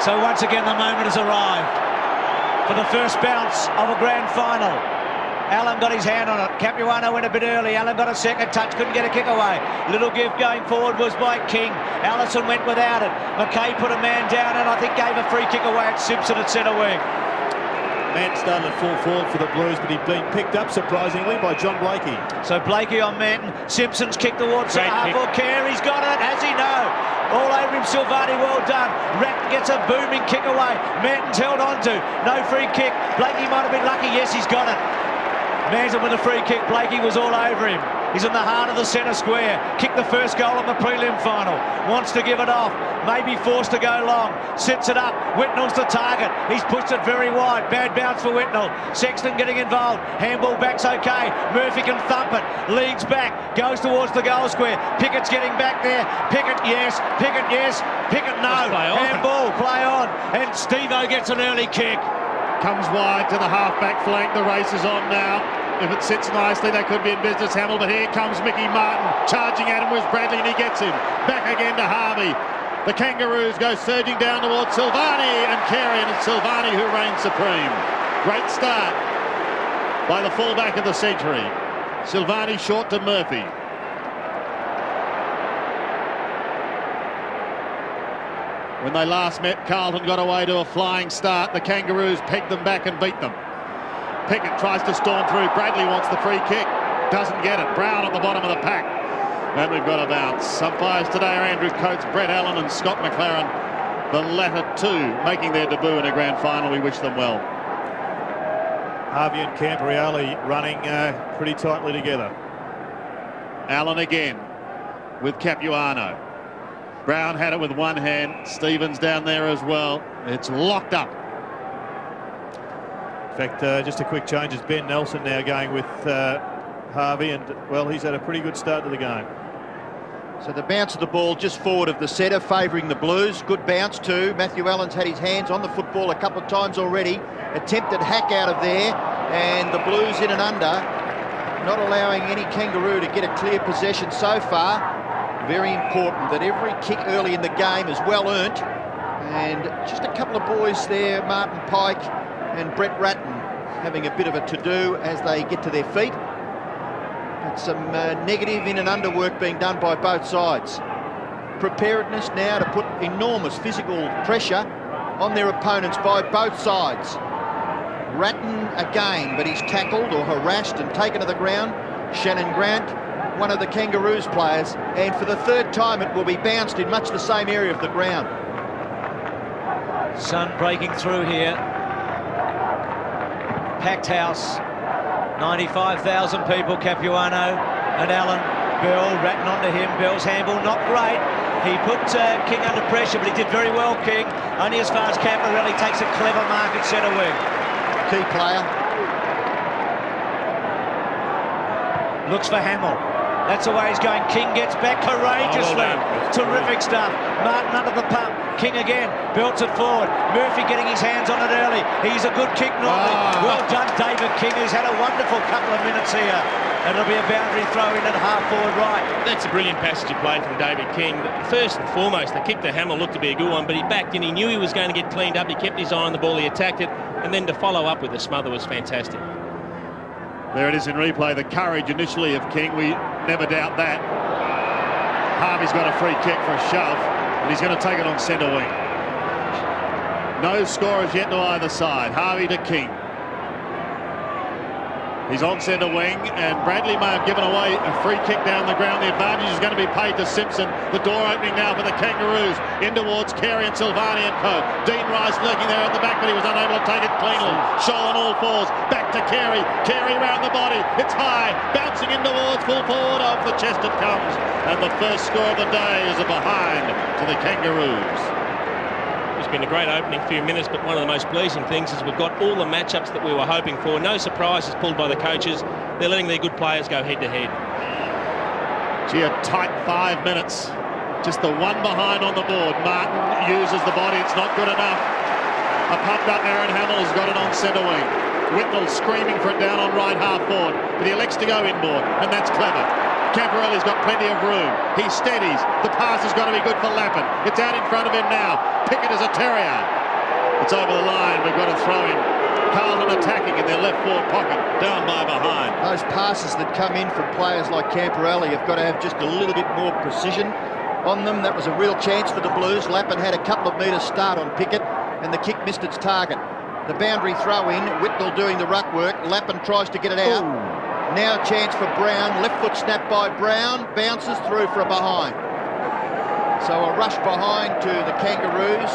So once again the moment has arrived for the first bounce of a grand final. Allen got his hand on it. Capuano went a bit early. Allen got a second touch, couldn't get a kick away. Little give going forward was by King. Allison went without it. McKay put a man down and I think gave a free kick away at Simpson at centre wing. Man started to fall forward for the Blues, but he'd been picked up surprisingly by John Blakey. So Blakey on Manton. Simpson's kicked towards half-forward. Carey's got it. Has he? No. All over him, Silvani, well done. Ratton gets a booming kick away. Manton's held on to. No free kick. Blakey might have been lucky. Yes, he's got it. Manton with a free kick. Blakey was all over him. He's in the heart of the centre square. Kicked the first goal in the prelim final. Wants to give it off. Maybe forced to go long. Sets it up. Whitnell's the target. He's pushed it very wide. Bad bounce for Whitnell. Sexton getting involved. Handball back's okay. Murphy can thump it. Leads back. Goes towards the goal square. Pickett's getting back there. Pickett, yes. Pickett, yes. Pickett, no. Handball, play on. And Steve-O gets an early kick. Comes wide to the half-back flank. The race is on now. If it sits nicely, they could be in business, Hamill. But here comes Mickey Martin. Charging at him was Bradley, and he gets him. Back again to Harvey. The Kangaroos go surging down towards Silvani and Carey, and it's Silvani who reigns supreme. Great start by the fullback of the century. Silvani short to Murphy. When they last met, Carlton got away to a flying start. The Kangaroos pegged them back and beat them. Pickett tries to storm through. Bradley wants the free kick. Doesn't get it. Brown at the bottom of the pack. And we've got a bounce. Umpires today are Andrew Coates, Brett Allen and Scott McLaren. The latter two making their debut in a grand final. We wish them well. Harvey and Camporeale running pretty tightly together. Allen again with Capuano. Brown had it with one hand. Stevens down there as well. It's locked up. In fact, just a quick change is Ben Nelson now going with Harvey, and well, he's had a pretty good start to the game. So the bounce of the ball just forward of the setter, favouring the Blues. Good bounce too. Matthew Allen's had his hands on the football a couple of times already. Attempted hack out of there, and the Blues in and under, not allowing any Kangaroo to get a clear possession so far. Very important that every kick early in the game is well earned. And just a couple of boys there, Martin Pike and Brett Ratton, having a bit of a to-do as they get to their feet. But some negative in and under work being done by both sides. Preparedness now to put enormous physical pressure on their opponents by both sides. Ratton again, but he's tackled or harassed and taken to the ground. Shannon Grant, one of the Kangaroos players, and for the third time it will be bounced in much the same area of the ground. Sun breaking through here. Packed house. 95,000 people. Capuano and Allen. Bell, Ratton onto him. Bell's handball not great. He put King under pressure, but he did very well, King. Only as far as Camporeale takes a clever mark at centre wing. Key player. Looks for Hamill. That's the way he's going. King gets back courageously. Terrific stuff. Martin under the pump. King again. Belts it forward. Murphy getting his hands on it early. He's a good kick normally. Well done, David King, who's had a wonderful couple of minutes here. And it'll be a boundary throw in at half-forward right. That's a brilliant passage of play from David King. First and foremost, the kick to Hamill looked to be a good one, but he backed in. He knew he was going to get cleaned up. He kept his eye on the ball. He attacked it. And then to follow up with the smother was fantastic. There it is in replay. The courage initially of King. We never doubt that. Harvey's got a free kick for a shove, and he's going to take it on centre wing. No scorers yet to either side. Harvey to King. He's on centre wing, and Bradley may have given away a free kick down the ground. The advantage is going to be paid to Simpson. The door opening now for the Kangaroos. In towards Carey and Silvani and co. Dean Rice lurking there at the back, but he was unable to take it cleanly. Shoal on all fours. Back to Carey. Carey round the body. It's high. Bouncing in towards full forward. Off the chest it comes. And the first score of the day is a behind to the Kangaroos. It's been a great opening few minutes, but one of the most pleasing things is we've got all the matchups that we were hoping for. No surprises pulled by the coaches. They're letting their good players go head to head. Gee, a tight 5 minutes. Just the one behind on the board. Martin uses the body. It's not good enough. A pumped up Aaron Hamill has got it on centre wing. Whitnell screaming for it down on right half forward, but he elects to go inboard, and that's clever. Camporeale's got plenty of room. He steadies. The pass has got to be good for Lappin. It's out in front of him now. Pickett is a terrier. It's over the line. We've got a throw in. Carlton attacking in their left forward pocket, down by behind. Those passes that come in from players like Camporelli have got to have just a little bit more precision on them. That was a real chance for the Blues. Lappin had a couple of metres start on Pickett, and the kick missed its target. The boundary throw in, Whitnell doing the ruck work. Lappin tries to get it out. Ooh. Now a chance for Brown. Left foot snap by Brown, bounces through for a behind. So a rush behind to the Kangaroos.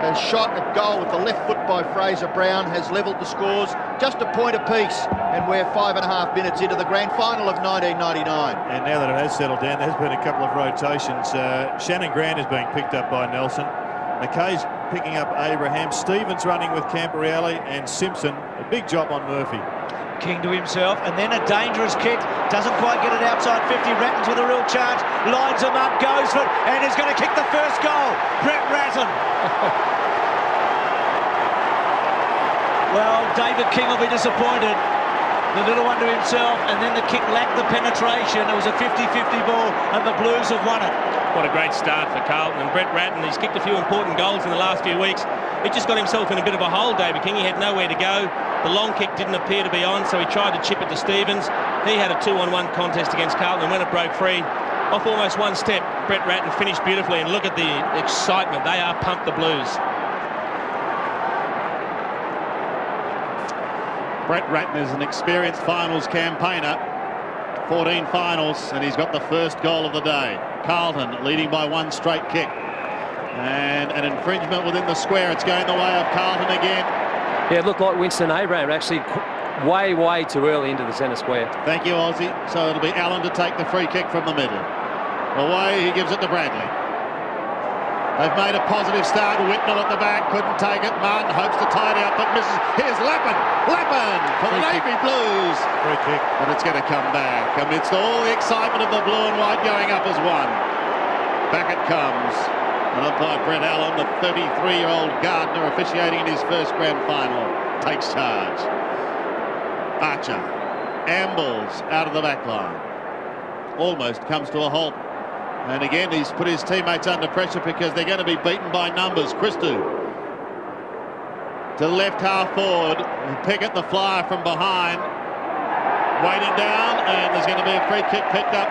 A shot at goal with the left foot by Fraser Brown has levelled the scores, just a point apiece, and we're 5.5 minutes into the grand final of 1999. And now that it has settled down, there's been a couple of rotations. Shannon Grant is being picked up by Nelson. McKay's picking up Abraham. Stevens running with Camporelli, and Simpson. A big job on Murphy. King to himself, and then a dangerous kick. Doesn't quite get it outside 50. Rattons with a real charge. Lines him up, goes for it, and he's going to kick the first goal. Brett Ratton. Well, David King will be disappointed. The little one to himself, and then the kick lacked the penetration. It was a 50-50 ball, and the Blues have won it. What a great start for Carlton. And Brett Ratton, he's kicked a few important goals in the last few weeks. He just got himself in a bit of a hole, David King. He had nowhere to go. The long kick didn't appear to be on, so he tried to chip it to Stevens. He had a 2-on-1 contest against Carlton, and when it broke free, off almost one step, Brett Ratton finished beautifully, and look at the excitement. They are pumped, the Blues. Brett Ratton is an experienced finals campaigner. 14 finals, and he's got the first goal of the day. Carlton leading by one straight kick. And an infringement within the square. It's going the way of Carlton again. Yeah, it looked like Winston Abraham actually way too early into the centre square. Thank you, Aussie. So it'll be Allen to take the free kick from the middle. Away, he gives it to Bradley. They've made a positive start. Whitnell at the back, couldn't take it. Martin hopes to tie it out, but misses. Here's Lappin for the Navy Blues. Free kick. But it's going to come back amidst all the excitement of the blue and white going up as one. Back it comes. And umpire Brett Allen, the 33-year-old Gardner, officiating in his first grand final, takes charge. Archer ambles out of the back line. Almost comes to a halt. And again, he's put his teammates under pressure because they're going to be beaten by numbers. Christou to left half forward. Pickett, the flyer from behind. Waiting down, and there's going to be a free kick picked up.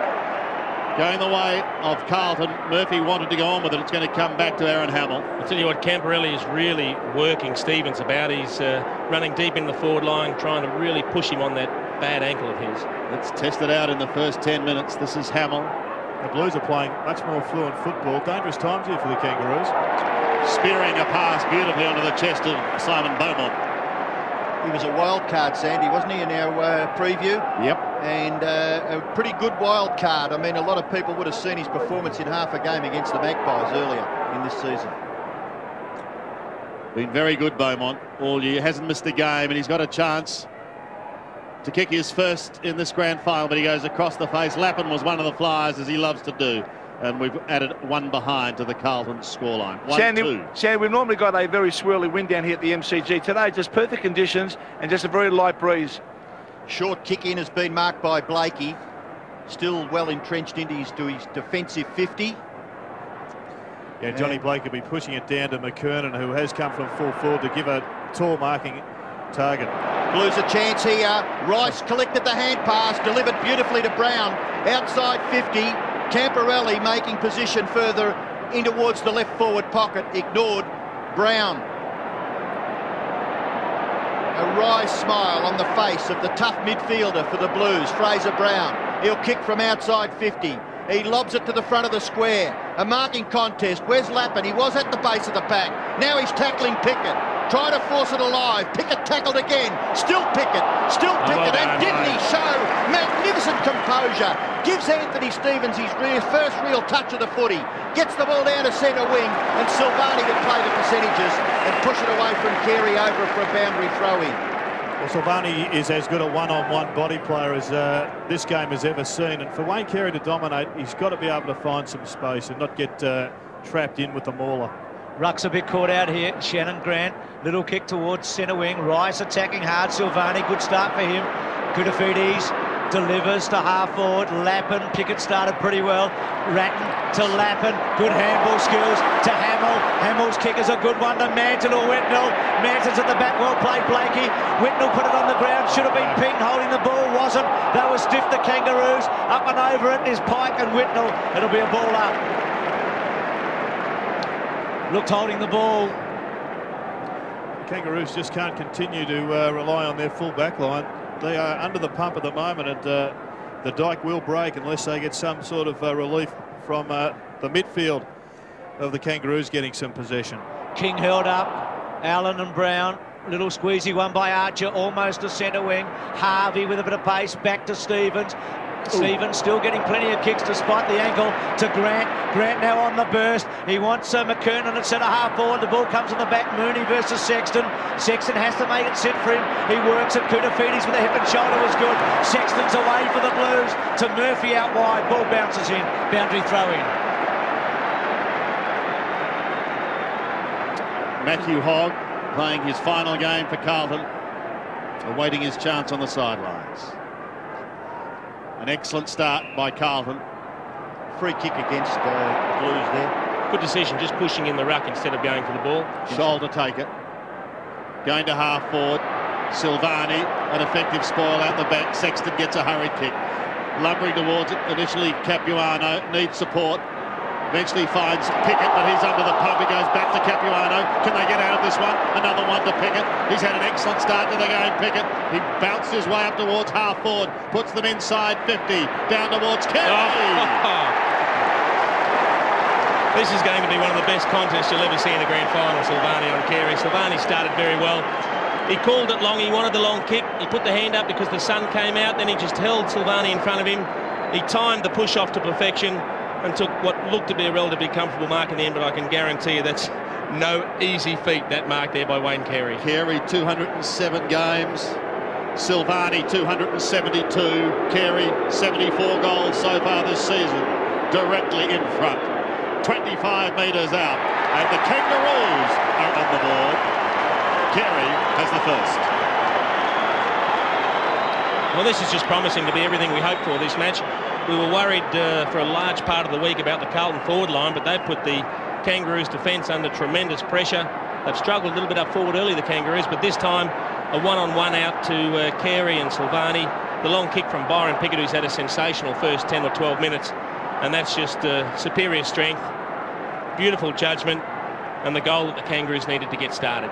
Going the way of Carlton. Murphy wanted to go on with it. It's going to come back to Aaron Hamill. I'll tell you what, Camporelli is really working Stevens about. He's running deep in the forward line, trying to really push him on that bad ankle of his. Let's test it out in the first 10 minutes. This is Hamill. The Blues are playing much more fluent football. Dangerous times here for the Kangaroos. Spearing a pass beautifully onto the chest of Simon Beaumont. He was a wild card, Sandy, wasn't he, in our preview? Yep. And a pretty good wild card. I mean, a lot of people would have seen his performance in half a game against the Magpies earlier in this season. Been very good, Beaumont, all year. Hasn't missed a game, and he's got a chance to kick his first in this grand final, but he goes across the face. Lappin was one of the flyers, as he loves to do. And we've added one behind to the Carlton scoreline. 1-2. Shandy, we've normally got a very swirly wind down here at the MCG. Today, just perfect conditions and just a very light breeze. Short kick in has been marked by Blakey. Still well entrenched into his defensive 50. Yeah, Johnny Blake will be pushing it down to McKernan, who has come from full forward to give a tall marking target. Blues a chance here. Rice collected the hand pass, delivered beautifully to Brown. Outside 50. Camporelli making position further in towards the left forward pocket. Ignored Brown. A wry smile on the face of the tough midfielder for the Blues, Fraser Brown. He'll kick from outside 50. He lobs it to the front of the square. A marking contest. Where's Lappin? He was at the base of the pack. Now he's tackling Pickett. Trying to force it alive. Pickett tackled again. Still Pickett. And didn't he show magnificent composure? Gives Anthony Stevens his first real touch of the footy. Gets the ball down to centre wing, and Silvani to play the percentages and push it away from Carey over for a boundary throw-in. Well, Silvani is as good a one-on-one body player as this game has ever seen. And for Wayne Carey to dominate, he's got to be able to find some space and not get trapped in with the mauler. Ruck's a bit caught out here. Shannon Grant, little kick towards centre wing. Rice attacking hard. Silvani, good start for him. Koutoufides delivers to half forward. Lappin, Pickett started pretty well. Ratton to Lappin, good handball skills to Hamill. Hamill's kick is a good one to Manton or Whitnell. Manton's at the back, well played Blakey. Whitnell put it on the ground, should have been pinged, holding the ball, wasn't. They were stiff, the Kangaroos. Up and over it is Pike and Whitnell. It'll be a ball up. Looked holding the ball. Kangaroos just can't continue to rely on their full back line. They are under the pump at the moment, and the dike will break unless they get some sort of relief from the midfield of the Kangaroos getting some possession. King held up, Allen and Brown. Little squeezy one by Archer, almost a centre wing. Harvey with a bit of pace, back to Stevens. Stevens still getting plenty of kicks despite the ankle to Grant. Grant now on the burst. He wants McKernan at centre half forward. The ball comes on the back. Mooney versus Sexton. Sexton has to make it sit for him. He works at Koutafidis with a hip and shoulder was good. Sexton's away for the Blues to Murphy out wide. Ball bounces in. Boundary throw in. Matthew Hogg playing his final game for Carlton, awaiting his chance on the sidelines. An excellent start by Carlton. Free kick against the Blues there. Good decision, just pushing in the ruck instead of going for the ball. Scholl to take it. Going to half forward. Silvani, an effective spoil out the back. Sexton gets a hurried kick. Lumbering towards it. Initially Capuano needs support. Eventually finds Pickett, but he's under the pump. He goes back to Capuano. Can they get out of this one? Another one to Pickett. He's had an excellent start to the game, Pickett. He bounced his way up towards half forward, puts them inside 50, down towards Carey. This is going to be one of the best contests you'll ever see in a grand final, Silvani on Carey. Silvani started very well. He called it long. He wanted the long kick. He put the hand up because the sun came out. Then he just held Silvani in front of him. He timed the push off to perfection and took what looked to be a relatively comfortable mark in the end, but I can guarantee you that's no easy feat, that mark there by Wayne Carey. Carey 207 games, Silvani 272, Carey 74 goals so far this season, directly in front, 25 metres out, and the Kangaroos are on the board. Carey has the first. Well, this is just promising to be everything we hoped for this match. We were worried for a large part of the week about the Carlton forward line, but they've put the Kangaroos defence under tremendous pressure. They've struggled a little bit up forward early, the Kangaroos, but this time a one-on-one out to Carey and Silvani. The long kick from Byron Pickett, who's had a sensational first 10 or 12 minutes, and that's just superior strength, beautiful judgment, and the goal that the Kangaroos needed to get started.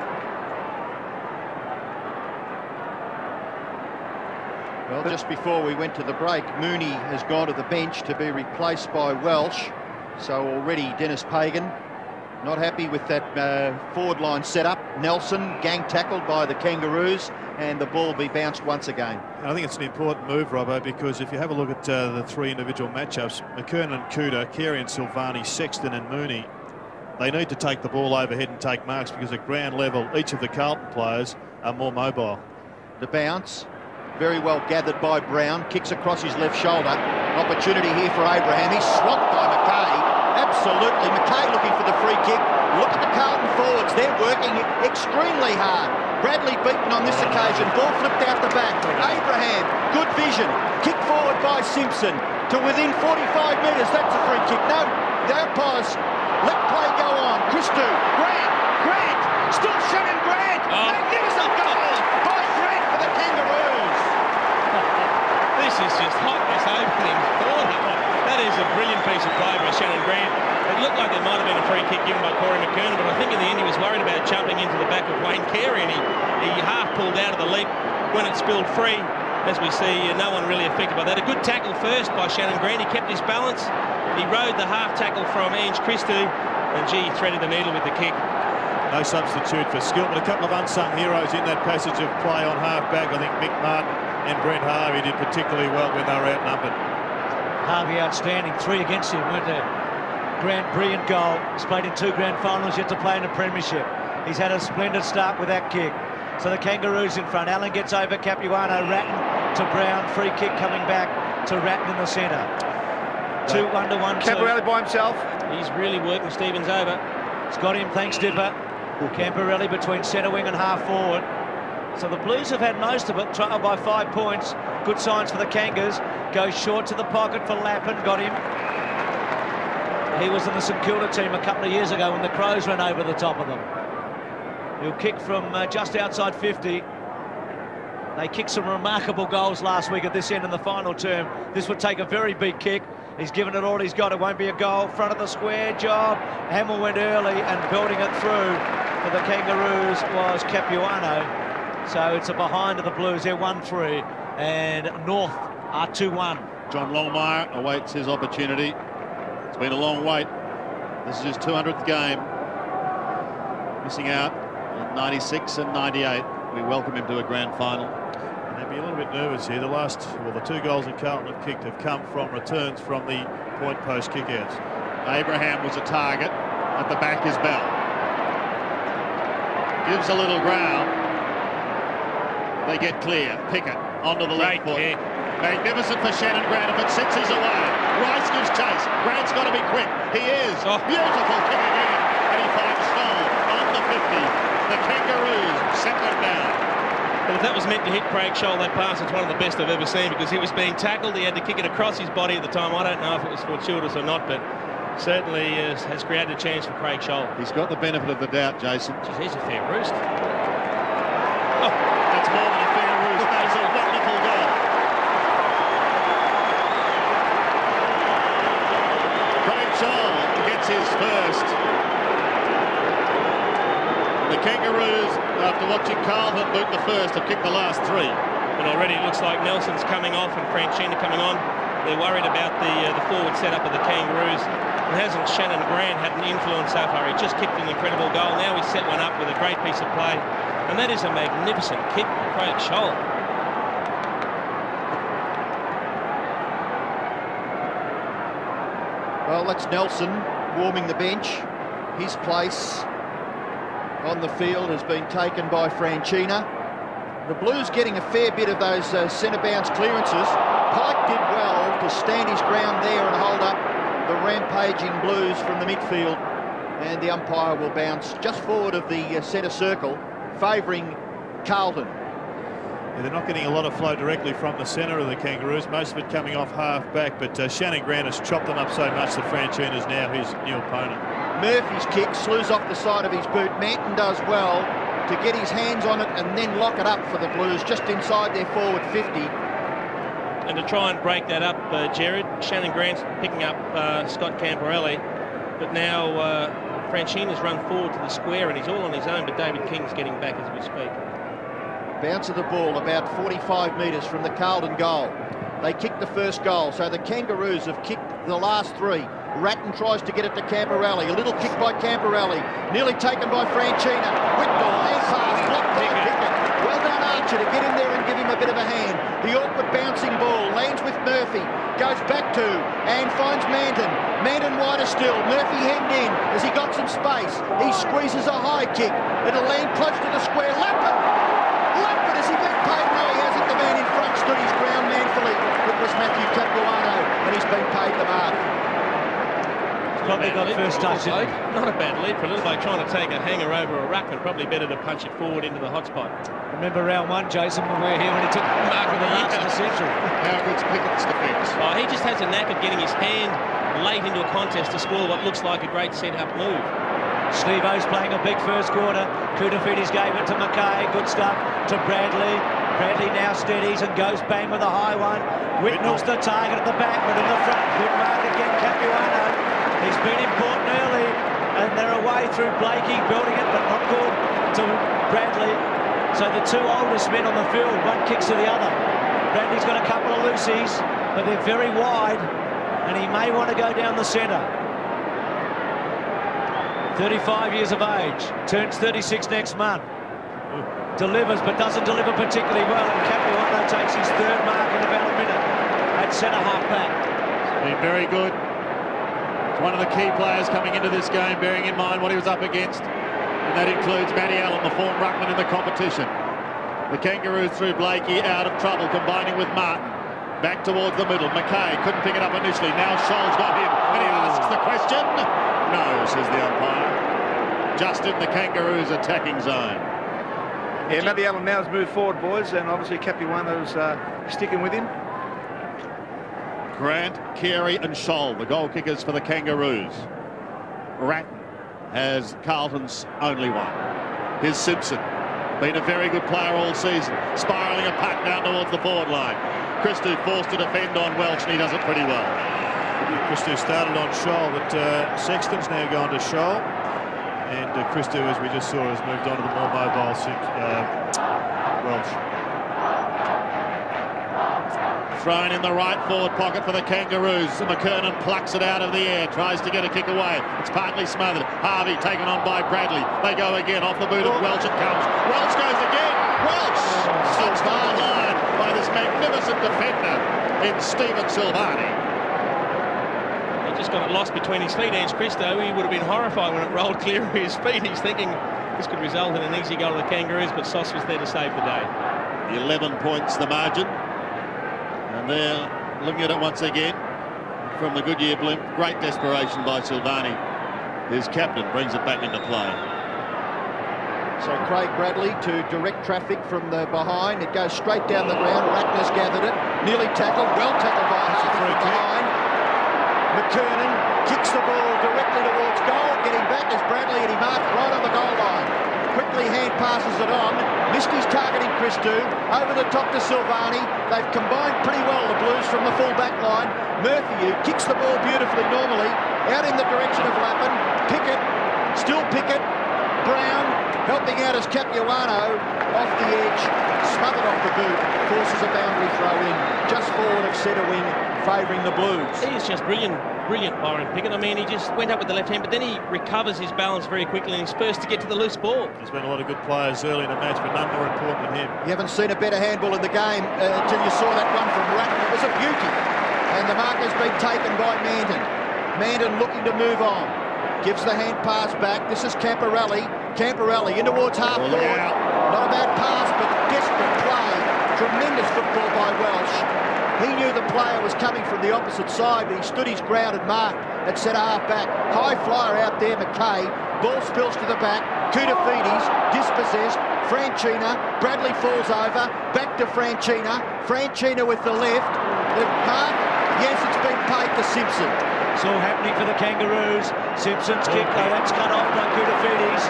Well, just before we went to the break, Mooney has gone to the bench to be replaced by Welsh. So already Dennis Pagan not happy with that forward line setup. Nelson gang tackled by the Kangaroos, and the ball be bounced once again. I think it's an important move, Robbo, because if you have a look at the three individual matchups, McKernan, Cooter, Carey and Silvani, Sexton and Mooney, they need to take the ball overhead and take marks because at ground level, each of the Carlton players are more mobile. The bounce. Very well gathered by Brown. Kicks across his left shoulder. Opportunity here for Abraham. He's swamped by McKay. Absolutely. McKay looking for the free kick. Look at the Carlton forwards. They're working extremely hard. Bradley beaten on this occasion. Ball flipped out the back. Abraham, good vision. Kick forward by Simpson to within 45 metres. That's a free kick. No, pause. Let play go on. Christou. Grant. Still Shannon Grant. Magnificent goal by Grant for the Kangaroos. This is just hot, this opening corner. That is a brilliant piece of play by Shannon Grant. It looked like there might have been a free kick given by Corey McKernan, but I think in the end he was worried about jumping into the back of Wayne Carey, and he half pulled out of the leap when it spilled free. As we see, no one really affected by that. A good tackle first by Shannon Grant. He kept his balance. He rode the half tackle from Ange Christou, and gee, he threaded the needle with the kick. No substitute for skill, but a couple of unsung heroes in that passage of play on half-back. I think Mick Martin and Brent Harvey did particularly well when they were outnumbered. Harvey outstanding, 3 against him, weren't there? Grant, brilliant goal. He's played in 2 grand finals, yet to play in a premiership. He's had a splendid start with that kick. So the Kangaroos in front. Allen gets over Capuano, Ratton to Brown. Free kick coming back to Ratton in the centre. 2-1 to 1-2. Camporelli by himself. He's really working Stevens over. It's got him, thanks Dipper. Camporelli between centre wing and half forward. So the Blues have had most of it, trailed by 5 points. Good signs for the Kangas. Goes short to the pocket for Lappin, got him. He was in the St Kilda team a couple of years ago when the Crows ran over the top of them. He'll kick from just outside 50. They kicked some remarkable goals last week at this end in the final term. This would take a very big kick. He's given it all he's got. It won't be a goal. Front of the square job. Hamill went early and belting it through for the Kangaroos was Capuano. So it's a behind of the Blues. They're 1-3 and North are 2-1. John Longmire awaits his opportunity. It's been a long wait. This is his 200th game. Missing out in 96 and 98. We welcome him to a grand final. They'd be a little bit nervous here. The 2 goals that Carlton have kicked have come from returns from the point post kickouts. Abraham was a target. At the back is Bell. Gives a little ground. They get clear. Pickett onto the left foot. Magnificent for Shannon Grant. If it sits, he's away. Rice gives chase. Grant's got to be quick. He is. Beautiful kick again. And he finds Stoll on the 50. The Kangaroos set them down. Well, if that was meant to hit Craig Scholl, that pass, it's one of the best I've ever seen because he was being tackled. He had to kick it across his body at the time. I don't know if it was fortuitous or not, but certainly has created a chance for Craig Scholl. He's got the benefit of the doubt, Jason. Jeez, here's a fair roost. That's more than a fair roost. That is a wonderful goal. Craig Scholl gets his first. The Kangaroos, after watching Carlton boot the first, have kicked the last 3. And already it looks like Nelson's coming off and Franchina coming on. They're worried about the forward setup of the Kangaroos. And hasn't Shannon Grant had an influence so far? He just kicked an incredible goal. Now he's set one up with a great piece of play. And that is a magnificent kick from Craig Scholl. Well, that's Nelson warming the bench. His place on the field has been taken by Franchina. The Blues getting a fair bit of those centre bounce clearances. Pike did well to stand his ground there and hold up the rampaging Blues from the midfield. And the umpire will bounce just forward of the centre circle, favouring Carlton. Yeah, they're not getting a lot of flow directly from the centre of the Kangaroos, most of it coming off half-back, but Shannon Grant has chopped them up so much that Franchina's now his new opponent. Murphy's kick slews off the side of his boot. Manton does well to get his hands on it and then lock it up for the Blues just inside their forward 50. And to try and break that up, Jared, Shannon Grant's picking up Scott Camporelli, but now Franchina's run forward to the square and he's all on his own, but David King's getting back as we speak. Bounce of the ball about 45 metres from the Carlton goal. They kicked the first goal, so the Kangaroos have kicked the last 3. Ratton tries to get it to Camporelli. A little kick by Camporelli. Nearly taken by Franchina. Whitnell, hand pass, blocked by Pickett. Well done, Archer, to get in there and give him a bit of a hand. The awkward bouncing ball lands with Murphy. Goes back to and finds Manton. Manton wider still. Murphy hemmed in as he got some space. He squeezes a high kick. It'll land close to the square. Lappin! Lappin, has he been paid? No, he hasn't. The man in front stood his ground manfully. It was Matthew Capuano, and he's been paid the mark. Probably got first touch. Not a bad lead for a little bloke trying to take a hanger over a ruckman. Probably better to punch it forward into the hot spot. Remember round 1, Jason, when we were here when he took the mark with the last of the century. How good's Pickett's defence? Oh, he just has a knack of getting his hand late into a contest to score what looks like a great set-up move. Steve-O's playing a big first quarter. Koutoufidis gave it to Mackay. Good stuff to Bradley. Bradley now steadies and goes bang with a high one. Whitnell's the target at the back, but in the front, good mark again, Capuano. He's been important early, and they're away through Blakey, building it, but not good to Bradley. So the 2 oldest men on the field, one kicks to the other. Bradley's got a couple of loosies, but they're very wide, and he may want to go down the centre. 35 years of age, turns 36 next month. Delivers, but doesn't deliver particularly well, and Capuano takes his 3rd mark in about a minute at centre half-back. Been very good. One of the key players coming into this game, bearing in mind what he was up against, and that includes Matty Allen, the former ruckman in the competition. The Kangaroos through Blakey, out of trouble, combining with Martin. Back towards the middle. Mackay couldn't pick it up initially. Now Scholl's got him, and he asks the question. No, says the umpire. Just in the Kangaroos' attacking zone. Yeah, Matthew Allen now has moved forward, boys, and obviously Capuano's sticking with him. Grant, Carey and Scholl, the goal kickers for the Kangaroos. Ratton has Carlton's only one. Here's Simpson, been a very good player all season, spiralling a puck down towards the forward line. Christou forced to defend on Welch, and he does it pretty well. Christou started on Scholl, but Sexton's now gone to Scholl. And Christou, as we just saw, has moved on to the more mobile Welch. Thrown in the right forward pocket for the Kangaroos. McKernan plucks it out of the air, tries to get a kick away. It's partly smothered. Harvey taken on by Bradley. They go again, off the boot of Welch it comes. Welch goes again. Welch sits far line by this magnificent defender in Stephen Silvani. Just got it lost between his feet, Ange Christou. He would have been horrified when it rolled clear of his feet. He's thinking this could result in an easy goal to the Kangaroos, but Sauce was there to save the day. 11 points the margin. And they're looking at it once again from the Goodyear blimp. Great desperation by Silvani. His captain brings it back into play. So Craig Bradley to direct traffic from the behind. It goes straight down the ground. Ratner's gathered it. Nearly tackled. Well tackled by Harvey from behind. McKernan kicks the ball directly towards goal. Getting back is Bradley, and he marks right on the goal line. Quickly hand passes it on. Missed his targeting Christou. Over the top to Silvani. They've combined pretty well, the Blues, from the full back line. Murphy, who kicks the ball beautifully normally, out in the direction of Lappin. Pickett, still Pickett. Brown helping out as Capuano off the edge. Smothered off the boot. Forces a boundary throw in. Just forward of centre wing, favouring the Blues. He is just brilliant, Byron Pickett. I mean, he just went up with the left hand, but then he recovers his balance very quickly and spurs to get to the loose ball. There's been a lot of good players early in the match, but none more important than him. You haven't seen a better handball in the game until you saw that run from Ratton. It was a beauty. And the mark has been taken by Manton. Manton looking to move on. Gives the hand pass back. This is Camporelli. Camporelli in towards half forward. Not a bad pass, but desperate play. Tremendous football by Welsh. He knew the player was coming from the opposite side, but he stood his ground and marked at centre half back. High flyer out there, McKay. Ball spills to the back. Kudafides dispossessed. Franchina. Bradley falls over. Back to Franchina. Franchina with the left. The mark. Yes, it's been paid to Simpson. It's all happening for the Kangaroos. Simpson's kick, though, that's cut off by Kudafides.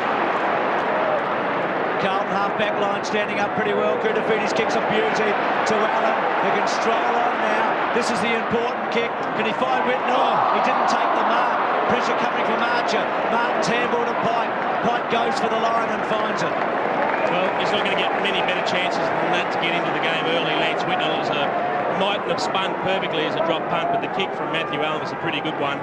Carlton half-back line standing up pretty well. Kudafides kicks a beauty to Allen. They can stroll on now. This is the important kick. Can he find Whitten? Oh, he didn't take the mark. Pressure coming from Archer. Martin's handball to Pike. Pike goes for the line and finds it. Well, he's not going to get many better chances than that to get into the game early. Lance Whitnell mightn't have spun perfectly as a drop punt, but the kick from Matthew Allen was a pretty good one.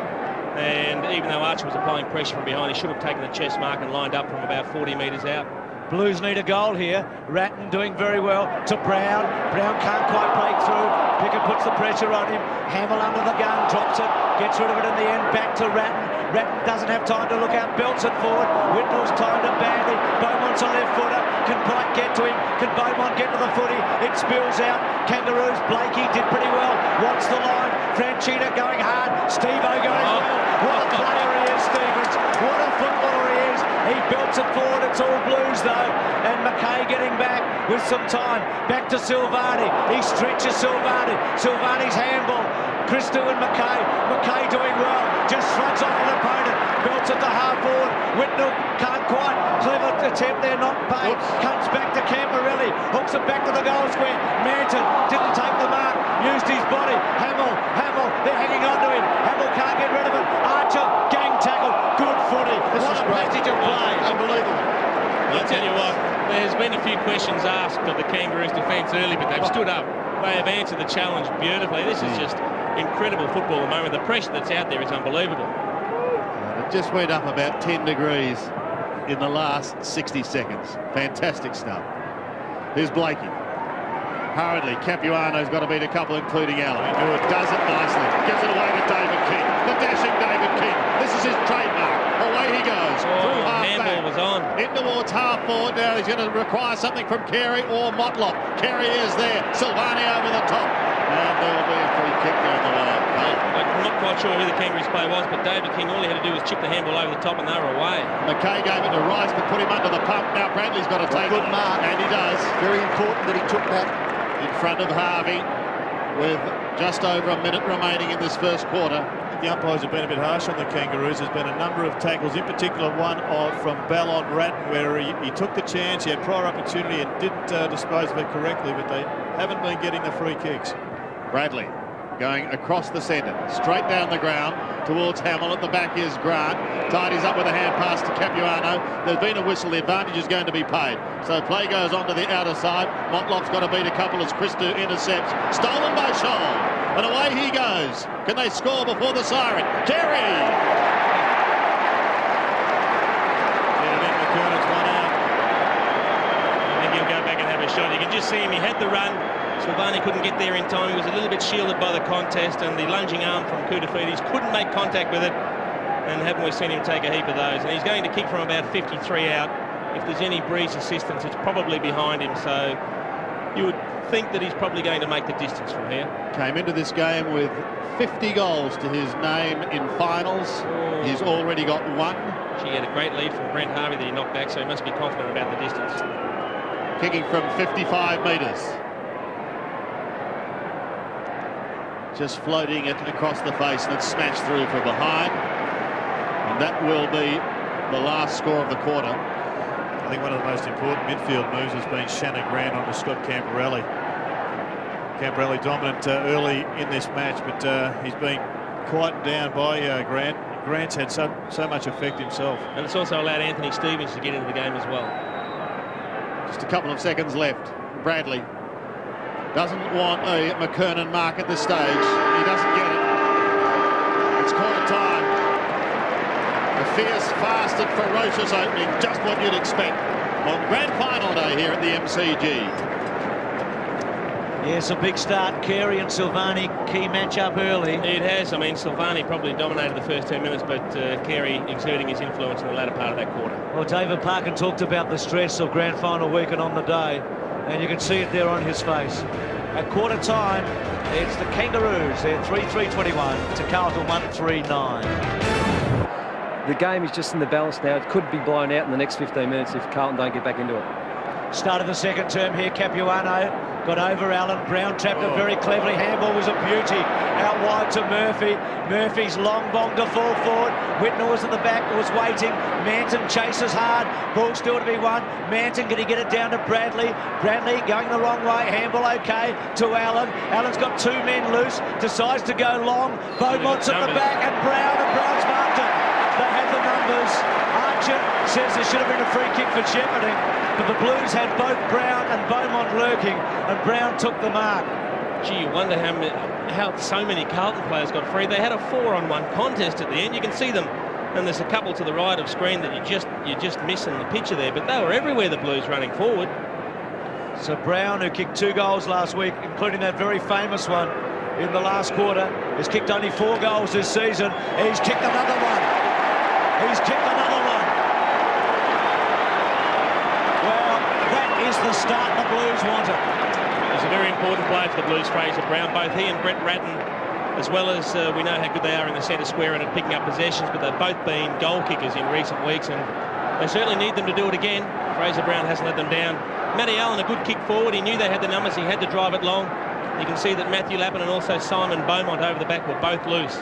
And even though Archer was applying pressure from behind, he should have taken the chest mark and lined up from about 40 metres out. Blues need a goal here. Ratton doing very well to Brown. Brown can't quite break through. Pickett puts the pressure on him. Hamill under the gun, drops it, gets rid of it in the end. Back to Ratton. Ratton doesn't have time to look out, belts it forward. Whitnell's timed it badly. Beaumont's a left footer. Can Pike get to him? Can Beaumont get to the footy? It spills out. Kangaroos, Blakey did pretty well. Wants the line. Franchina going hard. Steve-O going well. What a player he is, Stevens. What a footballer he is. He belts it forward. It's all Blues, though. And McKay getting back with some time. Back to Silvani. He stretches Silvani. Silvani's handball. Christou and McKay. McKay doing well. Just shrugs off an opponent. Belts it to half forward. Whitnell can't quite. Clever attempt there, not paid. Comes back to Camporelli. Hooks it back to the goal square. Manton didn't take the mark. Used his body. Hamill. They're hanging on to him. Hamill can't get rid of it. Archer gang tackle. Good footy. What a passage of play. Unbelievable. I'll tell you what, there's been a few questions asked of the Kangaroos defence early, but they've stood up. They have answered the challenge beautifully. This is just incredible football at the moment. The pressure that's out there is unbelievable. It just went up about 10 degrees in the last 60 seconds. Fantastic stuff. Here's Blakey. Hurriedly, Capuano's got to beat a couple, including Allen. He does it nicely. Gives it away to David King. The dashing David King. This is his trademark. Away he goes. Through half handball back. was on. In towards half forward. Now he's going to require something from Carey or Motlop. Carey is there. Silvani over the top. And there will be a free kick down the line. I'm not quite sure who the Kangaroos player was, but David King, all he had to do was chip the handball over the top and they were away. McKay gave it to Rice, but put him under the pump. Now Bradley's got to take Good it. mark. And he does. Very important that he took that. In front of Harvey with just over a minute remaining in this first quarter. The umpires have been a bit harsh on the Kangaroos. There's been a number of tackles, in particular one from Ballon Ratton, where he took the chance, he had prior opportunity and didn't dispose of it correctly, but they haven't been getting the free kicks. Bradley going across the centre, straight down the ground towards Hamill. At the back is Grant. Tidies up with a hand pass to Capuano. There's been a whistle. The advantage is going to be paid. So play goes on to the outer side. Motlop's got to beat a couple as Christou intercepts. Stolen by Scholl. And away he goes. Can they score before the siren? Kerry! McKernan's one out. I think he'll go back and have a shot. You can just see him. He had the run. Silvani couldn't get there in time. He was a little bit shielded by the contest, and the lunging arm from Koutafidis couldn't make contact with it. And haven't we seen him take a heap of those? And he's going to kick from about 53 out. If there's any breeze assistance, it's probably behind him. So you would think that he's probably going to make the distance from here. Came into this game with 50 goals to his name in finals. Oh. He's already got one. He had a great lead from Brent Harvey that he knocked back, so he must be confident about the distance. Kicking from 55 metres. Just floating it across the face, and it's smashed through from behind. And that will be the last score of the quarter. I think one of the most important midfield moves has been Shannon Grant on to Scott Camporelli. Camporelli dominant early in this match, but he's been quieted down by Grant. Grant's had so much effect himself. And it's also allowed Anthony Stevens to get into the game as well. Just a couple of seconds left. Bradley doesn't want a McKernan mark at this stage. He doesn't get it. It's quarter time. A fierce, fast and ferocious opening, just what you'd expect on grand final day here at the MCG. Yes, a big start. Carey and Silvani, key match-up early. It has. I mean, Silvani probably dominated the first 10 minutes, but Carey exerting his influence in the latter part of that quarter. Well, David Parkin talked about the stress of grand final weekend on the day, and you can see it there on his face. At quarter time, it's the Kangaroos. They're 3-3-21 to Carlton 1-3-9. The game is just in the balance now. It could be blown out in the next 15 minutes if Carlton don't get back into it. Start of the second term here, Capuano got over Allen. Brown trapped it very cleverly. Handball was a beauty. Out wide to Murphy. Murphy's long bomb to fall forward. Whitnell was at the back, was waiting. Manton chases hard. Ball still to be won. Manton, can he get it down to Bradley? Bradley going the wrong way. Handball okay to Allen. Allen's got two men loose. Decides to go long. Beaumont's at the back, and Brown's marked it. They had the numbers. Archer says there should have been a free kick for shepherding, but the Blues had both Brown and Beaumont lurking, and Brown took the mark. Gee, you wonder how so many Carlton players got free. They had a 4-on-1 contest at the end. You can see them, and there's a couple to the right of screen that you're just missing the picture there, but they were everywhere, the Blues running forward. So Brown, who kicked 2 goals last week, including that very famous one in the last quarter, has kicked only 4 goals this season. He's kicked another one. He's kicked another one. Well, that is the start the Blues wanted. He's a very important player for the Blues, Fraser Brown. Both he and Brett Ratton, as well as we know how good they are in the centre square and at picking up possessions, but they've both been goal kickers in recent weeks, and they certainly need them to do it again. Fraser Brown hasn't let them down. Matty Allen, a good kick forward. He knew they had the numbers. He had to drive it long. You can see that Matthew Lappin and also Simon Beaumont over the back were both loose.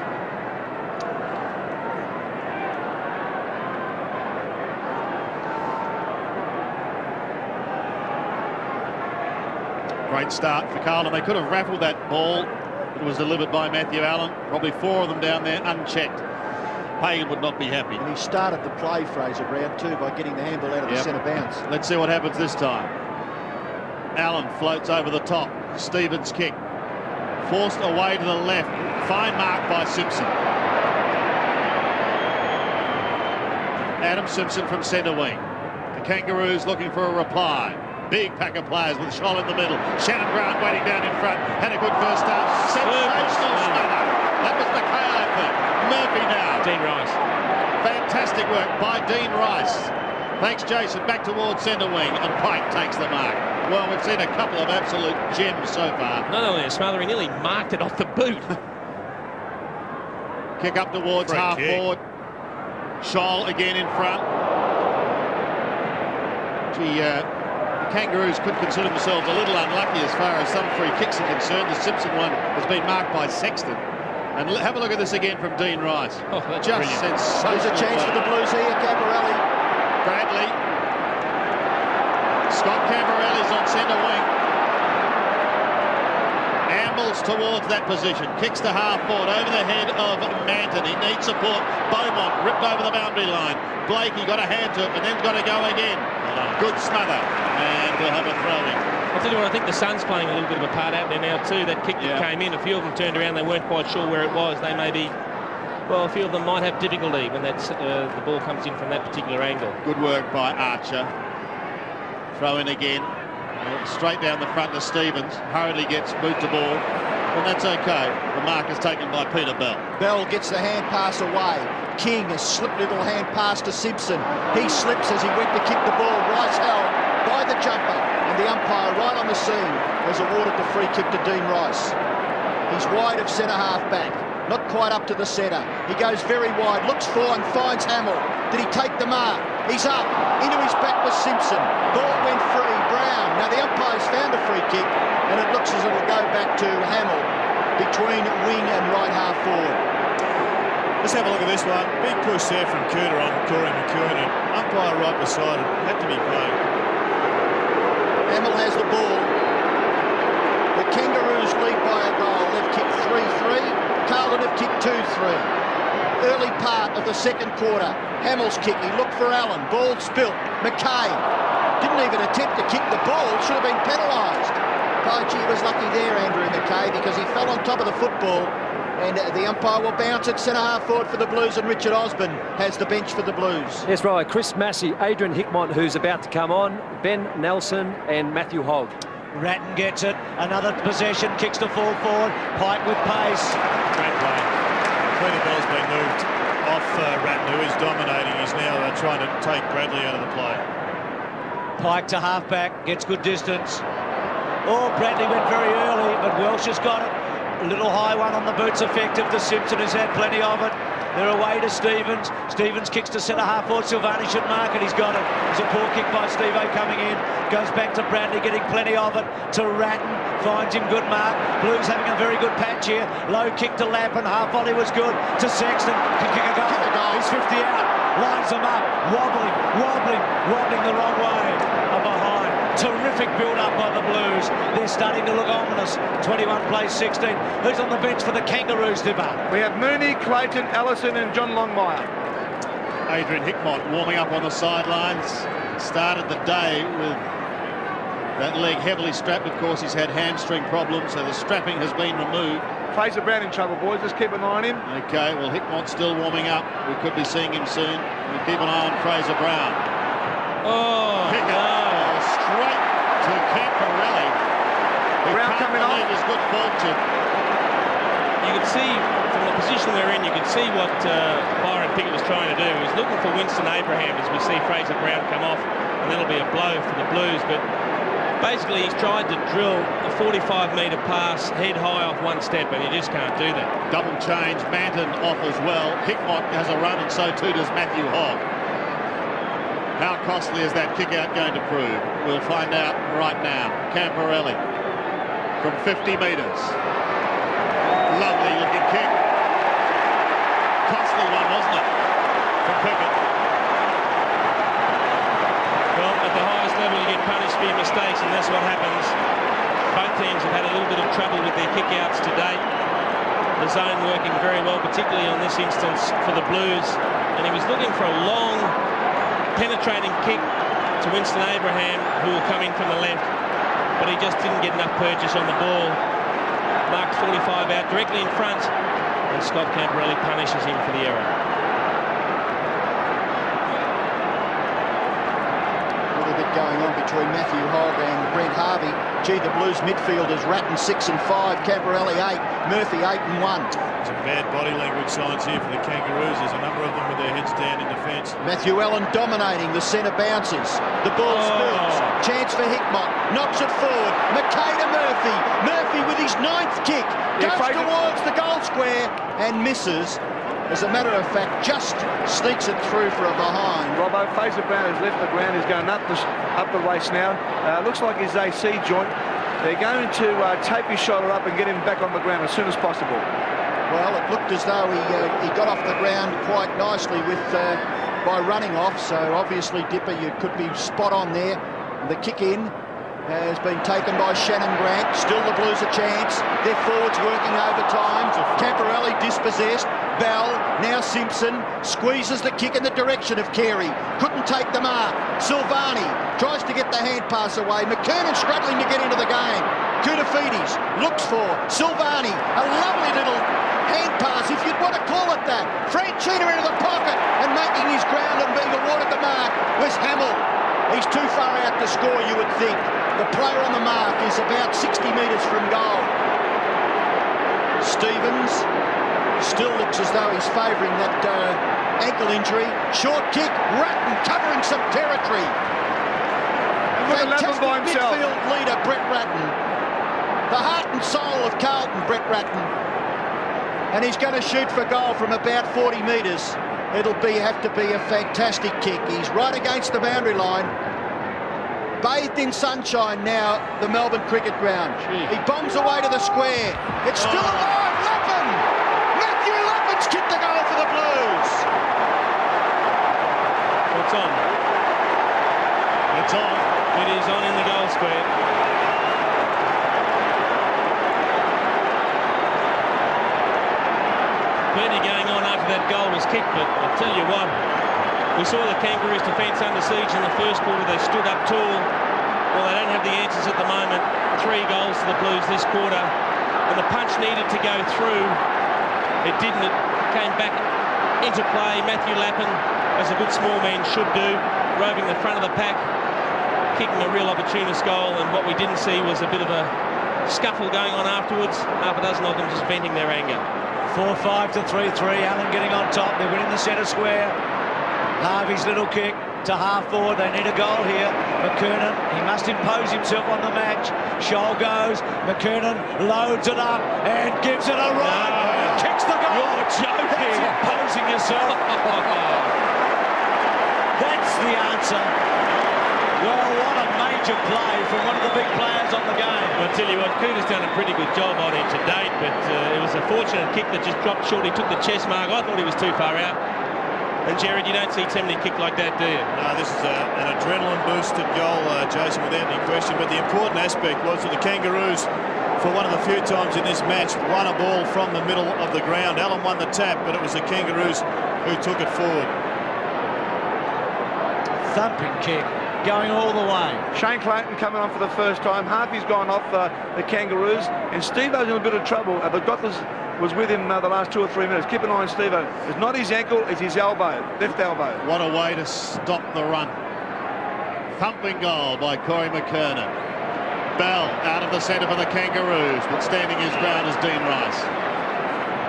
Great start for Carlton. They could have raffled that ball. It was delivered by Matthew Allen. Probably 4 of them down there unchecked. Pagan would not be happy. And he started the play, Fraser Brown, too, by getting the handball out of the centre bounce. Let's see what happens this time. Allen floats over the top. Stevens kick. Forced away to the left. Fine mark by Simpson. Adam Simpson from centre wing. The Kangaroos looking for a reply. Big pack of players with Scholl in the middle. Shannon Grant waiting down in front. Had a good first start. Sensational stunner. That was McKay, I think. Murphy now. Dean Rice. Fantastic work by Dean Rice. Thanks, Jason. Back towards centre wing, and Pike takes the mark. Well, we've seen a couple of absolute gems so far. Not only a smother, he nearly marked it off the boot. Kick up towards Free half kick. forward. Scholl again in front. Gee, the Kangaroos could consider themselves a little unlucky as far as some free kicks are concerned. The Simpson one has been marked by Sexton. And have a look at this again from Dean Rice. Oh, that's just brilliant. sensational. There's a chance for the Blues here, Camporelli. Bradley. Scott Camporelli's on centre wing. Ambles towards that position. Kicks to half forward over the head of Manton. He needs support. Beaumont ripped over the boundary line. Blakey got a hand to it, but then got to go again. Good smother. And we'll have a throw in. I'll tell you what, I think the sun's playing a little bit of a part out there now too. That kick that came in, a few of them turned around, they weren't quite sure where it was. They may be, well, a few of them might have difficulty when that's, the ball comes in from that particular angle. Good work by Archer. Throw in again. Straight down the front to Stevens. Hurriedly gets boot to ball. And that's okay. The mark is taken by Peter Bell. Bell gets the hand pass away. King, a slip little hand pass to Simpson. He slips as he went to kick the ball. Rice held by the jumper. And the umpire right on the scene has awarded the free kick to Dean Rice. He's wide of centre-half back. Not quite up to the centre. He goes very wide, looks for and finds Hamill. Did he take the mark? He's up. Into his back was Simpson. Ball went free. Brown. Now the umpire's found a free kick and it looks as if it'll go back to Hamill between wing and right half forward. Let's have a look at this one. Big push there from Cooter on Corey McEwen, and umpire right beside it. Had to be played. Hamill has the ball. The Kangaroos lead by a goal. They've kicked 3-3. Carlton have kicked 2-3. Early part of the second quarter. Hamill's kick. He looked for Allen. Ball spilt. McKay didn't even attempt to kick the ball. Should have been penalised. Oh, gee, he was lucky there, Andrew McKay, because he fell on top of the football. And the umpire will bounce it centre-half forward for the Blues, and Richard Osborne has the bench for the Blues. Yes, right. Chris Massey, Adrian Hickmott, who's about to come on, Ben Nelson and Matthew Hogg. Ratton gets it. Another possession. Kicks to full forward. Pike with pace. Great play. Peter Bell's been moved off Ratton, who is dominating. He's now trying to take Bradley out of the play. Pike to half-back. Gets good distance. Oh, Bradley went very early, but Welsh has got it. A little high one on the boots, effective to Simpson, who's had plenty of it. They're away to Stevens. Stevens kicks to centre-half forward. Silvani should mark it. He's got it. There's a poor kick by Steve-O coming in. Goes back to Bradley, getting plenty of it. To Ratton. Finds him, good mark. Blues having a very good patch here. Low kick to Lappin. Half volley was good. To Sexton. Can kick a goal. He's 50 out. Lines them up. Wobbling the wrong way. And behind. Terrific build-up by the Blues. They're starting to look ominous. 21 plays 16. Who's on the bench for the Kangaroos, Dipper? We have Mooney, Clayton, Allison and John Longmire. Adrian Hickmott warming up on the sidelines. Started the day with that leg heavily strapped. Of course, he's had hamstring problems, so the strapping has been removed. Fraser Brown in trouble, boys. Just keep an eye on him. Okay, well, Hickmott's still warming up. We could be seeing him soon. We keep an eye on Fraser Brown. Oh, Kick it straight to Camporelli. Brown coming off. His good fortune. you could see from the position they're in, you could see what Byron Pickett was trying to do. He was looking for Winston Abraham as we see Fraser Brown come off, and that'll be a blow for the Blues. But basically, he's tried to drill a 45-metre pass head high off one step, and you just can't do that. Double change, Manton off as well. Hickmott has a run, and so too does Matthew Hogg. How costly is that kick out going to prove? We'll find out right now. Camporelli from 50 metres. Lovely looking kick. Costly one, wasn't it? From Pickett. Well, at the highest level, you get punished for your mistakes, and that's what happens. Both teams have had a little bit of trouble with their kick-outs today. The zone working very well, particularly on this instance for the Blues. And he was looking for a long, penetrating kick to Winston Abraham, who will come in from the left. But he just didn't get enough purchase on the ball. Marked 45 out directly in front, and Scott Camporelli punishes him for the error. A little bit going on between Matthew Hogg and Brent Harvey. Gee, the Blues midfielders, Ratton 6 and 5, Camperelli 8, Murphy 8 and 1. Some bad body language signs here for the Kangaroos. There's a number of them with their heads down in defence. Matthew Allen dominating the centre bounces. The ball spills. Chance for Hickmott. Knocks it forward. McKay to Murphy. Murphy with his 9th kick. Goes towards the goal square and misses. As a matter of fact, just sneaks it through for a behind. Robbo, Fraser Brown has left the ground. He's going up the race now. Looks like his AC joint. They're going to tape his shoulder up and get him back on the ground as soon as possible. Well, it looked as though he got off the ground quite nicely by running off. So obviously, Dipper, you could be spot on there. The kick in has been taken by Shannon Grant. Still the Blues a chance. Their forwards working overtime. Camperelli dispossessed. Bell, now Simpson, squeezes the kick in the direction of Carey. Couldn't take the mark. Silvani tries to get the hand pass away. McKernan struggling to get into the game. Koutafidis looks for Silvani. A lovely little hand pass, if you'd want to call it that. Franchina into the pocket and making his ground and being awarded the mark was Hamill. He's too far out to score, you would think. The player on the mark is about 60 metres from goal. Stevens still looks as though he's favouring that ankle injury. Short kick, Ratton covering some territory. Fantastic midfield leader, Brett Ratton. The heart and soul of Carlton, Brett Ratton. And he's going to shoot for goal from about 40 metres. It'll have to be a fantastic kick. He's right against the boundary line. Bathed in sunshine now, the Melbourne cricket ground. He bombs away to the square. It's still alive, Lappin! Matthew Lappin's kicked the goal for the Blues. It's on. It's on. It is on in the goal square. Plenty going on after that goal was kicked, but I tell you what, we saw the Kangaroos defence under siege in the first quarter. They stood up tall. Well, they don't have the answers at the moment. 3 goals to the Blues this quarter. And the punch needed to go through. It didn't. It came back into play. Matthew Lappin, as a good small man should do, roving the front of the pack, kicking a real opportunist goal. And what we didn't see was a bit of a scuffle going on afterwards. Half a dozen of them just venting their anger. 4-5 to 3-3. Allen getting on top. They're winning the centre square. Harvey's little kick to half forward. They need a goal here. McKernan, he must impose himself on the match. Scholl goes. McKernan loads it up and gives it a run. No. Kicks the goal. You're joking. That's imposing yourself. That's the answer. Well, what a major play from one of the big players on the game. I'll tell you what, Cooter's done a pretty good job on him to date, but it was a fortunate kick that just dropped short. He took the chest mark. I thought he was too far out. And Jared, you don't see too many kick like that, do you? No, this is an adrenaline-boosted goal, Jason, without any question. But the important aspect was that the Kangaroos, for one of the few times in this match, won a ball from the middle of the ground. Allen won the tap, but it was the Kangaroos who took it forward. Thumping kick, going all the way. Shane Clayton coming on for the first time. Harvey's gone off the Kangaroos, and Steve-O's in a bit of trouble. The doctors was with him the last 2 or 3 minutes. Keep an eye on Steve-O. It's not his ankle, it's his elbow, left elbow. What a way to stop the run. Thumping goal by Corey McKernan. Bell out of the centre for the Kangaroos, but standing his ground is Dean Rice.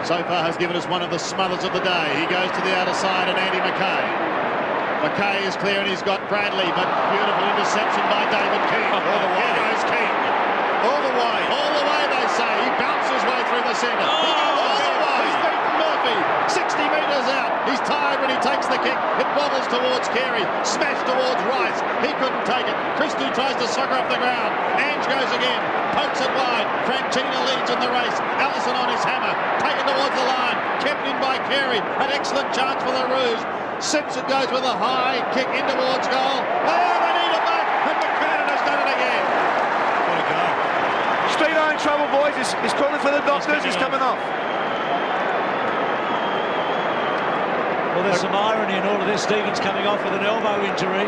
So far has given us one of the smothers of the day. He goes to the outer side and Andy McKay. McKay is clear and he's got Bradley, but beautiful interception by David King. All the way. Here goes King. All the way. All the way, they say. He bounced his way through the centre. He goes all the way. He's beaten Murphy. 60 metres out. He's tired when he takes the kick. It wobbles towards Carey. Smashed towards Rice. He couldn't take it. Christie tries to sucker off the ground. Ange goes again. Pokes it wide. Franchina leads in the race. Allison on his hammer. Taken towards the line. Kept in by Carey. An excellent chance for the Roos. Simpson goes with a high kick in towards goal. Oh, they need it back. And McKernan has done it again. What a goal. Steve-O in trouble, boys. He's calling for the doctors. He's coming off. Well, there's some irony in all of this. Stevens coming off with an elbow injury.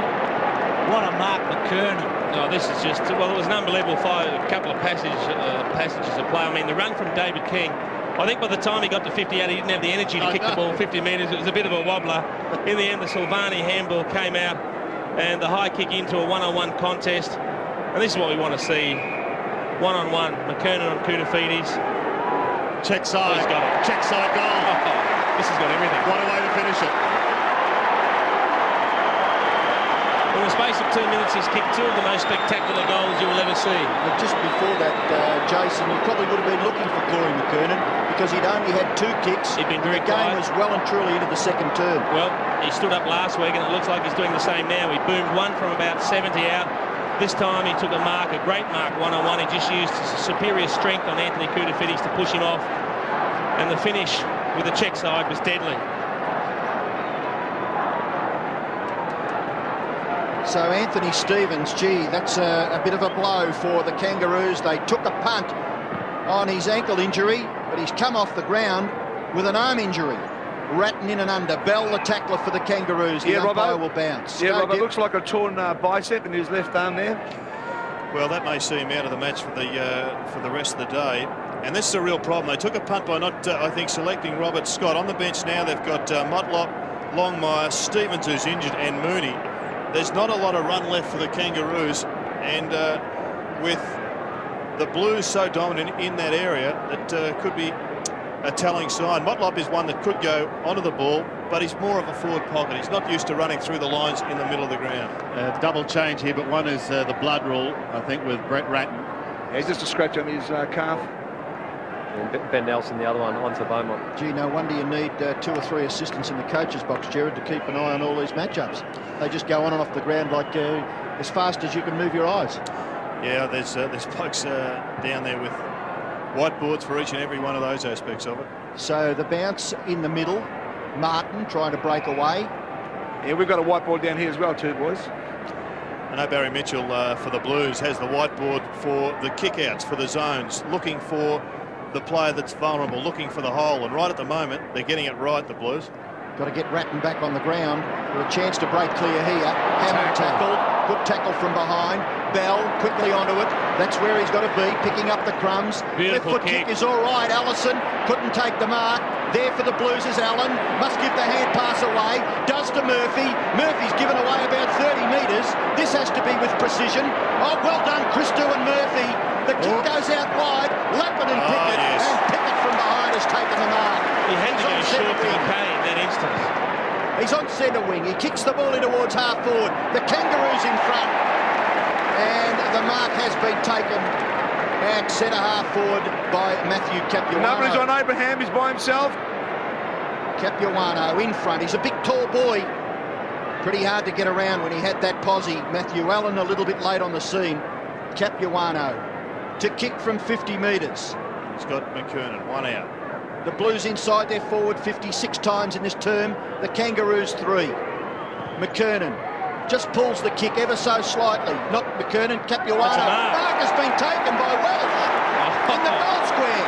What a mark, McKernan. No, this is just, well, it was an unbelievable fight. A couple of passages of play. I mean, the run from David King, I think by the time he got to 58, he didn't have the energy to kick the ball 50 metres. It was a bit of a wobbler. In the end, the Silvani handball came out. and the high kick into a one-on-one contest. And this is what we want to see. One-on-one, McKernan on Koutafidis. Check side. He's got it. Check side goal. Oh, this has got everything. What a way to finish it. In the space of 2 minutes, he's kicked two of the most spectacular goals you will ever see. But just before that, Jason, you probably would have been looking for Corey McKernan because he'd only had 2 kicks. He'd been very The game quiet. was well and truly into the second term. Well, he stood up last week, and it looks like he's doing the same now. He boomed one from about 70 out. This time he took a mark, a great mark, one-on-one. He just used superior strength on Anthony Koutafidis to push him off. And the finish with the check side was deadly. So Anthony Stevens, gee, that's a bit of a blow for the Kangaroos. They took a punt on his ankle injury, but he's come off the ground with an arm injury. Ratton in and under. Bell, the tackler for the Kangaroos. The umpire will bounce. Yeah, Go, Robert, Gib. looks like a torn bicep in his left arm there. Well, that may see him out of the match for the rest of the day. And this is a real problem. They took a punt by not, I think, selecting Robert Scott. On the bench now, they've got Motlop, Longmire, Stevens, who's injured, and Mooney. There's not a lot of run left for the Kangaroos, and with the Blues so dominant in that area, it could be a telling sign. Motlop is one that could go onto the ball, but he's more of a forward pocket. He's not used to running through the lines in the middle of the ground. Double change here, but one is the blood rule, I think, with Brett Ratton. Yeah, just a scratch on his calf. And Ben Nelson, the other one, on for Beaumont. Gee, no wonder you need 2 or 3 assistants in the coach's box, Jared, to keep an eye on all these matchups. They just go on and off the ground like as fast as you can move your eyes. Yeah, there's blokes down there with whiteboards for each and every one of those aspects of it. So the bounce in the middle. Martin trying to break away. Yeah, we've got a whiteboard down here as well too, boys. I know Barry Mitchell for the Blues has the whiteboard for the kickouts, for the zones, looking for the player that's vulnerable, looking for the hole, and right at the moment they're getting it right, the Blues. Got to get Ratton back on the ground with a chance to break clear here. Hammond tackled, good tackle from behind. Bell quickly onto it. That's where he's got to be, picking up the crumbs. Beautiful Left foot kick is all right. Allison couldn't take the mark. There for the Blues is Allen. Must give the hand pass away. Does to Murphy. Murphy's given away about 30 metres. This has to be with precision. Oh, well done, Christou and Murphy. The kick goes out wide. Lappin and Pickett. Yes. And Pickett from behind has taken the mark. He had to go short to McKay in that instance. He's on centre wing. He kicks the ball in towards half forward. The Kangaroos in front. And the mark has been taken at centre half forward by Matthew Capuano. Nobody's on Abraham. He's by himself. Capuano in front. He's a big, tall boy. Pretty hard to get around when he had that posse. Matthew Allen a little bit late on the scene. Capuano to kick from 50 metres. He's got McKernan, one out. The Blues inside their forward 56 times in this term. The Kangaroos 3. McKernan just pulls the kick ever so slightly. Not McKernan, Capuano. Mark has been taken by Welsh in the goal square.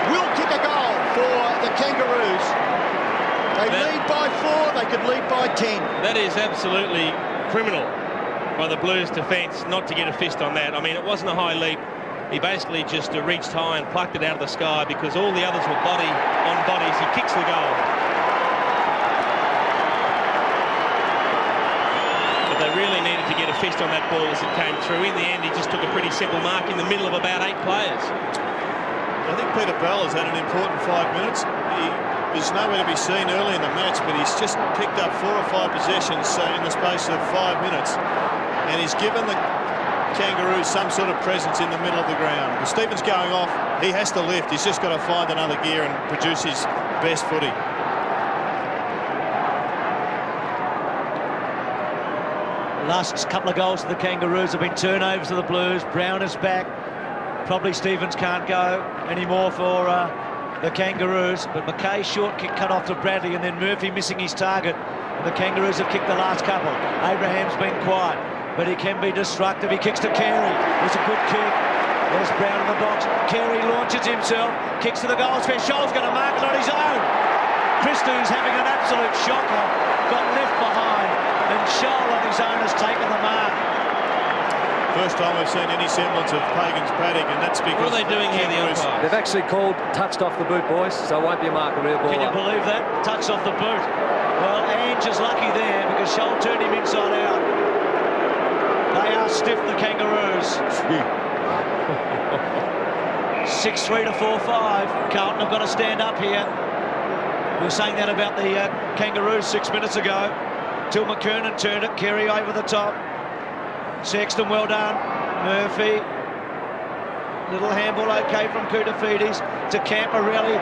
Will kick a goal for the Kangaroos. They lead by 4, they could lead by 10. That is absolutely criminal by the Blues defence not to get a fist on that. I mean, it wasn't a high leap. He basically just reached high and plucked it out of the sky because all the others were body on bodies. He kicks the goal. But they really needed to get a fist on that ball as it came through. In the end, he just took a pretty simple mark in the middle of about 8 players. I think Peter Bell has had an important 5 minutes. He was nowhere to be seen early in the match, but he's just picked up 4 or 5 possessions in the space of 5 minutes. And he's given the Kangaroos some sort of presence in the middle of the ground. If Stevens going off, he has to lift. He's just got to find another gear and produce his best footy. The last couple of goals for the Kangaroos have been turnovers to the Blues. Brown is back. Probably Stevens can't go anymore for the Kangaroos, but McKay's short kick cut off to Bradley, and then Murphy missing his target. And the Kangaroos have kicked the last couple. Abraham's been quiet, but he can be destructive. He kicks to Carey. It's a good kick. There's Brown in the box. Carey launches himself, kicks to the goal square. Scholl's going to mark it on his own. Christou's having an absolute shocker. Got left behind, and Scholl on his own has taken the mark. First time we've seen any semblance of Pagan's paddock, and that's because... What are they doing here, the umpire? They've actually called touched off the boot, boys, so it won't be a mark of real ball. Can you believe that? Touched off the boot. Well, Ange is lucky there because Scholl turned him inside out. They are stiff, the Kangaroos. 6-3 to 4-5. Carlton have got to stand up here. We were saying that about the Kangaroos 6 minutes ago. Till McKernan turned it. Kerry over the top. Sexton, well done. Murphy. Little handball okay from Koutafidis to Camporelli.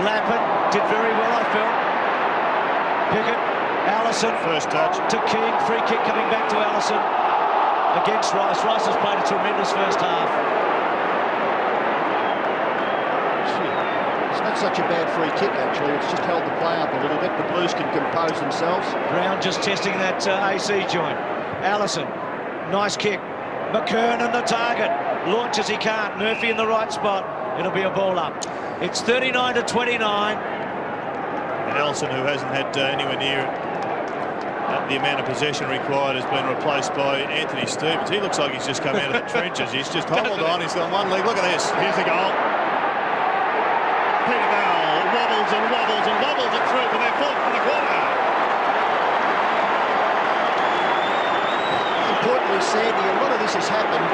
Lappin did very well, I felt. Pickett. Allison. First touch. To King. Free kick coming back to Allison. Against Rice. Rice has played a tremendous first half. It's not such a bad free kick, actually. It's just held the play up a little bit. The Blues can compose themselves. Brown just testing that AC joint. Allison, nice kick. McKernan the target. Launches, he can't. Murphy in the right spot. It'll be a ball up. It's 39 to 29. And Ellison, who hasn't had anywhere near the amount of possession required, has been replaced by Anthony Stevens. He looks like he's just come out of the trenches. He's just hobbled on. He's on one leg. Look at this. Here's the goal. Peter Bell wobbles and wobbles and wobbles it through for their fourth for the quarter. Importantly, Sandy, a lot of this has happened.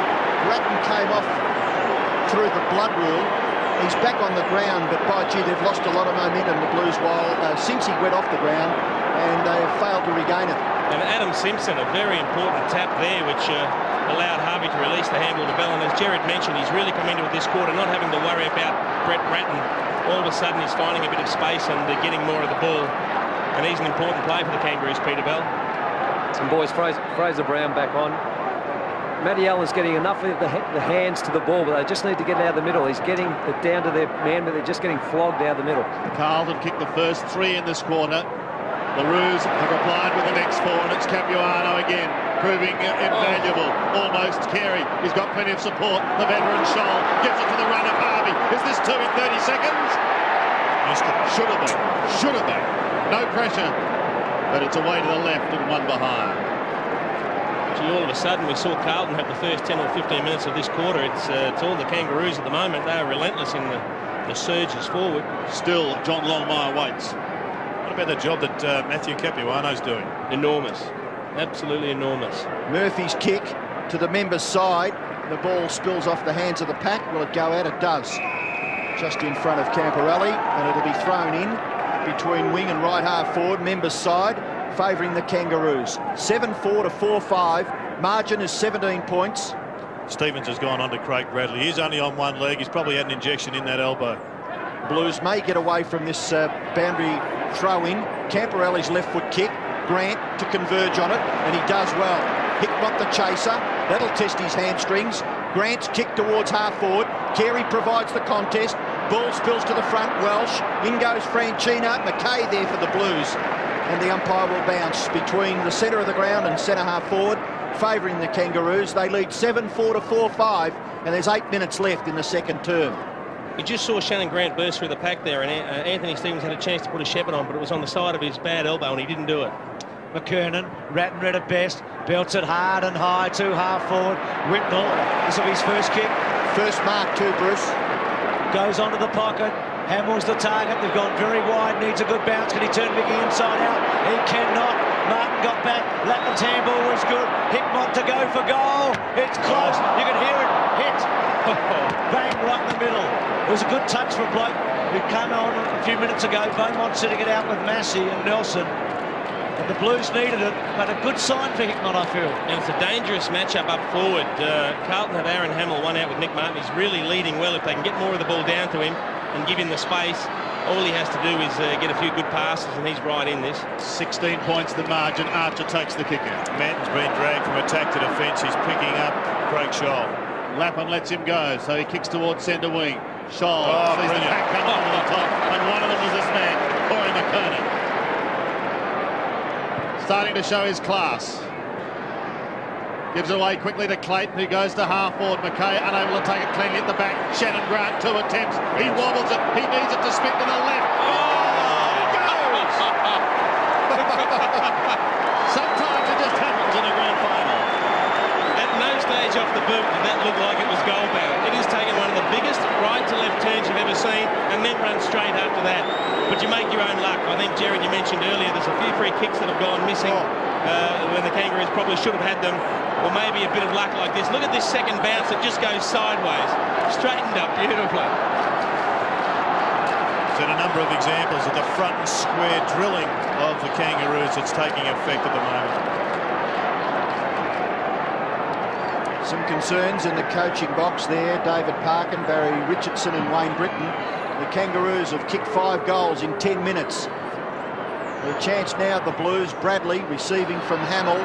Ratton came off through the blood rule. He's back on the ground, but by gee, they've lost a lot of momentum, the Blues, since he went off the ground, and they have failed to regain it. And Adam Simpson, a very important tap there, which allowed Harvey to release the handball to Bell. And as Jared mentioned, he's really come into it this quarter, not having to worry about Brett Ratton. All of a sudden, he's finding a bit of space and getting more of the ball. And he's an important play for the Kangaroos, Peter Bell. And boys, Fraser Brown back on. Matty Allen's getting enough of the hands to the ball, but they just need to get it out of the middle. He's getting it down to their man, but they're just getting flogged out of the middle. Carlton kicked the first three in this quarter. The Roos have replied with the next four, and it's Capuano again, proving invaluable. Almost Carey. He's got plenty of support. The veteran Scholl gives it to the run of Harvey. Is this two in 30 seconds? Should have been. Should have been. No pressure. But it's away to the left and one behind. Gee, all of a sudden we saw Carlton have the first 10 or 15 minutes of this quarter. It's all the Kangaroos at the moment. They are relentless in the surges forward. Still, John Longmire waits. What about the job that Matthew Capuano's doing? Enormous. Absolutely enormous. Murphy's kick to the members' side. The ball spills off the hands of the pack. Will it go out? It does. Just in front of Camporelli, and it'll be thrown in between wing and right half forward, members' side, favouring the Kangaroos. 7-4 to 4-5. Margin is 17 points. Stevens has gone on to Craig Bradley. He's only on one leg. He's probably had an injection in that elbow. Blues may get away from this boundary throw-in. Camporelli's left foot kick. Grant to converge on it, and he does well. Hickmott the chaser. That'll test his hamstrings. Grant's kick towards half forward. Carey provides the contest. Ball spills to the front. Welsh. In goes Franchina. McKay there for the Blues. And the umpire will bounce between the centre of the ground and centre half forward, favouring the Kangaroos. They lead 7-4 to 4-5, and there's 8 minutes left in the second term. You just saw Shannon Grant burst through the pack there, and Anthony Stevens had a chance to put a shepherd on, but it was on the side of his bad elbow, and he didn't do it. McKernan, Ratton read it best, belts it hard and high to half forward. Whitnell, this will be his first kick. First mark too, Bruce. Goes onto the pocket. Hamill's the target. They've gone very wide. Needs a good bounce. Can he turn Mickey inside out? He cannot. Martin got back. Lappin's handball was good. Hickmott to go for goal. It's close. You can hear it. Hit. Bang right in the middle. It was a good touch for a bloke who came on a few minutes ago. Beaumont sitting it out with Massey and Nelson. And the Blues needed it, but a good sign for Hickmott, I feel. And it's a dangerous matchup up forward. Carlton have Aaron Hamill one out with Nick Martin. He's really leading well. If they can get more of the ball down to him and give him the space, all he has to do is get a few good passes, and he's right in this. 16 points the margin. Archer takes the kick out. Manton's been dragged from attack to defence. He's picking up Craig Scholl. Lappin lets him go, so he kicks towards centre wing. Scholl sees the pack come over the top, and one of them was this man, Corey McKernan. Starting to show his class. Gives it away quickly to Clayton, who goes to half forward. McKay unable to take it cleanly at the back. Shannon Grant, 2 attempts. He wobbles it. He needs it to spin to the left. Oh, it goes! Sometimes it just happens in a grand final. At no stage off the boot, it looked like it was goal bound. It has taken one of the biggest right to left turns you've ever seen and then run straight after that. But you make your own luck. I think, Jared, you mentioned earlier there's a few free kicks that have gone missing when the Kangaroos probably should have had them, or maybe a bit of luck like this. Look at this second bounce. It just goes sideways. Straightened up beautifully. And a number of examples of the front and square drilling of the Kangaroos that's taking effect at the moment. Some concerns in the coaching box there. David Parkin, Barry Richardson and Wayne Britton. The Kangaroos have kicked 5 goals in 10 minutes. The chance now, the Blues. Bradley receiving from Hamill.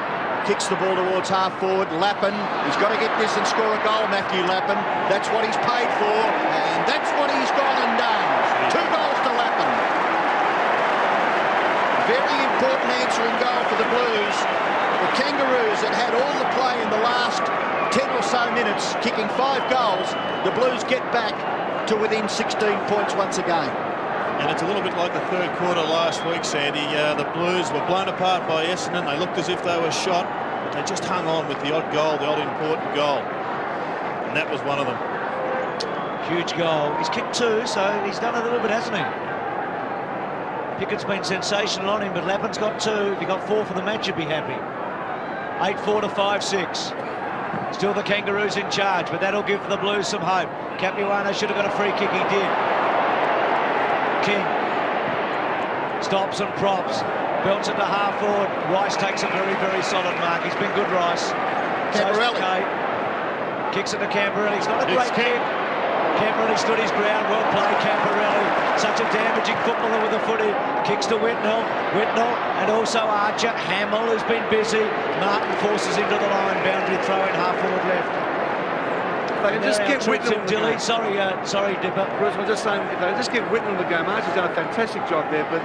Kicks the ball towards half forward. Lappin, he's got to get this and score a goal, Matthew Lappin. That's what he's paid for, and that's what he's gone and done. 2 goals to Lappin. Very important answering goal for the Blues. The Kangaroos had had all the play in the last 10 or so minutes, kicking 5 goals. The Blues get back to within 16 points once again. And it's a little bit like the third quarter last week, Sandy. The Blues were blown apart by Essendon. They looked as if they were shot, but they just hung on with the odd goal, the odd important goal. And that was one of them. Huge goal. He's kicked 2, so he's done a little bit, hasn't he? Pickett's been sensational on him, but Lappin's got 2. If he got 4 for the match, you'd be happy. 8-4 to 5-6. Still the Kangaroos in charge, but that'll give the Blues some hope. Capuano should have got a free kick. He did. King stops and props, belts it to half forward. Rice takes a very, very solid mark. He's been good, Rice. Camperelli. Kicks it to Camperelli. It's not a great kick. Camperelli stood his ground. Well played, Camperelli. Such a damaging footballer with the footy. Kicks to Whitnell, and also Archer. Hamill has been busy. Martin forces him to the line. Boundary throw in, half forward left. They can just get Whitnell in the game. Sorry, Dipper. Bruce, I'm just saying, if they just get Whitnell in the game, Archie's done a fantastic job there, but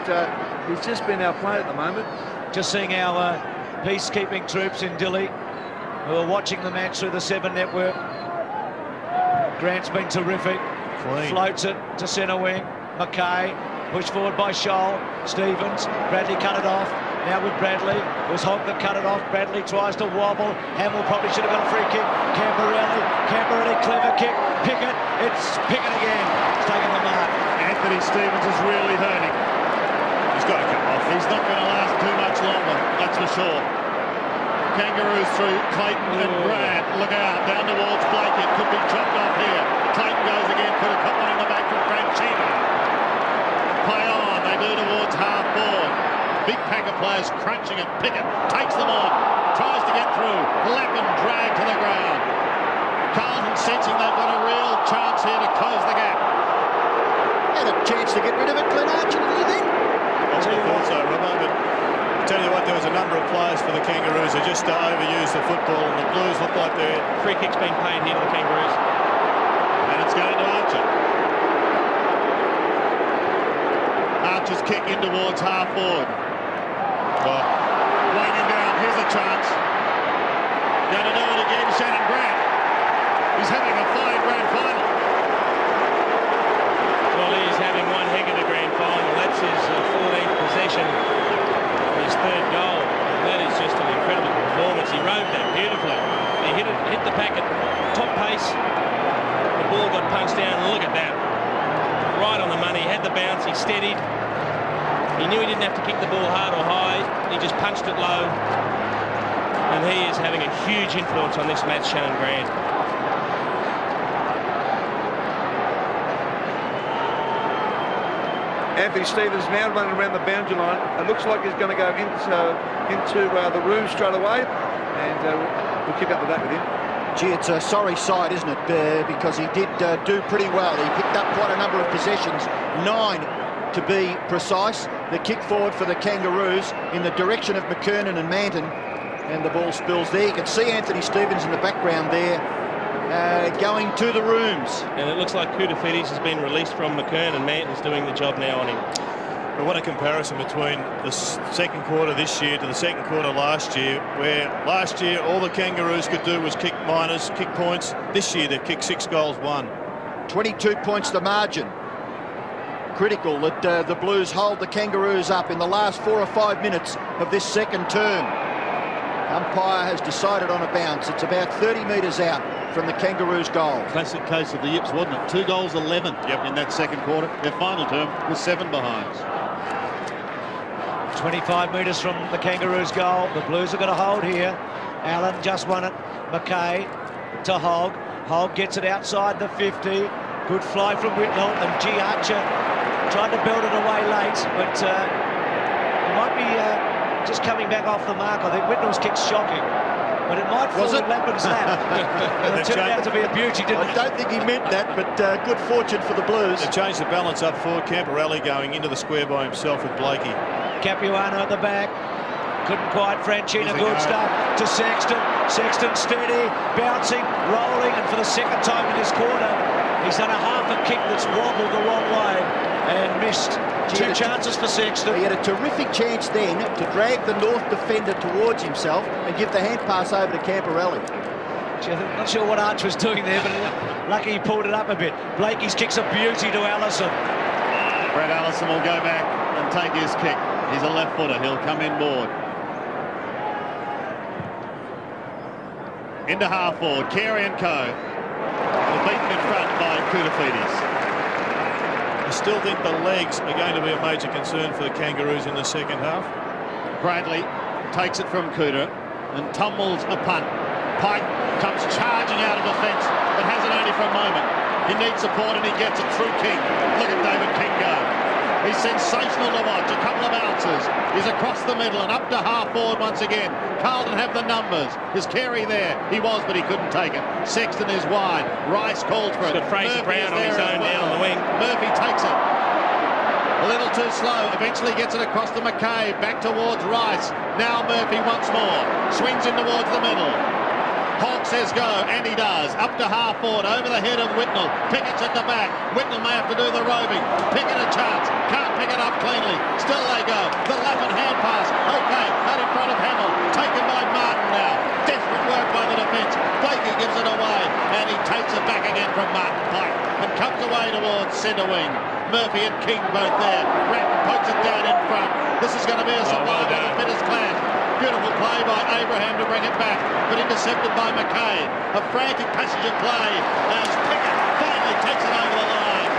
he's just been our player at the moment. Just seeing our peacekeeping troops in Dili who are watching the match through the 7 network. Grant's been terrific. Clean. Floats it to centre wing. McKay, pushed forward by Scholl. Stevens, Bradley cut it off. Now with Bradley, it was Hogg that cut it off. Bradley tries to wobble. Hamill probably should have got a free kick. Camperelli, clever kick. Pickett, it's Pickett again. He's taken the mark. Anthony Stevens is really hurting. He's got to come off. He's not going to last too much longer, that's for sure. Kangaroos through Clayton and Grant. Look out, down towards Blake. It could be chopped off here. Clayton goes again, could have cut one in the back from Franchino. Play on, they do towards half forward. Big pack of players crunching and Pickett takes them on, tries to get through. Lappin dragged to the ground. Carlton sensing they've got a real chance here to close the gap. Had a chance to get rid of it, Glenn Archer, didn't you think? I thought so, Robbo, but I tell you what, there was a number of players for the Kangaroos who just overused the football, and the Blues look like they're... Free kick's been paid here to the Kangaroos. And it's going to Archer. Archer's kick in towards half forward. Weighing him down, here's a chance. Going to do it again, Shannon Grant. He's having a fine grand final. Well, he's having one heck of a grand final. That's his 14th possession, his 3rd goal. That is just an incredible performance. He rode that beautifully. He hit the pack at top pace. The ball got punched down. Look at that. Right on the money. He had the bounce. He steadied. He knew he didn't have to kick the ball hard or high. He just punched it low. And he is having a huge influence on this match, Shannon Grant. Anthony Stevens now running around the boundary line. It looks like he's going to go into the room straight away, and we'll keep up with that with him. Gee, it's a sorry sight, isn't it? Because he did do pretty well. He picked up quite a number of possessions, 9 to be precise. The kick forward for the Kangaroos in the direction of McKernan and Manton, and the ball spills there. You can see Anthony Stevens in the background there, going to the rooms. And it looks like Koutafidis has been released from McKern, and Manton's doing the job now on him. But what a comparison between the second quarter this year to the second quarter last year, where last year all the Kangaroos could do was kick minors, kick points. This year they've kicked 6 goals, 1. 22 points the margin. Critical that the Blues hold the Kangaroos up in the last 4 or 5 minutes of this second term. Umpire has decided on a bounce. It's about 30 metres out from the Kangaroos' goal. Classic case of the Yips, wasn't it? 2 goals, 11 in that second quarter. Their final term was 7 behind. 25 metres from the Kangaroos' goal. The Blues are going to hold here. Allen just won it. McKay to Hogg. Hogg gets it outside the 50. Good fly from Whitnell, and G. Archer tried to build it away late, but it might be just coming back off the mark. I think Whitnell's kick's shocking, but it might fall in Lappin's lap. It turned out to be a beauty, didn't it? I don't think he meant that, but good fortune for the Blues. They changed the balance up for Camporelli going into the square by himself with Blakey. Capuano at the back. Couldn't quite. Franchina, good stuff to Sexton. Sexton steady, bouncing, rolling, and for the second time in this quarter, he's done a half a kick that's wobbled the wrong way and missed. 2 chances for Sexton. He had a terrific chance then to drag the North defender towards himself and give the hand pass over to Camporelli. I'm not sure what Arch was doing there, but lucky he pulled it up a bit. Blakey's kick's a beauty to Allison. Brett Allison will go back and take his kick. He's a left footer. He'll come inboard. Into half forward. Carey and Co. Beaten in front by Koutafidis. I still think the legs are going to be a major concern for the Kangaroos in the second half. Bradley takes it from Cooter and tumbles a punt. Pike comes charging out of defence, but has it only for a moment. He needs support and he gets it through King. Look at David King go. He's sensational to watch. A couple of ounces. He's across the middle and up to half forward once again. Carlton have the numbers. Is Carey there? He was, but he couldn't take it. Sexton is wide. Rice calls for it. He's got Fraser Brown on his own now on the wing. Murphy takes it. A little too slow. Eventually gets it across to McKay. Back towards Rice. Now Murphy once more. Swings in towards the middle. Hogg says go, and he does. Up to half forward, over the head of Whitnell. Pickett's at the back. Whitnell may have to do the roving. Pickett a chance. Can't pick it up cleanly. Still they go. The Lappin hand pass. Okay, out in front of Hamill. Taken by Martin now. Desperate work by the defence. Blakey gives it away, and he takes it back again from Martin Pike and comes away towards centre wing. Murphy and King both there. Ratton pokes it down in front. This is going to be a survivor of the fittest clash. Beautiful play by Abraham to bring it back, but intercepted by McKay. A frantic passage of play as Pickett finally takes it over the line.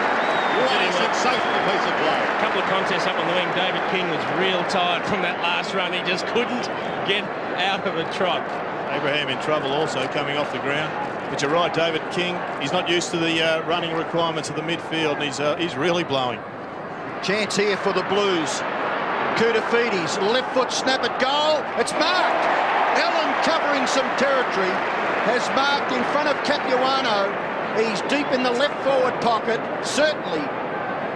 What a sensational piece of play. A couple of contests up on the wing. David King was real tired from that last run. He just couldn't get out of a trot. Abraham in trouble also coming off the ground. But you're right, David King, he's not used to the running requirements of the midfield, and he's really blowing. Chance here for the Blues. Koutafidis, left foot snap at goal. It's marked. Allen covering some territory has marked in front of Capuano. He's deep in the left forward pocket. Certainly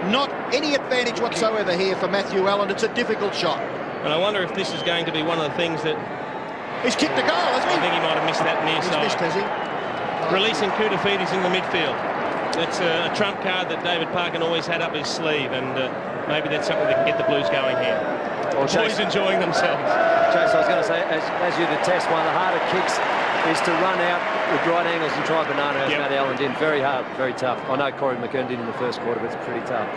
not any advantage whatsoever here for Matthew Allen. It's a difficult shot. And I wonder if this is going to be one of the things that... He's kicked a goal, hasn't he? I think he might have missed that near He's side. missed, has he? Releasing Koutafidis in the midfield. That's a trump card that David Parkin always had up his sleeve, and maybe that's something that can get the Blues going here. Well, the boys enjoying themselves. Chase, I was going to say, as you detest, one of the harder kicks is to run out with right angles and try banana, as Matt Allen did. Very hard, very tough. I know Corey McKern did in the first quarter, but it's pretty tough.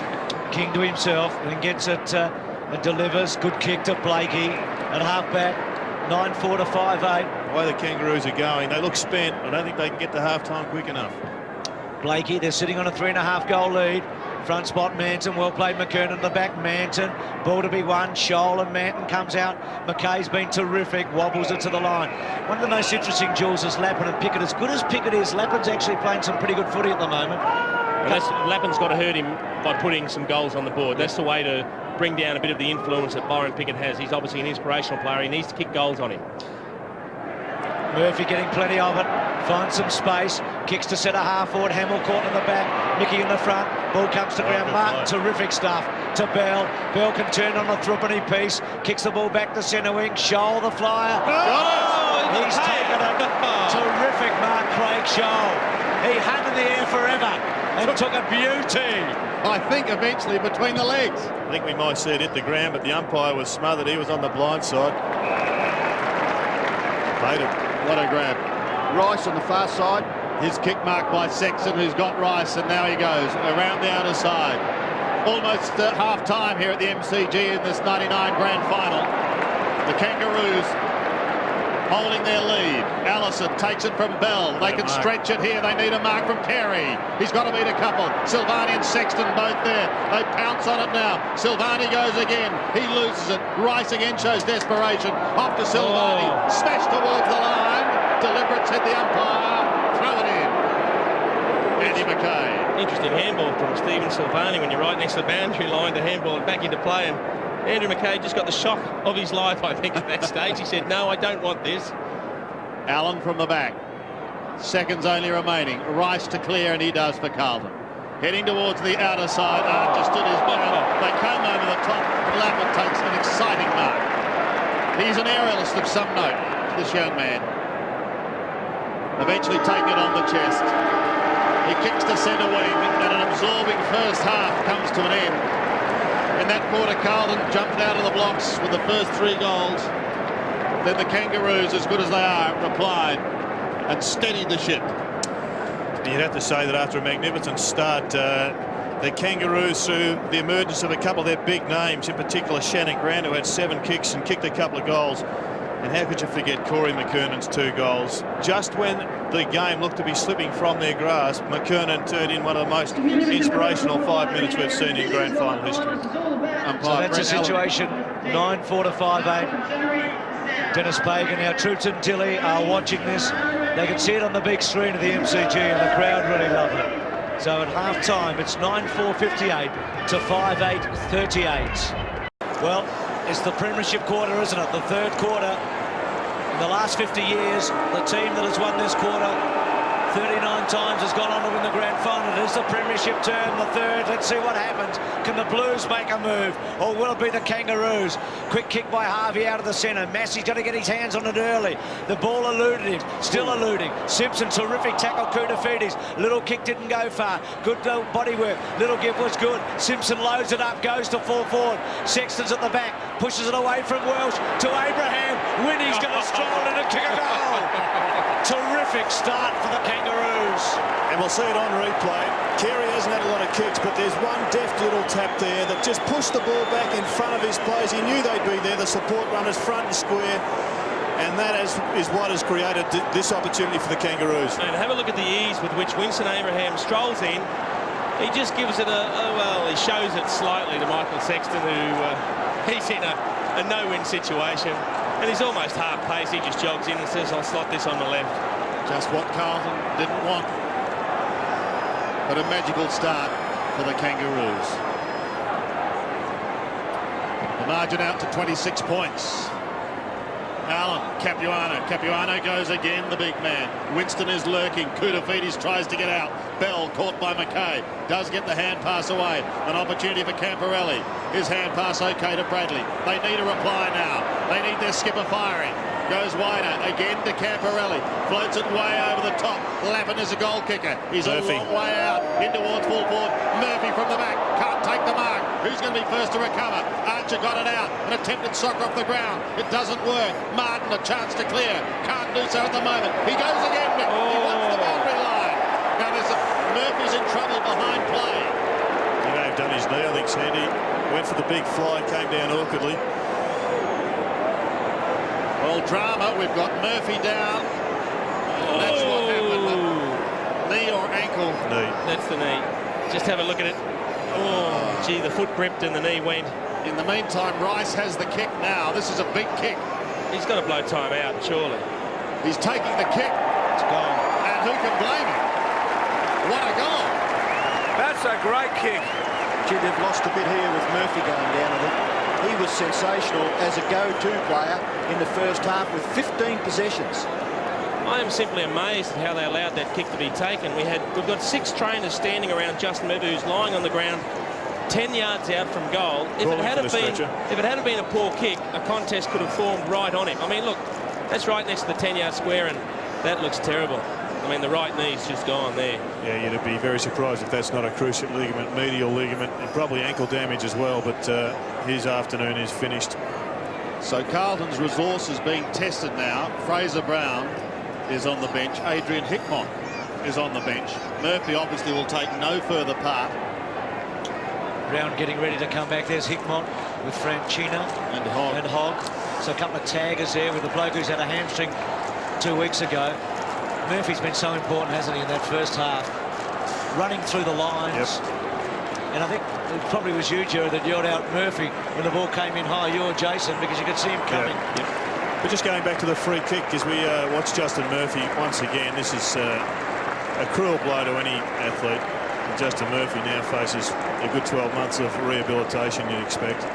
King to himself and gets it and delivers. Good kick to Blakey at half-back. 9-4 to 5-8. The way the Kangaroos are going, they look spent. I don't think they can get to half-time quick enough. Blakey, they're sitting on a 3.5 goal lead. Front spot, Manton, well played. McKernan at the back, Manton. Ball to be won, Scholl, and Manton comes out. McKay's been terrific, wobbles it to the line. One of the most interesting duels is Lappin and Pickett. As good as Pickett is, Lappin's actually playing some pretty good footy at the moment. Well, Lappin's got to hurt him by putting some goals on the board. That's the way to bring down a bit of the influence that Byron Pickett has. He's obviously an inspirational player. He needs to kick goals on him. Murphy getting plenty of it, finds some space, kicks to centre half forward, Hamill caught in the back, Mickey in the front, ball comes to ground, Martin, terrific stuff, to Bell, Bell can turn on a threepenny piece, kicks the ball back to centre wing, Scholl the flyer, he's taken it, terrific mark Craig Scholl, he hung in the air forever and took a beauty. I think eventually between the legs. I think we might see it hit the ground, but the umpire was smothered, he was on the blind side. Played it. What a grab. Rice on the far side. His kick marked by Sexton, who's got Rice, and now he goes around the outer side. Almost half-time here at the MCG in this 99 grand final. The Kangaroos holding their lead. Allison takes it from Bell. They can stretch it here. They need a mark from Carey. He's got to beat a couple. Silvani and Sexton both there. They pounce on it now. Silvani goes again. He loses it. Rice again shows desperation. Off to Silvani. Smashed towards the line. Deliberate, said the umpire. Throw it in. Andy McKay. Interesting handball from Stephen Silvani when you're right next to the boundary line to handball it back into play. And Andrew McKay just got the shock of his life, I think, at that stage. He said, no, I don't want this. Allen from the back. Seconds only remaining. Rice to clear, and he does for Carlton. Heading towards the outer side. Archer stood his ground. They come over the top. Lappin takes an exciting mark. He's an aerialist of some note, this young man. Eventually taking it on the chest. He kicks to centre wing, and an absorbing first half comes to an end. In that quarter, Carlton jumped out of the blocks with the first 3 goals. Then the Kangaroos, as good as they are, replied and steadied the ship. You'd have to say that after a magnificent start, the Kangaroos, through the emergence of a couple of their big names, in particular Shannon Grant, who had 7 kicks and kicked a couple of goals. And how could you forget Corey McKernan's 2 goals? Just when the game looked to be slipping from their grasp, McKernan turned in one of the most inspirational 5 minutes we've seen in grand final history. So that's a situation, 9-4 to 5-8. Dennis Pagan, our troops in Tilly are watching this. They can see it on the big screen of the MCG and the crowd really love it. So at half-time, it's 9-4-58 to 5-8-38. Well, it's the premiership quarter, isn't it? The third quarter. In the last 50 years, the team that has won this quarter 39 times has gone on to win the grand final. It is the premiership term, the third. Let's see what happens. Can the Blues make a move, or will it be the Kangaroos? Quick kick by Harvey out of the centre. Massey's got to get his hands on it early. The ball eluded him, still eluding. Simpson, terrific tackle, Koutafidis. Little kick didn't go far. Good body work. Little give was good. Simpson loads it up, goes to full forward. Sexton's at the back, pushes it away from Welsh to Abraham. Winnie's going to stroll in and kick a goal. Terrific start for the Kangaroos. And we'll see it on replay. Carey hasn't had a lot of kicks, but there's one deft little tap there that just pushed the ball back in front of his players. He knew they'd be there, the support runners front and square, and that is what has created this opportunity for the Kangaroos. And have a look at the ease with which Winston Abraham strolls in. He just gives it he shows it slightly to Michael Sexton, who he's in a no-win situation. And he's almost half pace. He just jogs in and says, I'll slot this on the left. Just what Carlton didn't want. But a magical start for the Kangaroos. The margin out to 26 points. Allen, Capuano goes again, the big man. Winston is lurking. Koutafidis tries to get out. Bell caught by McKay. Does get the hand pass away. An opportunity for Camporelli. His hand pass okay to Bradley. They need a reply now. They need their skipper firing. Goes wider again to Camporelli. Floats it way over the top. Lappin is a goal kicker. He's a long way out. In towards full forward. Murphy from the back. Can't take the mark. Who's going to be first to recover? Archer got it out. An attempted soccer off the ground. It doesn't work. Martin a chance to clear. Can't do so at the moment. He goes again. He wants the boundary line. Now Murphy's in trouble behind play. He may have done his knee, I think, Sandy. Went for the big fly, came down awkwardly. Well, drama. We've got Murphy down. That's what happened. Knee or ankle? Knee. That's the knee. Just have a look at it. Oh, gee, the foot gripped and the knee went. In the meantime, Rice has the kick now. This is a big kick. He's got to blow time out, surely. He's taking the kick. It's gone. And who can blame him? What a goal. That's a great kick. Gee, they've lost a bit here with Murphy going down, I think. He was sensational as a go-to player in the first half with 15 possessions. I am simply amazed at how they allowed that kick to be taken. We've got 6 trainers standing around Justin Murphy, who's lying on the ground 10 yards out from goal. If it hadn't been a poor kick, a contest could have formed right on him. I mean, look, that's right next to the 10-yard square, and that looks terrible. I mean, the right knee's just gone there. Yeah, you'd be very surprised if that's not a cruciate ligament, medial ligament, and probably ankle damage as well, but his afternoon is finished. So Carlton's resources being tested now. Fraser Brown is on the bench. Adrian Hickmott is on the bench. Murphy obviously will take no further part. Brown getting ready to come back. There's Hickmott with Franchina and Hogg. So a couple of taggers there with the bloke who's had a hamstring 2 weeks ago. Murphy's been so important, hasn't he, in that first half? Running through the lines. Yep. And I think it probably was you, Jared, that yelled out Murphy when the ball came in high. You or Jason, because you could see him coming. Yeah. But just going back to the free kick, as we watch Justin Murphy once again, this is a cruel blow to any athlete. And Justin Murphy now faces a good 12 months of rehabilitation, you'd expect.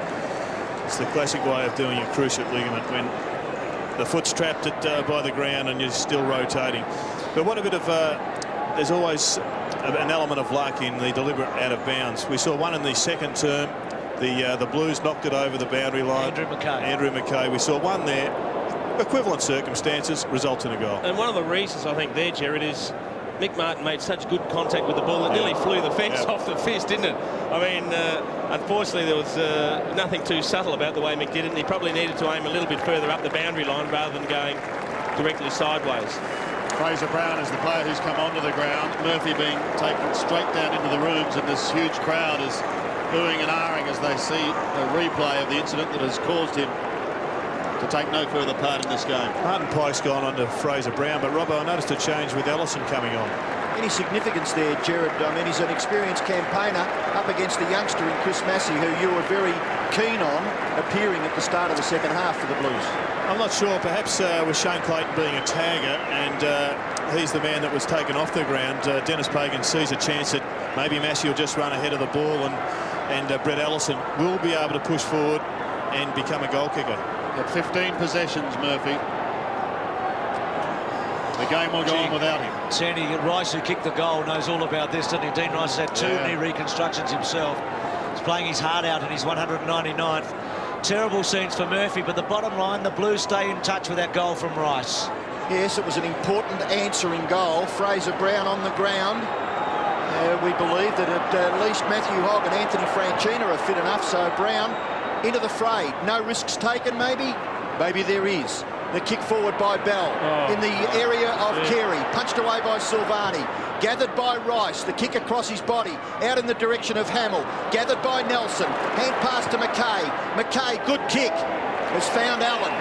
It's the classic way of doing a cruciate ligament when the foot's trapped by the ground and you're still rotating. But what a bit of... there's always an element of luck in the deliberate out of bounds. We saw one in the second term. The Blues knocked it over the boundary line. Andrew McKay. We saw one there. Equivalent circumstances, results in a goal. And one of the reasons I think there, Jared, is Mick Martin made such good contact with the ball that nearly flew the fence off the fist, didn't it? I mean, unfortunately, there was nothing too subtle about the way Mick did it, and he probably needed to aim a little bit further up the boundary line rather than going directly sideways. Fraser Brown is the player who's come onto the ground. Murphy being taken straight down into the rooms, and this huge crowd is booing and ahhing as they see a replay of the incident that has caused him to take no further part in this game. Martin Pike's gone on to Fraser Brown, but Robbo, I noticed a change with Ellison coming on. Any significance there, Jared? I mean, he's an experienced campaigner up against the youngster in Chris Massey, who you were very keen on appearing at the start of the second half for the Blues. I'm not sure. Perhaps with Shane Clayton being a tagger and he's the man that was taken off the ground, Dennis Pagan sees a chance that maybe Massey will just run ahead of the ball and Brett Ellison will be able to push forward and become a goal kicker. At 15 possessions, Murphy. The game will go on without him. Sandy Rice, who kicked the goal, knows all about this, doesn't he? Dean Rice has had two knee reconstructions himself. He's playing his heart out in his 199th. Terrible scenes for Murphy, but the bottom line, the Blues stay in touch with that goal from Rice. Yes, it was an important answering goal. Fraser Brown on the ground. We believe that at least Matthew Hogg and Anthony Franchina are fit enough, so Brown into the fray. No risks taken, maybe? Maybe there is. The kick forward by Bell in the area of Carey, punched away by Silvani, gathered by Rice, the kick across his body, out in the direction of Hamill, gathered by Nelson, hand pass to McKay. McKay, good kick, has found Allen,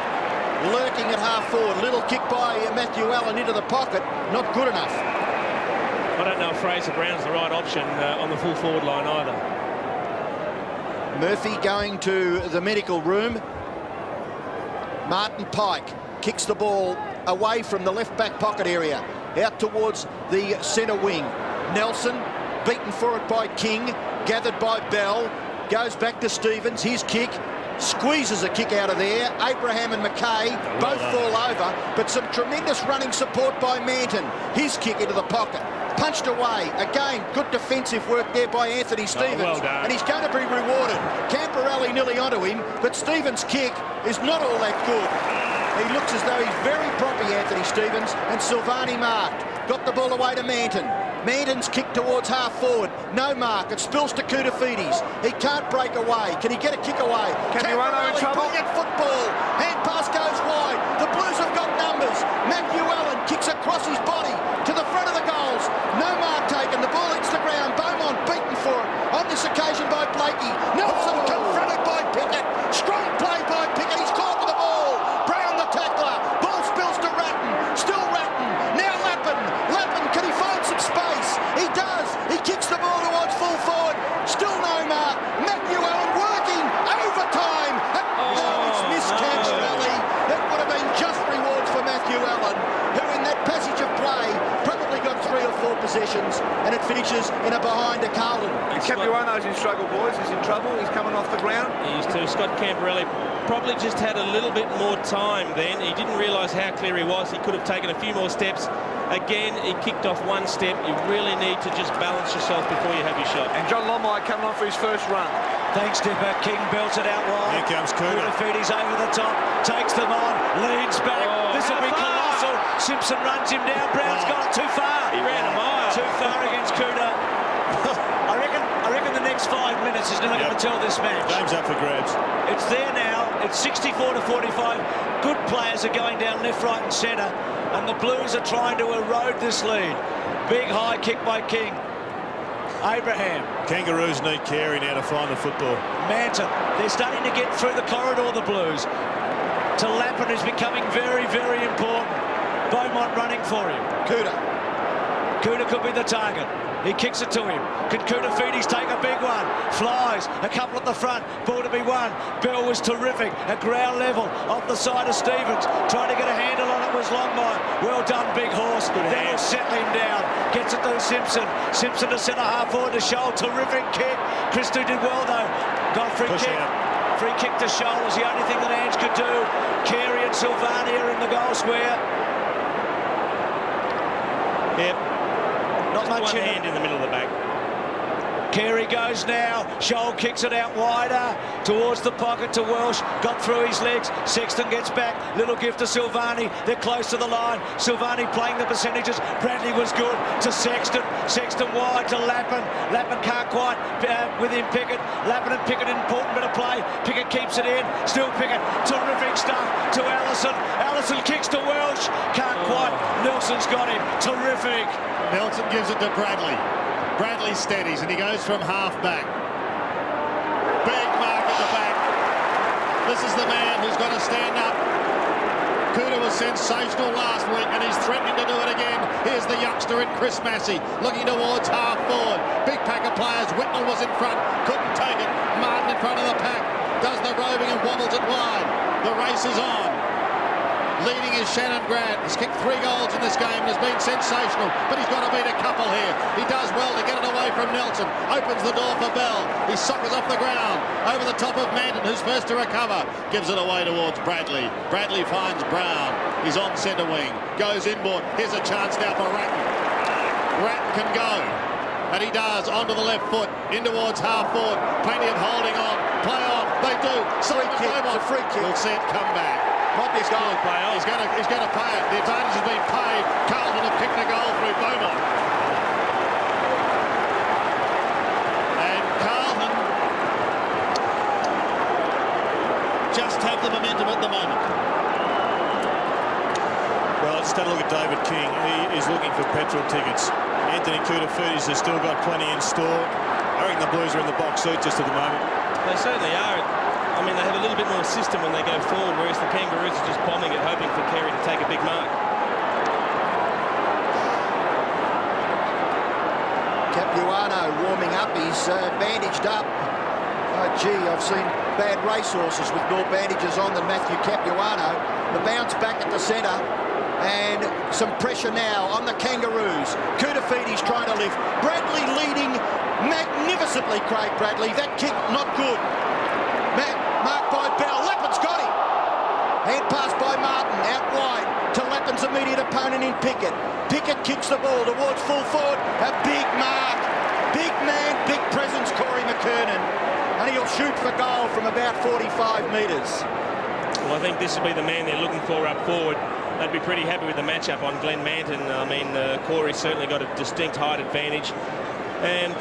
lurking at half forward, little kick by Matthew Allen into the pocket, not good enough. I don't know if Fraser Brown's the right option on the full forward line either. Murphy going to the medical room. Martin Pike kicks the ball away from the left back pocket area, out towards the centre wing. Nelson beaten for it by King, gathered by Bell, goes back to Stevens, his kick, squeezes a kick out of there. Abraham and McKay both fall over, but some tremendous running support by Manton. His kick into the pocket, punched away. Again, good defensive work there by Anthony Stevens. Well done. And he's going to be rewarded. Camporelli nearly onto him, but Stevens' kick is not all that good. He looks as though he's very proppy, Anthony Stevens, and Silvani marked. Got the ball away to Manton. Manton's kick towards half forward. No mark. It spills to Koutafidis. He can't break away. Can he get a kick away? Camporelli in trouble. Brilliant football. Hand pass goes wide. The Blues have got numbers. Matthew Allen kicks across his body to the front of the goals. No mark taken. The ball hits the ground. Beaumont beaten for it. On this occasion by Blakey. Nelson confronted by Pickett. Strong play by Pickett. He's caught with the ball. Brown the tackler. Ball spills to Ratton. Still Ratton. Now Lappin. Lappin, can he find some space? He does. He kicks the ball towards full forward. Still no mark. Matthew Allen working. Overtime. It's missed Camporelli. That would have been just rewards for Matthew Allen, who in that passage of play probably got 3 or 4 possessions, and it finishes in a behind to Carlton. Capuano's in struggle, boys. He's in trouble. He's coming off the ground. He used to. Scott Camporelli probably just had a little bit more time then. He didn't realise how clear he was. He could have taken a few more steps. Again, he kicked off one step. You really need to just balance yourself before you have your shot. And John Longmire coming on for his first run. Thanks, Dipper. King belts it out wide. Here comes Cooter. Koutafidis over the top, takes them on, leads back. This will be colossal. Simpson runs him down. Brown's got it too far. He ran a mile. Too far against Cooter. I reckon the next 5 minutes is never going to tell this match. Game's up for grabs. It's there now. It's 64 to 45. Good players are going down left, right and centre. And the Blues are trying to erode this lead. Big high kick by King. Abraham. Kangaroos need Carey now to find the football. Manton. They're starting to get through the corridor, the Blues. to Lappin, who's becoming very, very important. Beaumont running for him. Cooter could be the target. He kicks it to him. Can Koutafidis take a big one? Flies. A couple at the front. Ball to be won. Bell was terrific. At ground level. Off the side of Stevens. Trying to get a handle on it was Longmire. Well done, big horse. That'll settle him down. Gets it to Simpson. Simpson to centre half forward to Scholl. Terrific kick. Christou did well though. Got a free kick. Free kick to Scholl was the only thing that Ange could do. Carey and Silvani are in the goal square. Yep. Not much one hand in the middle of the back. Carey goes now. Scholl kicks it out wider towards the pocket to Welsh. Got through his legs. Sexton gets back. Little gift to Silvani. They're close to the line. Silvani playing the percentages. Bradley was good to Sexton. Sexton wide to Lappin. Lappin can't quite within Pickett. Lappin and Pickett, important bit of play. Pickett keeps it in. Still Pickett. Terrific stuff to Allison. Allison kicks to Welsh. Can't quite. Nelson's got him. Terrific. Nelson gives it to Bradley. Bradley steadies and he goes from half back. Big mark at the back. This is the man who's got to stand up. Cooter was sensational last week and he's threatening to do it again. Here's the youngster in Chris Massey looking towards half forward. Big pack of players. Whitnell was in front. Couldn't take it. Martin in front of the pack. Does the roving and wobbles it wide. The race is on. Leading is Shannon Grant. He's kicked 3 goals in this game and has been sensational, but he's got to beat a couple here. He does well to get it away from Nelson. Opens the door for Bell. He soccers off the ground. Over the top of Manton, who's first to recover. Gives it away towards Bradley. Bradley finds Brown. He's on centre wing. Goes inboard. Here's a chance now for Ratton. Ratton can go. And he does, onto the left foot, in towards half forward. Plenty of holding on. Play on. They do. Free kick. It's a free kick. We'll see it come back. Might be a goal. He's going to pay it. The advantage has been paid. Carlton have kicked a goal through Beaumont. And Carlton just have the momentum at the moment. Well, let's take a look at David King. He is looking for petrol tickets. Anthony Koutafidis has still got plenty in store. I reckon the Blues are in the box seat just at the moment. They certainly are. I mean, they have a little bit more system when they go forward, whereas the Kangaroos are just bombing it, hoping for Carey to take a big mark. Capuano warming up. He's bandaged up. Oh, gee, I've seen bad racehorses with more bandages on than Matthew Capuano. The bounce back at the centre. And some pressure now on the Kangaroos. Koutafidis trying to lift. Bradley leading magnificently, Craig Bradley. That kick, not good. Marked by Bell. Lappin's got him. Hand pass by Martin out wide to Lappin's immediate opponent in Pickett. Pickett kicks the ball towards full forward. A big mark. Big man, big presence, Corey McKernan. And he'll shoot for goal from about 45 metres. Well, I think this will be the man they're looking for up forward. They'd be pretty happy with the matchup on Glenn Manton. I mean, Corey's certainly got a distinct height advantage. And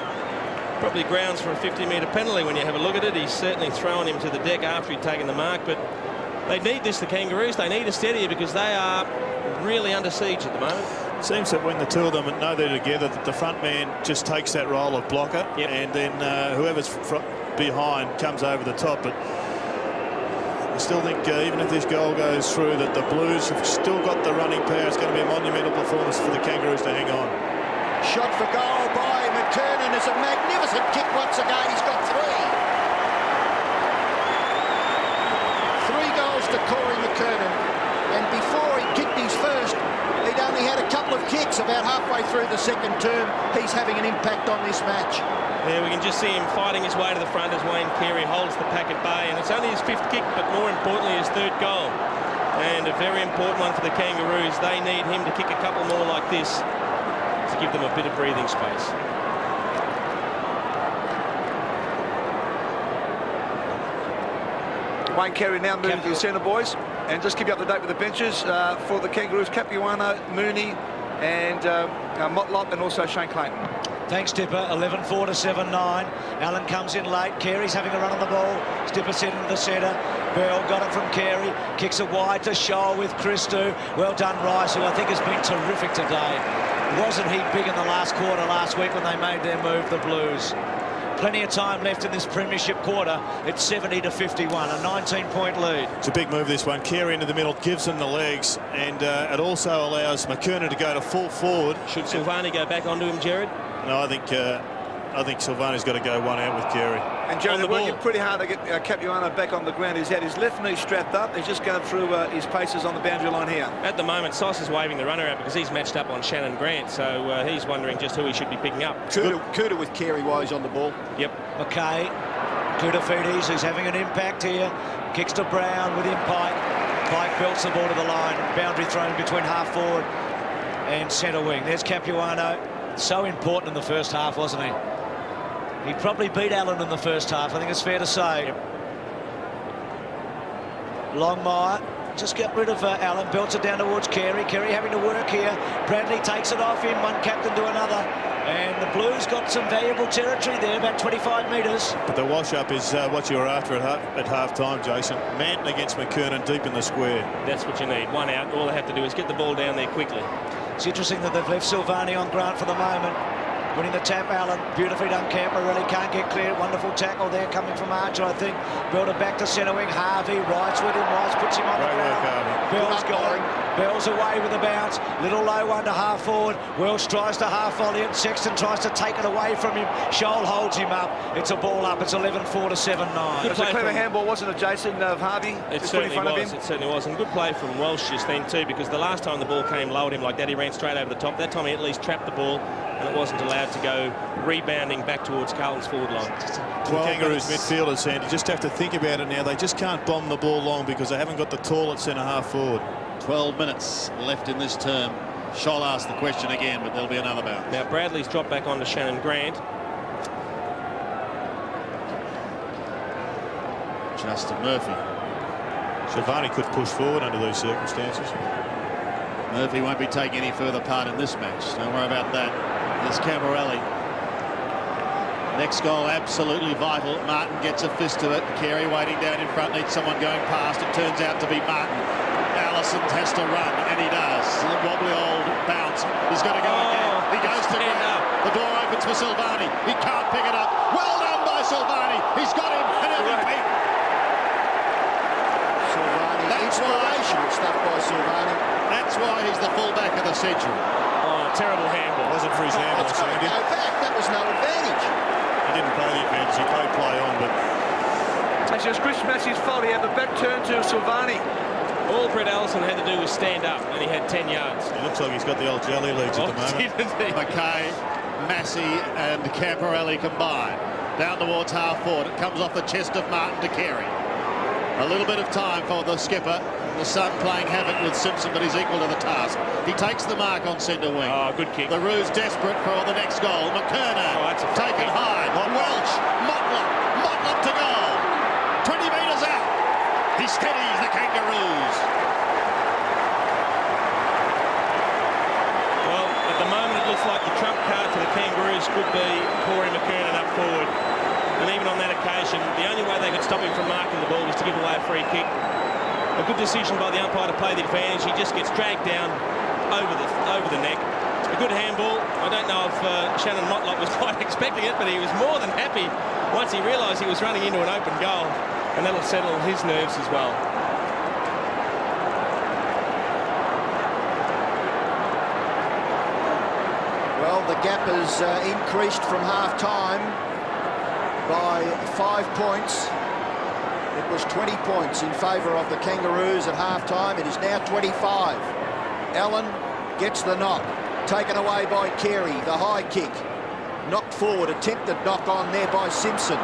probably grounds for a 50-metre penalty when you have a look at it. He's certainly thrown him to the deck after he'd taken the mark, but they need this, the Kangaroos. They need a steadier because they are really under siege at the moment. It seems that when the two of them know they're together, that the front man just takes that role of blocker, and then whoever's behind comes over the top. But I still think even if this goal goes through, that the Blues have still got the running power. It's going to be a monumental performance for the Kangaroos to hang on. Shot for goal by McKernan is a magnificent kick once again. He's got 3. 3 goals to Corey McKernan. And before he kicked his first, he'd only had a couple of kicks about halfway through the second term. He's having an impact on this match. Yeah, we can just see him fighting his way to the front as Wayne Carey holds the pack at bay. And it's only his 5th kick, but more importantly, his 3rd goal. And a very important one for the Kangaroos. They need him to kick a couple more like this to give them a bit of breathing space. Wayne Carey now moving to the centre, boys, and just keep you up to date with the benches for the Kangaroos: Capuano, Mooney, and Motlop, and also Shane Clayton. Thanks, Dipper. 11-4 to 7-9. Allen comes in late. Carey's having a run on the ball. Dipper sent into the centre. Bell got it from Carey. Kicks it wide to Scholl with Christou. Well done, Rice, who I think has been terrific today. Wasn't he big in the last quarter last week when they made their move, the Blues? Plenty of time left in this premiership quarter. It's 70-51, a 19-point lead. It's a big move, this one. Carey into the middle, gives them the legs, and it also allows McKernan to go to full forward. Should Silvani go back onto him, Jared? No, I think Silvani's got to go one out with Carey. And Jerry, they're working pretty hard to get Capuano back on the ground. He's had his left knee strapped up. He's just going through his paces on the boundary line here. At the moment, Sauce is waving the runner out because he's matched up on Shannon Grant, so he's wondering just who he should be picking up. Cooter with Carey while he's on the ball. Yep. McKay, Koutafidis, who's having an impact here. Kicks to Brown with him, Pike. Pike belts the ball to the line. Boundary thrown between half forward and centre wing. There's Capuano. So important in the first half, wasn't he? He probably beat Allen in the first half, I think it's fair to say. Yep. Longmire just got rid of Allen, belts it down towards Carey. Carey having to work here. Bradley takes it off him, one captain to another. And the Blues got some valuable territory there, about 25 metres. But the wash-up is what you were after at half-time, Jason. Manton against McKernan deep in the square. That's what you need. One out. All they have to do is get the ball down there quickly. It's interesting that they've left Silvani on Grant for the moment. Winning the tap, Allen. Beautifully done, Camper. Really can't get clear. Wonderful tackle there coming from Archer, I think. Belted back to centre wing. Harvey, Wright's with him. Wright puts him on the ground. Bell's got him. Bell's away with the bounce. Little low one to half forward. Welsh tries to half volley him. Sexton tries to take it away from him. Scholl holds him up. It's a ball up. It's 11-4 to 7-9. It's a clever handball, wasn't it, Jason, of Harvey? It certainly was. It certainly was. And good play from Welsh just then too, because the last time the ball came, lowered him like that, he ran straight over the top. That time he at least trapped the ball, and it wasn't allowed to go rebounding back towards Carlton's forward line. The Kangaroos midfielders, Sandy, just have to think about it now. They just can't bomb the ball long because they haven't got the tall at centre-half forward. 12 minutes left in this term. Scholl asked the question again, but there'll be another bounce. Now Bradley's dropped back onto Shannon Grant. Justin Murphy. Silvani could push forward under these circumstances. Murphy won't be taking any further part in this match. Don't worry about that. There's Camporelli. Next goal, absolutely vital. Martin gets a fist to it. Carey waiting down in front, needs someone going past. It turns out to be Martin. Allison has to run, and he does. The wobbly old bounce. He's going to go again. He goes to ground. The door opens for Silvani. He can't pick it up. Well done by Silvani. He's got him, and he'll be beat. Silvani, inspirational stuff by Silvani. That's why he's the fullback of the century. Oh, terrible handball. Wasn't for his handball, It's got to Sandy. go back. That was no advantage. He didn't play the advantage. He played play on, but It's just Chris Massey's fault. He had the back turn to Silvani. All Brett Allison had to do was stand up, and he had 10 yards. it looks like he's got the old jelly legs at the moment. Didn't he? McKay, Massey and Camporelli combined. Down towards half forward. It comes off the chest of Martin to Carey. A little bit of time for the skipper. The son playing havoc with Simpson, but he's equal to the task. He takes the mark on centre wing. Oh, good kick. The Roos desperate for the next goal. McKernan that's a free taken kick. high. Welch, Motlop to goal. 20 metres out. He steadies the Kangaroos. Well, at the moment it looks like the trump card for the Kangaroos could be Corey McKernan up forward. And even on that occasion, the only way they could stop him from marking the ball was to give away a free kick. A good decision by the umpire to play the advantage. He just gets dragged down over the neck. A good handball. I don't know if Shannon Motlop was quite expecting it, but he was more than happy once he realised he was running into an open goal. And that'll settle his nerves as well. Well, the gap has increased from half-time by 5 points. It was 20 points in favour of the Kangaroos at half-time. It is now 25. Allen gets the knock. Taken away by Carey. The high kick. Knocked forward. Attempted knock on there by Simpson.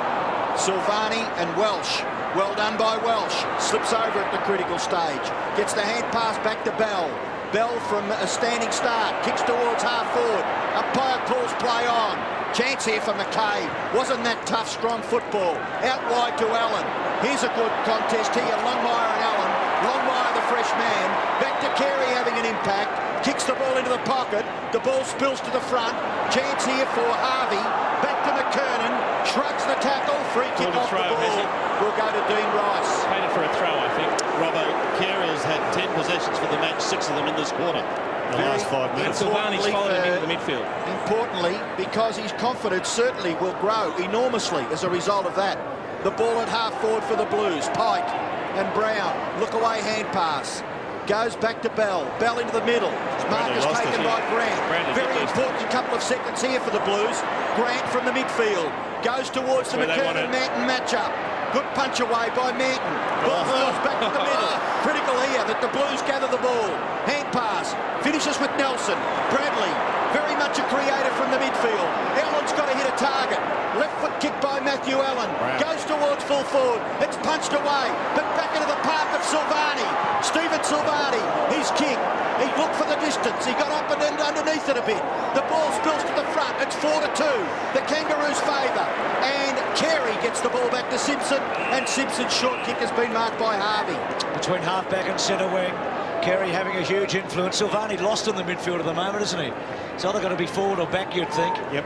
Silvani and Welsh. Well done by Welsh. Slips over at the critical stage. Gets the hand pass back to Bell. Bell from a standing start. Kicks towards half forward. Umpire calls play on. Chance here for McKay. Wasn't that tough, strong football. Out wide to Allen. Here's a good contest here. Longmire and Allen. Longmire, the fresh man. Back to Carey having an impact. Kicks the ball into the pocket. The ball spills to the front. Chance here for Harvey. Back to McKernan. Shrugs the tackle. Free kick off the ball. Will go to Dean Rice. Paid it for a throw, I think. Robbo, Carey has had 10 possessions for the match, 6 of them in this quarter. in the last 5 And minutes. Silvani's followed him into the midfield. Importantly, because his confidence certainly will grow enormously as a result of that. The ball at half forward for the Blues. Pike and Brown. Look away hand pass. Goes back to Bell. Bell into the middle. Mark is taken by Grant. Very important couple of seconds here for the Blues. Grant from the midfield. Goes towards the McKernan-Manton matchup. Good punch away by Manton. Ball falls back to the middle. Critical here that the Blues gather the ball. Hand pass. Finishes with Nelson. Bradley. Very much a creator from the midfield. Allen's got to hit a target. Left foot kick by Matthew Allen. Goes towards full forward. It's punched away. But back into the path of Silvani. Stephen Silvani. His kick. He looked for the distance. He got up and then underneath it a bit. The ball spills to the front. It's 4-2. The Kangaroos favour. And Carey gets the ball back to Simpson. And Simpson's short kick has been marked by Harvey. Between half-back and centre wing. Carey having a huge influence. Silvani lost in the midfield at the moment, isn't he? It's either going to be forward or back, you'd think. Yep.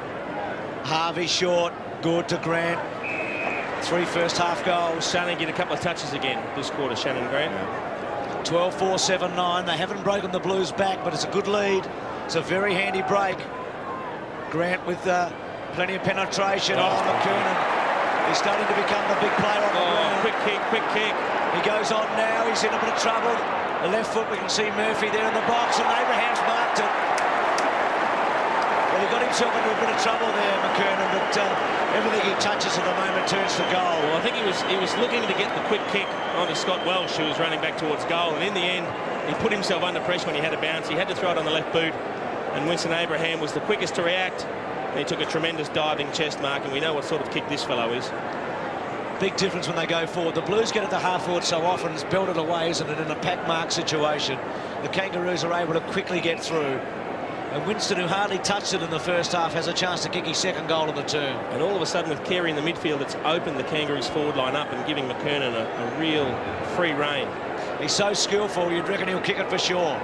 Harvey short, good to Grant. 3 first-half goals. Shannon get a couple of touches again this quarter, Shannon Grant. 12-4, 7-9. They haven't broken the Blues back, but it's a good lead. It's a very handy break. Grant with plenty of penetration. McKernan. He's starting to become the big player on the ground. Quick kick. He goes on now. He's in a bit of trouble. The left foot, we can see Murphy there in the box, and Abraham's marked it. Well, he got himself into a bit of trouble there, McKernan, but everything he touches at the moment turns to goal. Well, I think he was looking to get the quick kick onto Scott Welsh, who was running back towards goal, and in the end, he put himself under pressure when he had to bounce. He had to throw it on the left boot, and Winston Abraham was the quickest to react. And he took a tremendous diving chest mark, and we know what sort of kick this fellow is. Big difference when they go forward. The Blues get it to half forward so often, it's belted away, isn't it, in a pack mark situation. The Kangaroos are able to quickly get through. And Winston, who hardly touched it in the first half, has a chance to kick his second goal of the term. And all of a sudden, with Carey in the midfield, it's opened the Kangaroos forward line up and giving McKernan a real free rein. He's so skillful, you'd reckon he'll kick it for sure.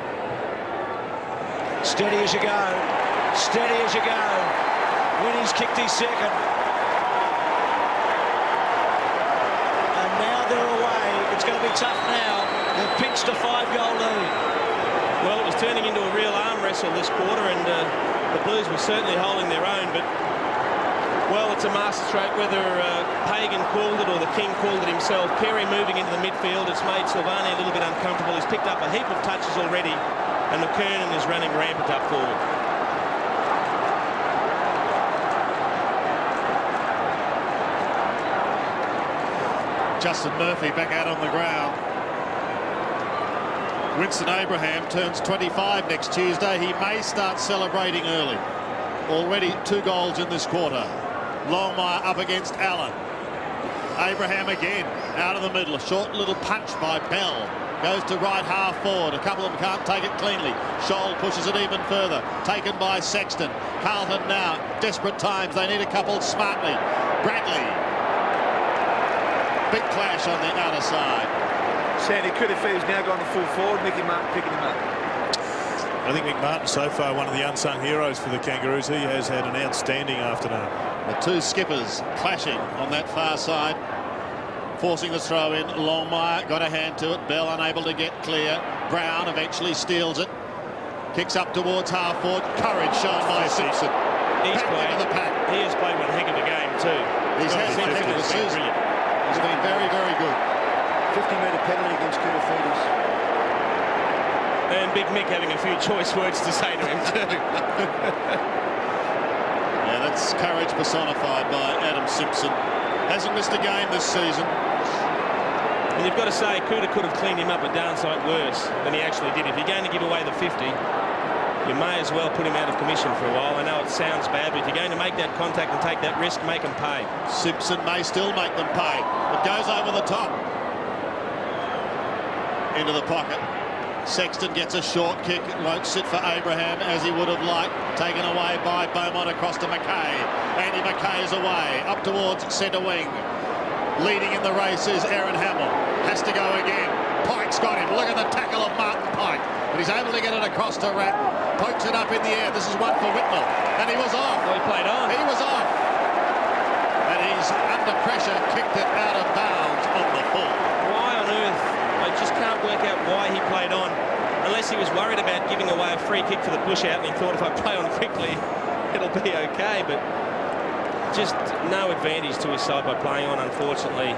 Steady as you go. Steady as you go. Winnie's kicked his second. And now they're away. It's going to be tough now. They've pinched a 5-goal lead. Well, it was turning into a real arm wrestle this quarter, and the Blues were certainly holding their own, but, well, it's a masterstroke. Whether Pagan called it or the King called it himself, Carey moving into the midfield, it's made Silvani a little bit uncomfortable. He's picked up a heap of touches already, and McKernan is running rampant up forward. Justin Murphy back out on the ground. Winston Abraham turns 25 next Tuesday. He may start celebrating early. Already 2 goals in this quarter. Longmire up against Allen. Abraham again out of the middle. A short little punch by Bell. Goes to right half forward. A couple of them can't take it cleanly. Scholl pushes it even further. Taken by Sexton. Carlton now. Desperate times. They need a couple smartly. Bradley. Big clash on the outer side. Sandy Kudafe's now gone to full forward. Mickey Martin picking him up. I think McMartin so far one of the unsung heroes for the Kangaroos. He has had an outstanding afternoon. The 2 skippers clashing on that far side. Forcing the throw in. Longmire got a hand to it. Bell unable to get clear. Brown eventually steals it. Kicks up towards half forward. Courage shown by Simpson. He's played into the pack. He has played one heck of a game too. He's had one heck of a season. He's been very, very good. 50-metre penalty against Kudafe's. And Big Mick having a few choice words to say to him too. Yeah, that's courage personified by Adam Simpson. Hasn't missed a game this season. And you've got to say, Kuda could have cleaned him up a downside worse than he actually did. If you're going to give away the 50, you may as well put him out of commission for a while. I know it sounds bad, but if you're going to make that contact and take that risk, make them pay. Simpson may still make them pay. It goes over the top. Into the pocket. Sexton gets a short kick. It won't sit for Abraham as he would have liked. Taken away by Beaumont across to McKay. Andy McKay is away. Up towards centre wing. Leading in the race is Aaron Hamill. Has to go again. Pike's got him. Look at the tackle of Martin Pike. But he's able to get it across to Rapp. Pokes it up in the air. This is one for Whitnell. And he was off. Well, he played on. He was off. And he's under pressure. Kicked it out of bounds on the full. Why on earth? I just can't work out why he played on. unless he was worried about giving away a free kick for the push out, and he thought if I play on quickly, it'll be okay. But just no advantage to his side by playing on, unfortunately,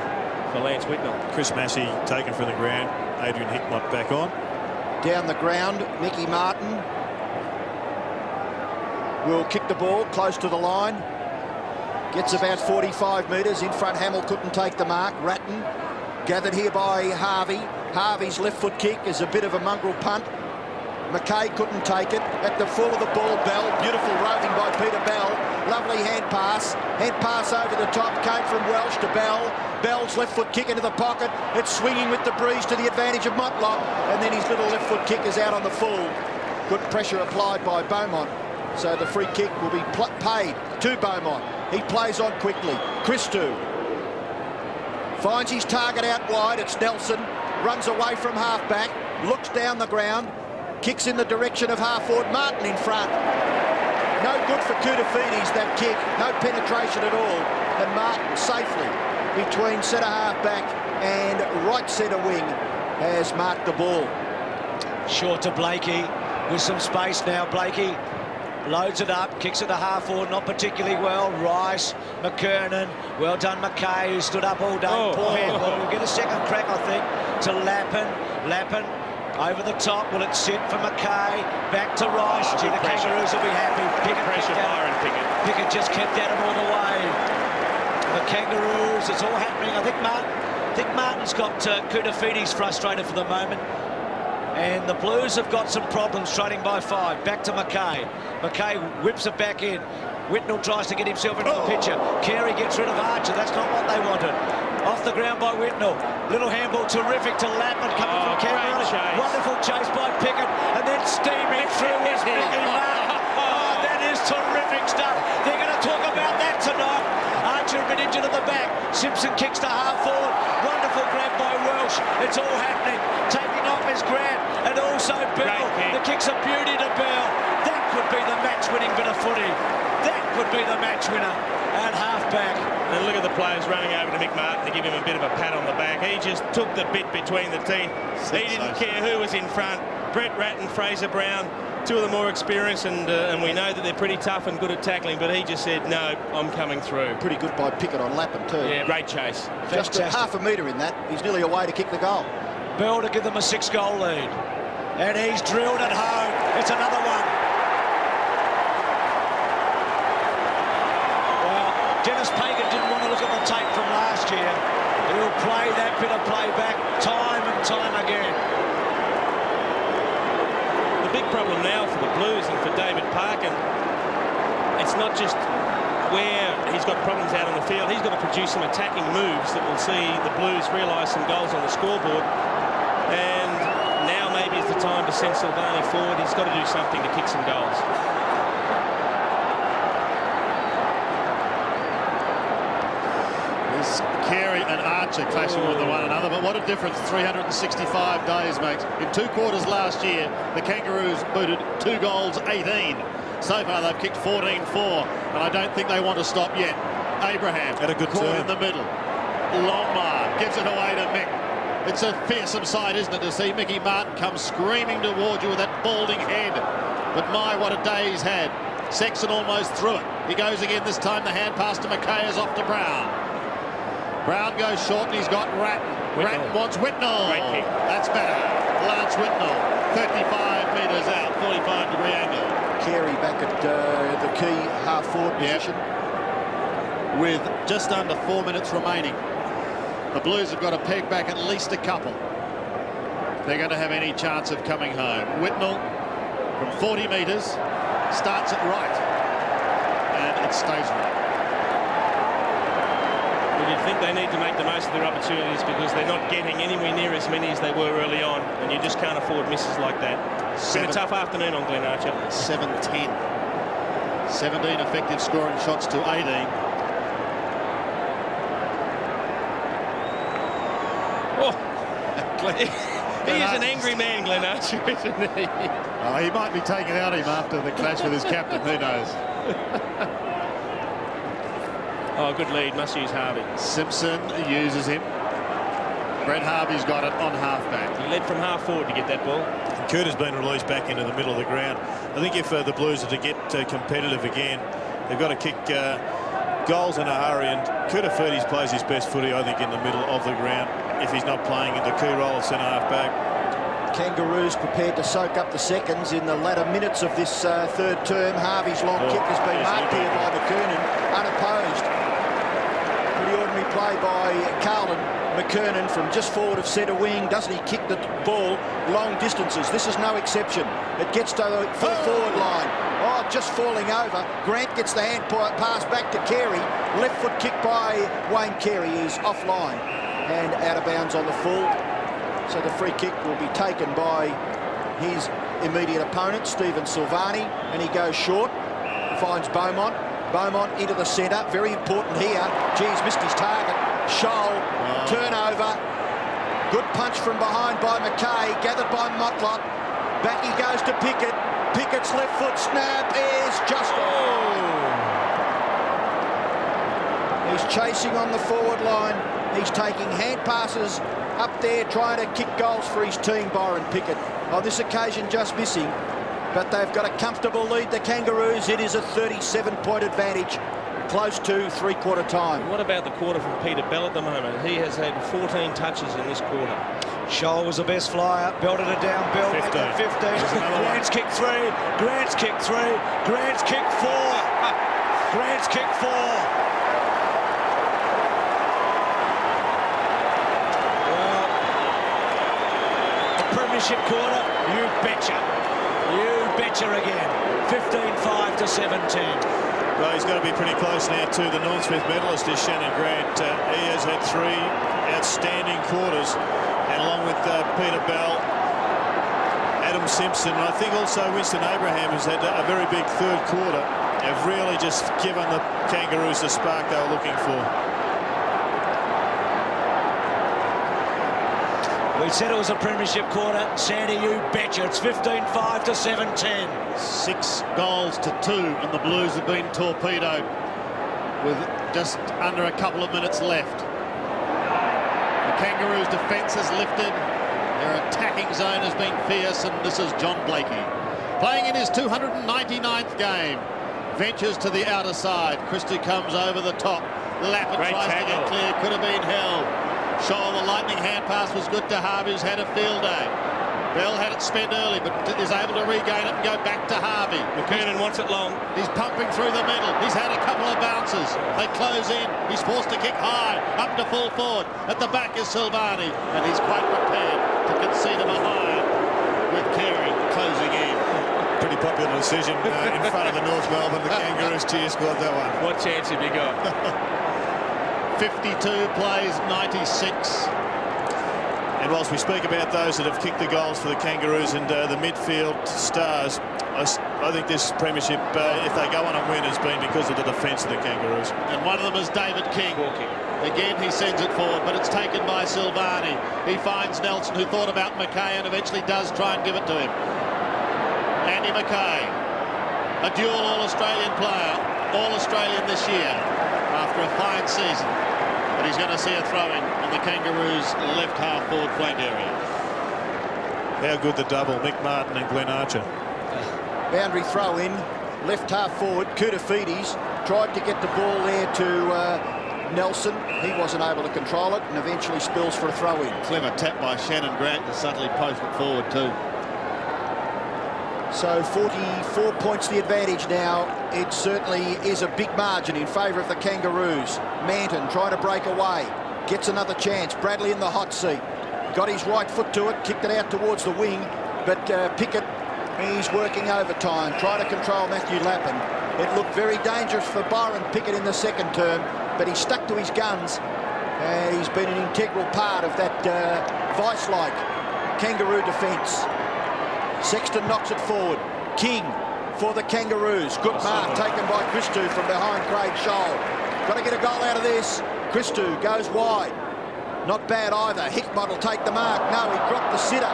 for Lance Whitnell. Chris Massey taken from the ground. Adrian Hickmott back on. Down the ground, Mickey Martin will kick the ball close to the line. Gets about 45 metres. In front, Hamill couldn't take the mark. Ratton gathered here by Harvey. Harvey's left foot kick is a bit of a mongrel punt. McKay couldn't take it. At the full of the ball, Bell. Beautiful roving by Peter Bell. Lovely hand pass. Hand pass over the top. Came from Welsh to Bell. Bell's left foot kick into the pocket. It's swinging with the breeze to the advantage of Motlop. And then his little left foot kick is out on the full. Good pressure applied by Beaumont. So the free kick will be paid to Beaumont. He plays on quickly. Christou finds his target out wide. It's Nelson. Runs away from half-back. Looks down the ground. Kicks in the direction of half-forward. Martin in front. No good for Koutoufides, that kick. No penetration at all. And Martin safely between centre half-back and right centre wing has marked the ball. Short to Blakey with some space now. Blakey loads it up, kicks it to half-forward, not particularly well. Rice, McKernan, well done McKay, who stood up all day. Poor handball. We'll get a second crack, I think, to Lappin. Lappin over the top. Will it sit for McKay? Back to Rice. Gee, the Kangaroos will be happy. Pickett just kept at him all the way. The Kangaroos, it's all happening. I think Martin's got Koutoufides frustrated for the moment. And the Blues have got some problems trading by 5. Back to McKay. McKay whips it back in. Whitnell tries to get himself into the picture. Carey gets rid of Archer. That's not what they wanted. Off the ground by Whitnell. Little handball, terrific to Lappin coming from Canberra. Wonderful chase by Pickett. And then steaming through his Mickey Martin. Oh, that is terrific stuff. They're going to talk about that tonight. Archer a bit injured at the back. Simpson kicks to half forward. Wonderful grab by Welsh. It's all happening. Taking off his grab. And also Bell. The kick's a beauty to Bell. That could be the match-winning bit of footy. That could be the match winner at half-back. And look at the players running over to Mick Martin to give him a bit of a pat on the back. He just took the bit between the teeth. He didn't care who was in front. Brett Ratton, Fraser Brown, two of the more experienced, and we know that they're pretty tough and good at tackling, but he just said, no, I'm coming through. Pretty good by Pickett on Lappin too. Yeah, great chase. Just half a metre in that. He's nearly away to kick the goal. Bell to give them a 6-goal lead. And he's drilled at home. It's another one. Well, Dennis Pagan didn't want to look at the tape from last year. He'll play that bit of play back time and time again. The big problem now for the Blues and for David Parkin, it's not just where he's got problems out on the field. He's got to produce some attacking moves that will see the Blues realise some goals on the scoreboard. And now maybe is the time to send Silvani forward. He's got to do something to kick some goals. There's Carey and Archer clashing with one another, but what a difference 365 days makes. In 2 quarters last year, the Kangaroos booted 2 goals, 18. So far they've kicked 14-4, and I don't think they want to stop yet. Abraham had a good caught turn in the middle. Longmire gives it away to Mick. It's a fearsome sight, isn't it, to see Mickey Martin come screaming towards you with that balding head. But my, what a day he's had. Sexton almost through it. He goes again this time. The hand pass to McKay is off to Brown. Brown goes short and he's got Ratton. Ratton wants Whitnell. Great kick. That's better. Lance Whitnell, 35 metres out, 45-degree angle. Carey back at the key half-forward position. With just under 4 minutes remaining. The Blues have got to peg back at least a couple. They're going to have any chance of coming home. Whitnell from 40 metres starts it right. And it stays right. Well, you'd think they need to make the most of their opportunities because they're not getting anywhere near as many as they were early on, and you just can't afford misses like that. It's been a tough afternoon on Glen Archer. 7-10. 17 effective scoring shots to 18. Oh, he is an angry man, Glen Archer, isn't he? Oh, he might be taking out him after the clash with his captain. Who knows? Oh, good lead. Must use Harvey. Simpson uses him. Brett Harvey's got it on halfback. He led from half forward to get that ball. Cooter's been released back into the middle of the ground. I think if the Blues are to get competitive again, they've got to kick goals in a hurry, and Cooter plays his best footy, I think, in the middle of the ground if he's not playing in the key role of centre-half back. Kangaroos prepared to soak up the seconds in the latter minutes of this third term. Harvey's long kick has been marked here by McKernan, unopposed. Pretty ordinary play by Carlton. McKernan from just forward of centre wing. Doesn't he kick the ball long distances? This is no exception. It gets to the full forward line. Oh, just falling over. Grant gets the hand pass back to Carey. Left foot kick by Wayne Carey is offline and out of bounds on the full. So the free kick will be taken by his immediate opponent, Stephen Silvani, and he goes short, finds Beaumont. Beaumont into the centre, very important here. Geez, missed his target. Scholl, turnover. Good punch from behind by McKay, gathered by Motlop. Back he goes to Pickett. Pickett's left foot snap is just He's chasing on the forward line. He's taking hand passes up there, trying to kick goals for his team, Byron Pickett. On this occasion, just missing. But they've got a comfortable lead, the Kangaroos. It is a 37-point advantage, close to three-quarter time. What about the quarter from Peter Bell at the moment? He has had 14 touches in this quarter. Scholl was the best flyer, belted it down, Bell 15. 15. Grant's kicked 3, Grant's kicked 3, Grant's kicked 4, Grant's kicked 4. Well, the premiership quarter, you betcha. You betcha again. 15-5 to 17. Well, he's got to be pretty close now to the Norm Smith medalist, is Shannon Grant. He has had 3 outstanding quarters, and along with Peter Bell, Adam Simpson, and I think also Winston Abraham has had a very big third quarter. Have really just given the Kangaroos the spark they were looking for. We said it was a premiership quarter. Sandy, you betcha. It's 15-5 to 17. 6 goals to 2, and the Blues have been torpedoed with just under a couple of minutes left. The Kangaroos' defence has lifted. Their attacking zone has been fierce, and this is John Blakey playing in his 299th game. Ventures to the outer side. Christie comes over the top. Lappin tries to get clear. Could have been held. Scholl, the lightning hand pass was good to Harvey, who's had a field day. Bell had it spent early, but is able to regain it and go back to Harvey. McKernan wants it long. He's pumping through the middle. He's had a couple of bounces. They close in. He's forced to kick high, up to full forward. At the back is Silvani, and he's quite prepared to concede a behind with Carey closing in. Pretty popular decision in front of the North Melbourne. The Kangaroos cheer squad, that one. What chance have you got? 52 plays, 96. And whilst we speak about those that have kicked the goals for the Kangaroos and the midfield stars, I think this premiership, if they go on and win, has been because of the defence of the Kangaroos. And one of them is David King. Again, he sends it forward, but it's taken by Silvani. He finds Nelson, who thought about McKay and eventually does try and give it to him. Andy McKay, a dual All-Australian player, All-Australian this year after a fine season. But he's going to see a throw-in on the Kangaroos' left half forward flank area. How good the double, Mick Martin and Glenn Archer. Boundary throw-in, left half forward. Koutafidis tried to get the ball there to Nelson. He wasn't able to control it and eventually spills for a throw-in. Clever tap by Shannon Grant to subtly post it forward too. So 44 points the advantage now. It certainly is a big margin in favour of the Kangaroos. Manton trying to break away. Gets another chance. Bradley in the hot seat. Got his right foot to it. Kicked it out towards the wing. But Pickett, he's working overtime. Trying to control Matthew Lappin. It looked very dangerous for Byron Pickett in the second term. But he stuck to his guns. He's been an integral part of that vice-like Kangaroo defence. Sexton knocks it forward. King for the Kangaroos. Good mark taken by Christou from behind Craig Scholl. Got to get a goal out of this. Christou goes wide. Not bad either. Hickmott will take the mark. No, he dropped the sitter.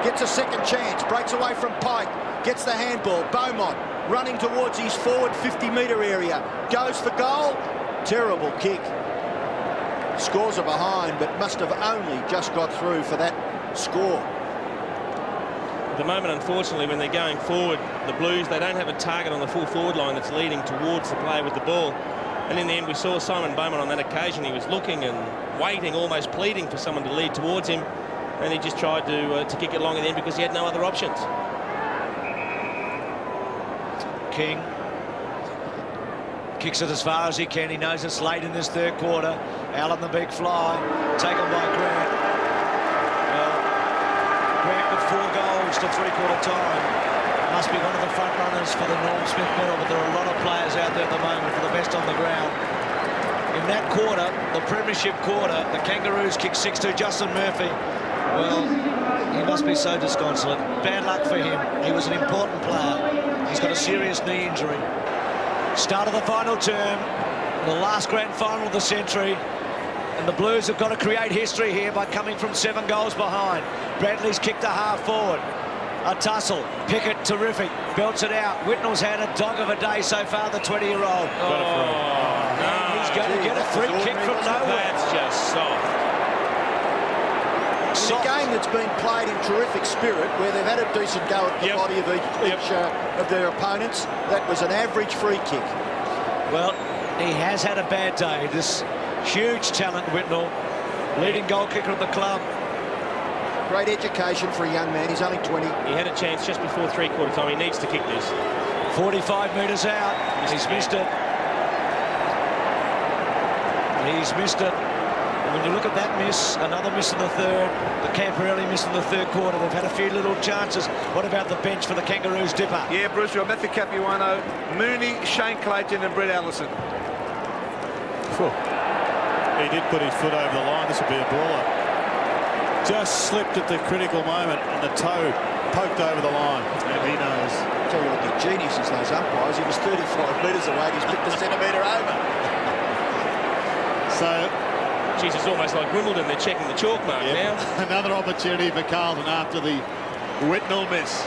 Gets a second chance. Breaks away from Pike. Gets the handball. Beaumont running towards his forward 50-metre area. Goes for goal. Terrible kick. Scores are behind, but must have only just got through for that score. At the moment, unfortunately, when they're going forward, the Blues, they don't have a target on the full forward line that's leading towards the player with the ball. And in the end, we saw Simon Bowman on that occasion. He was looking and waiting, almost pleading for someone to lead towards him. And he just tried to kick it long in the end because he had no other options. King kicks it as far as he can. He knows it's late in this third quarter. Allen the big fly, taken by Grant. Well, Grant with 4 goals to three-quarter time. Must be one of the front runners for the Norm Smith medal, but there are a lot of players out there at the moment for the best on the ground. In that quarter, the premiership quarter, the Kangaroos kicked 6-2. Justin Murphy, well, he must be so disconsolate. Bad luck for him. He was an important player. He's got a serious knee injury. Start of the final term, the last grand final of the century, and the Blues have got to create history here by coming from 7 goals behind. Bradley's kicked a half forward. A tussle. Pickett, terrific. Belts it out. Whitnell's had a dog of a day so far, the 20-year-old. No. He's going to get a free kick from nowhere. That's just soft. It's a game that's been played in terrific spirit, where they've had a decent go at the body of each of their opponents. That was an average free kick. Well, He has had a bad day. This huge talent, Whitnell, leading goal kicker of the club. Great education for a young man. He's only 20. He had a chance just before three-quarter time. He needs to kick this. 45 metres out. He's missed it. He's missed it. And when you look at that miss, another miss in the third, the Camporelli miss in the third quarter. They've had a few little chances. What about the bench for the Kangaroos dipper? Yeah, Bruce, we've got Matthew Capuano, Mooney, Shane Clayton and Brett Allison. He did put his foot over the line. This would be a brawler. Just slipped at the critical moment and the toe poked over the line. And he knows. I'll tell you what, the genius is those umpires. He was 35 metres away and he's flipped a centimetre over. So, geez, it's almost like Wimbledon. They're checking the chalk mark now. Another opportunity for Carlton after the Whitnell miss.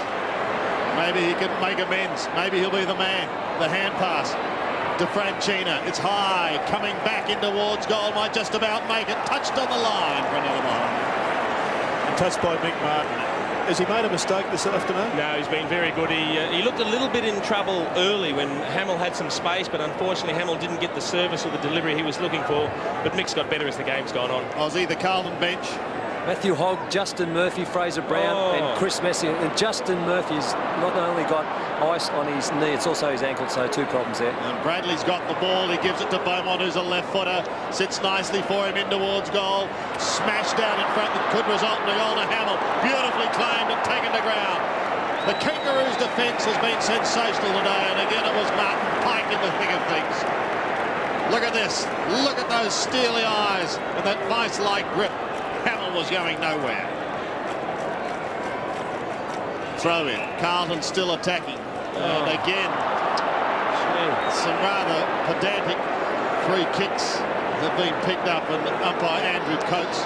Maybe he can make amends. Maybe he'll be the man. The hand pass to Francina. It's high, coming back in towards goal. Might just about make it. Touched on the line for another one. Touched by Mick Martin. Has he made a mistake this afternoon? No, he's been very good. He looked a little bit in trouble early when Hamill had some space, but unfortunately Hamill didn't get the service or the delivery he was looking for. But Mick's got better as the game's gone on. Aussie, the Carlton bench. Matthew Hogg, Justin Murphy, Fraser Brown and Chris Messi. And Justin Murphy's not only got ice on his knee, it's also his ankle, so two problems there. And Bradley's got the ball. He gives it to Beaumont, who's a left footer. Sits nicely for him in towards goal. Smashed down in front that could result in a goal to Hamill. Beautifully claimed and taken to ground. The Kangaroos' defence has been sensational today, and again it was Martin Pike in the thick of things. Look at this. Look at those steely eyes and that vice-like grip. Hamill was going nowhere. Throw in. Carlton still attacking. And again, some rather pedantic free kicks have been picked up, and umpire Andrew Coates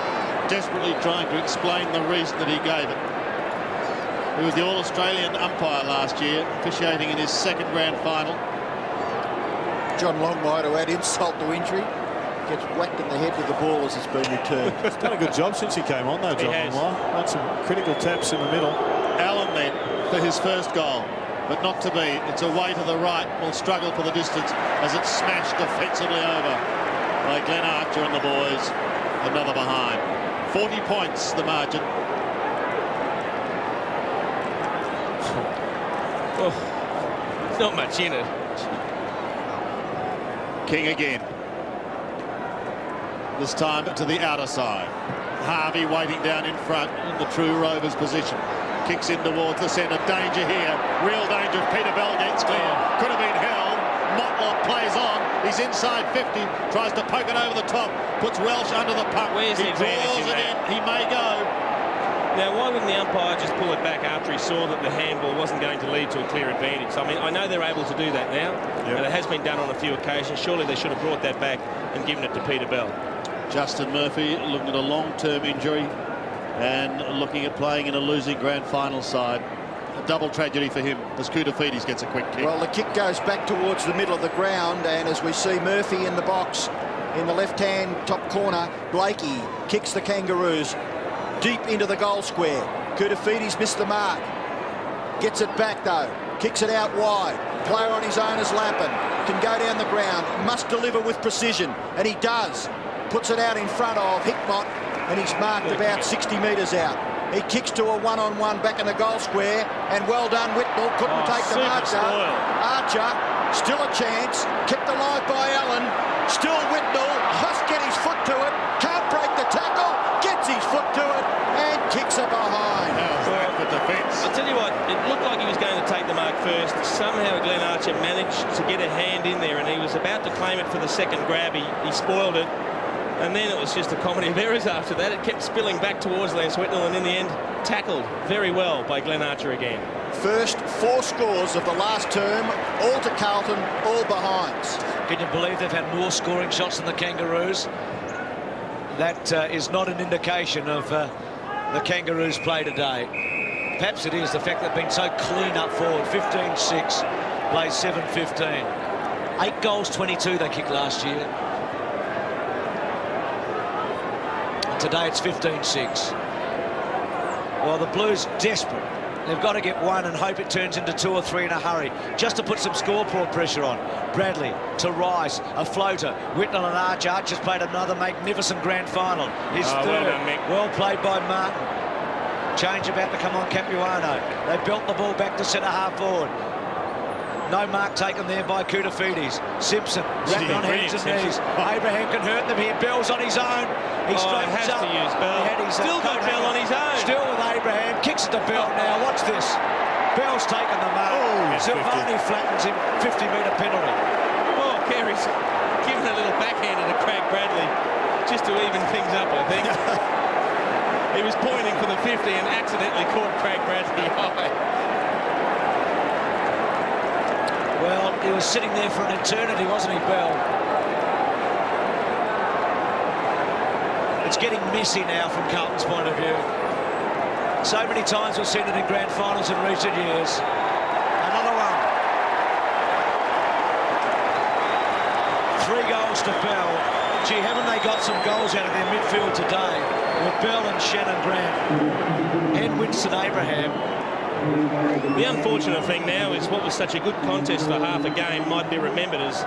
desperately trying to explain the reason that he gave it. He was the All-Australian umpire last year, officiating in his second grand final. John Longmire, to add insult to injury, gets whacked in the head with the ball as it's been returned. He's done a good job since he came on, though, John Longmire. Had some critical taps in the middle. Allen then for his first goal, but not to be. It's away to the right. Will struggle for the distance as it's smashed defensively over by Glenn Archer and the boys. Another behind. 40 points the margin. Oh, there's not much in it. King again. This time to the outer side. Harvey waiting down in front in the true Rovers position. Kicks in towards the centre. Danger here. Real danger. Peter Bell gets clear. Could have been held. Motlop plays on. He's inside 50. Tries to poke it over the top. Puts Welsh under the pump. Where's he the advantage draws in it that? in. He may go. Now, why wouldn't the umpire just pull it back after he saw that the handball wasn't going to lead to a clear advantage? I mean, I know they're able to do that now, and it has been done on a few occasions. Surely they should have brought that back and given it to Peter Bell. Justin Murphy looking at a long-term injury and looking at playing in a losing grand final side. A double tragedy for him as Koutafidis gets a quick kick. Well, the kick goes back towards the middle of the ground, and as we see Murphy in the box in the left-hand top corner, Blakey kicks the Kangaroos deep into the goal square. Koutafidis missed the mark. Gets it back though. Kicks it out wide. Player on his own is Lappin. Can go down the ground. Must deliver with precision. And he does. Puts it out in front of Hickmott. And he's marked about 60 metres out. He kicks to a one-on-one back in the goal square. And well done, Whitnell. Couldn't take the mark though. Archer, still a chance. Kept alive by Allen. Still Whitnell. Must get his foot to it. Can't break the tackle. Gets his foot to it. And kicks it behind. How's that for defence? I'll tell you what, it looked like he was going to take the mark first. Somehow Glenn Archer managed to get a hand in there, and he was about to claim it for the second grab. He spoiled it. And then it was just a comedy of errors after that. It kept spilling back towards Lance Whitnell, and in the end, tackled very well by Glenn Archer again. First 4 scores of the last term, all to Carlton, all behinds. Can you believe they've had more scoring shots than the Kangaroos? That is not an indication of the Kangaroos' play today. Perhaps it is the fact they've been so clean up forward. 15-6, plays 7-15. 8 goals, 22 they kicked last year. Today it's 15-6. Well, the Blues desperate. They've got to get one and hope it turns into 2 or 3 in a hurry, just to put some scoreboard pressure on. Bradley to Rice, a floater. Whitnell and Archer. Archer's played another magnificent grand final. His third. Well played by Martin. Change about to come on Capuano. They belt the ball back to centre-half forward. No mark taken there by Koutafidis. Simpson wrapped on hands and knees. Abraham can hurt them here. Bell's on his own. He straightens up. To use Bell. Still got Bell on his own. Still with Abraham. Kicks it to Bell now. Watch this. Bell's taken the mark. Silvani flattens him. 50-metre penalty. Oh, Carey's giving a little backhander to Craig Bradley just to even things up, I think. He was pointing for the 50 and accidentally caught Craig Bradley high. Well, he was sitting there for an eternity, wasn't he, Bell? It's getting messy now from Carlton's point of view. So many times we've seen it in grand finals in recent years. Another one. 3 goals to Bell. Gee, haven't they got some goals out of their midfield today with Bell and Shannon Grant and Winston Abraham. The unfortunate thing now is what was such a good contest for half a game might be remembered as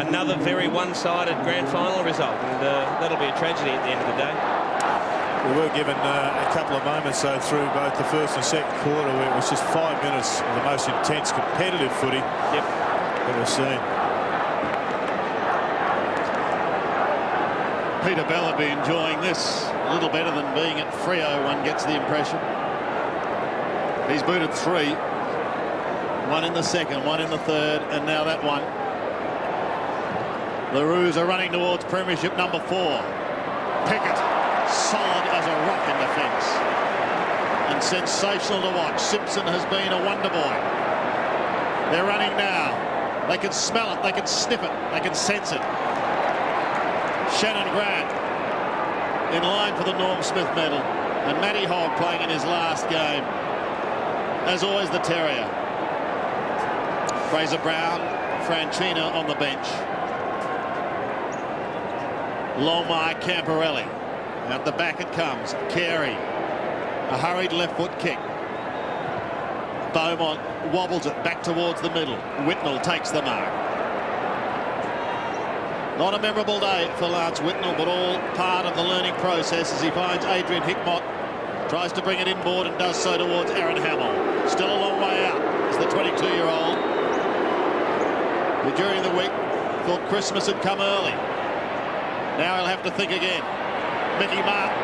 another very one-sided grand final result, and that'll be a tragedy at the end of the day. We were given a couple of moments though through both the first and second quarter where it was just 5 minutes of the most intense competitive footy that we've seen. Peter Bell will be enjoying this a little better than being at Freo, one gets the impression. He's booted 3. 1 in the second, 1 in the third, and now that one. The Roos are running towards premiership number 4. Pickett, solid as a rock in defence. And sensational to watch. Simpson has been a wonder boy. They're running now. They can smell it, they can sniff it, they can sense it. Shannon Grant in line for the Norm Smith medal. And Matty Hogg playing in his last game. As always, the Terrier. Fraser Brown, Franchina on the bench. Lomai Camporelli. At the back it comes. Carey. A hurried left foot kick. Beaumont wobbles it back towards the middle. Whitnell takes the mark. Not a memorable day for Lance Whitnell, but all part of the learning process as he finds Adrian Hickmott. Tries to bring it inboard and does so towards Aaron Hamill. Still a long way out as the 22-year-old, who during the week thought Christmas had come early. Now he'll have to think again. Mickey Martin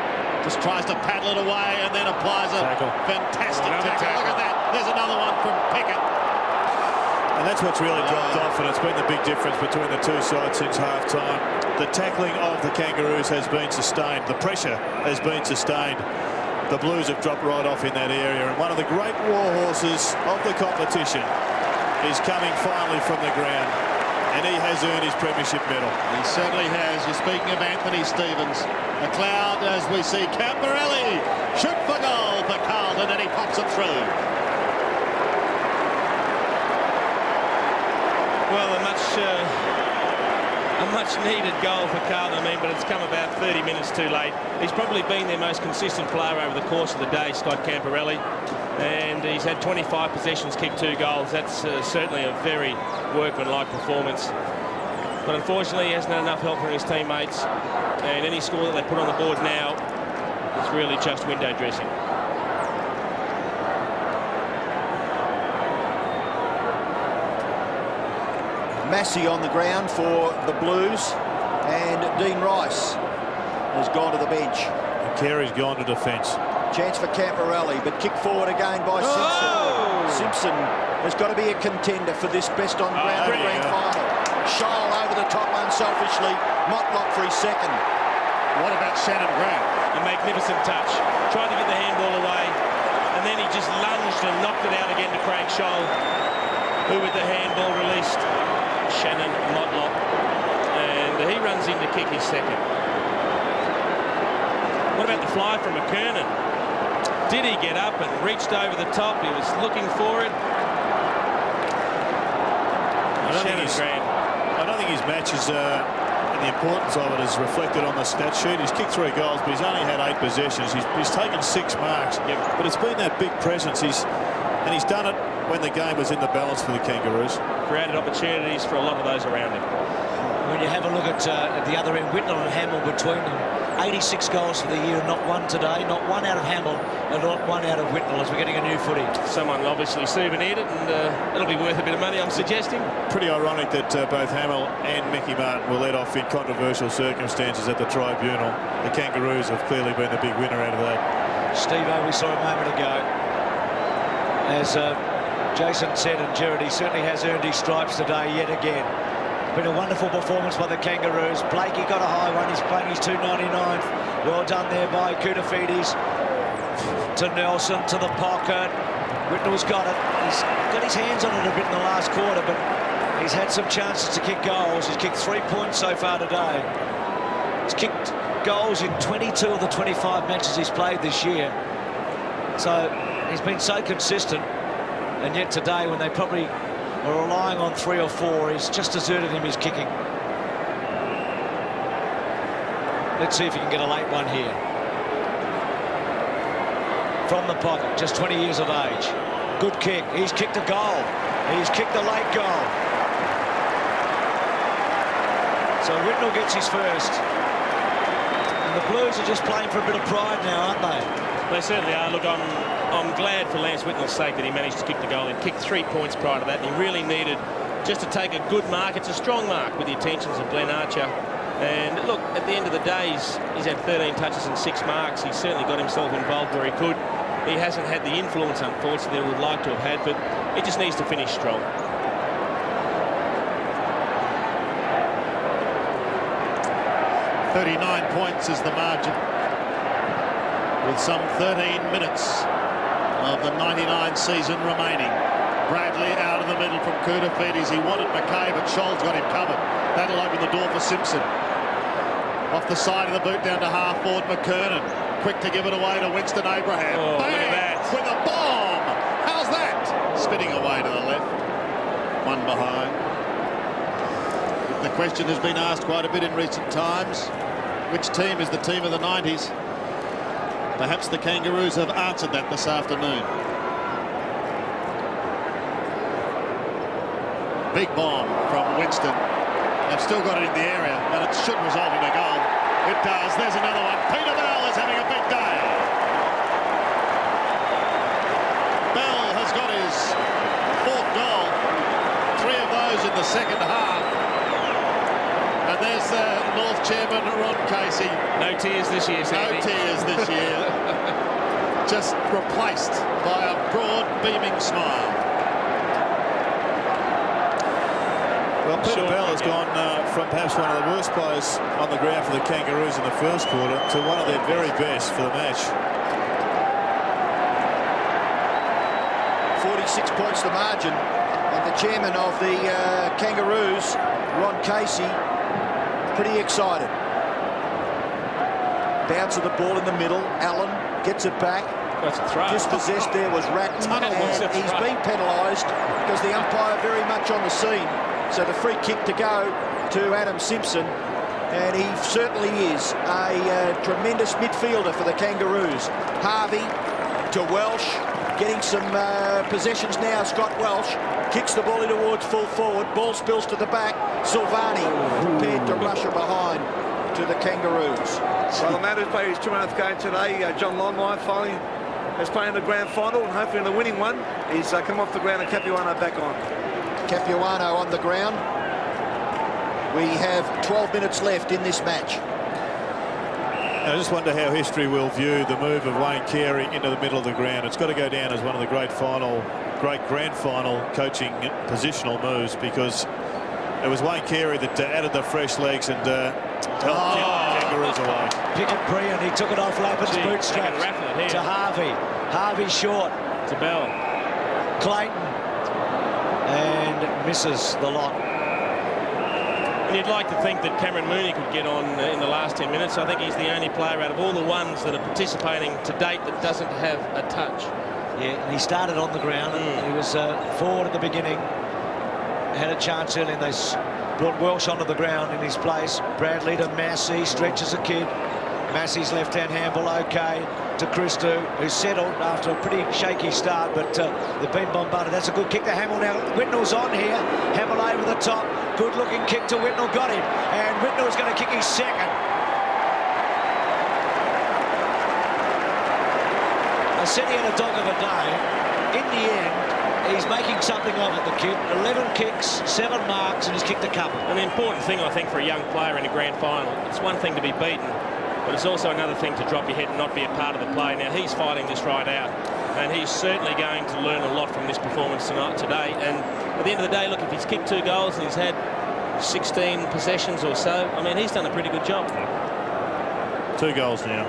just tries to paddle it away and then applies a fantastic tackle. Look at that. There's another one from Pickett. And that's what's really dropped off, and it's been the big difference between the two sides since half-time. The tackling of the Kangaroos has been sustained. The pressure has been sustained. The Blues have dropped right off in that area, and one of the great war horses of the competition is coming finally from the ground, and he has earned his premiership medal. He certainly has. You're speaking of Anthony Stevens. A cloud as we see Camporelli shoot for goal for Carlton, and he pops it through. Well, a much A much-needed goal for Carlton, but it's come about 30 minutes too late. He's probably been their most consistent player over the course of the day, Scott Camporelli, and he's had 25 possessions, kicked 2 goals. That's certainly a very workmanlike performance. But unfortunately, he hasn't had enough help from his teammates, and any score that they put on the board now is really just window dressing. Massey on the ground for the Blues, and Dean Rice has gone to the bench. Carey's gone to defence. Chance for Camporelli, but kick forward again by Simpson. Simpson has got to be a contender for this best on ground grand final. Scholl over the top unselfishly. Motlop for his second. What about Shannon Grant? A magnificent touch. Tried to get the handball away, and then he just lunged and knocked it out again to Craig Scholl, who with the handball released Shannon Motlop, and he runs in to kick his second. What about the fly from McKernan? Did he get up and reached over the top? He was looking for it. I don't think his matches and the importance of it is reflected on the stat sheet. He's kicked 3 goals, but he's only had 8 possessions. He's taken 6 marks, but it's been that big presence. He's done it when the game was in the balance for the Kangaroos. Created opportunities for a lot of those around him. When you have a look at the other end, Whitnell and Hamill between them, 86 goals for the year, not 1 today, not 1 out of Hamill, and not 1 out of Whitnell as we're getting a new footy. Someone obviously souvenired it, and it'll be worth a bit of money, I'm suggesting. Pretty ironic that both Hamill and Mickey Martin were let off in controversial circumstances at the tribunal. The Kangaroos have clearly been the big winner out of that. Steve-O, we saw a moment ago, as Jason said, and Gerard, he certainly has earned his stripes today yet again. Been a wonderful performance by the Kangaroos. Blakey got a high one. He's playing his 299th. Well done there by Koutafidis. To Nelson, to the pocket. Whitnell's got it. He's got his hands on it a bit in the last quarter, but he's had some chances to kick goals. He's kicked 3 points so far today. He's kicked goals in 22 of the 25 matches he's played this year. So he's been so consistent, and yet today, when they probably are relying on 3 or 4, he's just deserted him his kicking. Let's see if he can get a late one here. From the pocket, just 20 years of age. Good kick. He's kicked a goal. He's kicked a late goal. So Whitnell gets his first. And the Blues are just playing for a bit of pride now, aren't they? They certainly are. Look, I'm glad for Lance Whitnell's sake that he managed to kick the goal. He kicked 3 points prior to that, and he really needed just to take a good mark. It's a strong mark with the attentions of Glenn Archer. And look, at the end of the day, he's had 13 touches and 6 marks. He certainly got himself involved where he could. He hasn't had the influence, unfortunately, that he would like to have had, but he just needs to finish strong. 39 points is the margin, with some 13 minutes of the 99 season remaining. Bradley out of the middle from Koutafidis. He wanted McKay, but Scholl's got him covered. That'll open the door for Simpson. Off the side of the boot down to half forward McKernan. Quick to give it away to Winston Abraham. Oh, bang! look at that. With a bomb. How's that? Spinning away to the left. One behind. The question has been asked quite a bit in recent times. Which team is the team of the 90s? Perhaps the Kangaroos have answered that this afternoon. Big bomb from Winston. They've still got it in the area, and it should result in a goal. It does. There's another one. Peter Bell is having a big day. Bell has got his 4th goal. 3 of those in the second half. And there's the North Chairman, Ron Casey. No tears this year, Sandy. No tears this year. Just replaced by a broad, beaming smile. Well, Peter Bell has gone from perhaps one of the worst players on the ground for the Kangaroos in the first quarter to one of their very best for the match. 46 points the margin, and the chairman of the Kangaroos, Ron Casey, pretty excited. Bounce of the ball in the middle. Allen gets it back. That's a throw. Dispossessed there was Ratton, and he's been penalised because the umpire very much on the scene. So the free kick to go to Adam Simpson, and he certainly is a tremendous midfielder for the Kangaroos. Harvey to Welsh, getting some possessions now. Scott Welsh kicks the ball in towards full forward. Ball spills to the back. Silvani prepared to rush her behind to the Kangaroos. Well, the man who's played his 200th game today, John Longmire, finally is playing the grand final, and hopefully in the winning one, he's come off the ground and Capuano back on. Capuano on the ground. We have 12 minutes left in this match. I just wonder how history will view the move of Wayne Carey into the middle of the ground. It's got to go down as one of the great grand final coaching positional moves, because it was Wayne Carey that added the fresh legs and helped Kangaroos away. Pickett brilliant. He took it off Lappin's bootstraps to Harvey. Harvey short to Bell. Clayton, and misses the lot. And you'd like to think that Cameron Mooney could get on in the last 10 minutes. I think he's the only player out of all the ones that are participating to date that doesn't have a touch. Yeah, and he started on the ground, and he was forward at the beginning. Had a chance early, and they brought Welsh onto the ground in his place. Bradley to Massey, stretches a kid. Massey's left-hand handball okay to Christou, who's settled after a pretty shaky start, but they've been bombarded. That's a good kick to Hamill now. Whitnell's on here. Hamill over the top. Good-looking kick to Whitnell. Got him. And Whitnell's going to kick his second. I said he had a dog of a day. In the end, he's making something of it, the kid. 11 kicks, 7 marks, and he's kicked a couple. And the important thing, I think, for a young player in a grand final, it's one thing to be beaten, but it's also another thing to drop your head and not be a part of the play. Now, he's fighting this right out, and he's certainly going to learn a lot from this performance today. And at the end of the day, look, if he's kicked 2 goals and he's had 16 possessions or so, I mean, he's done a pretty good job. 2 goals now.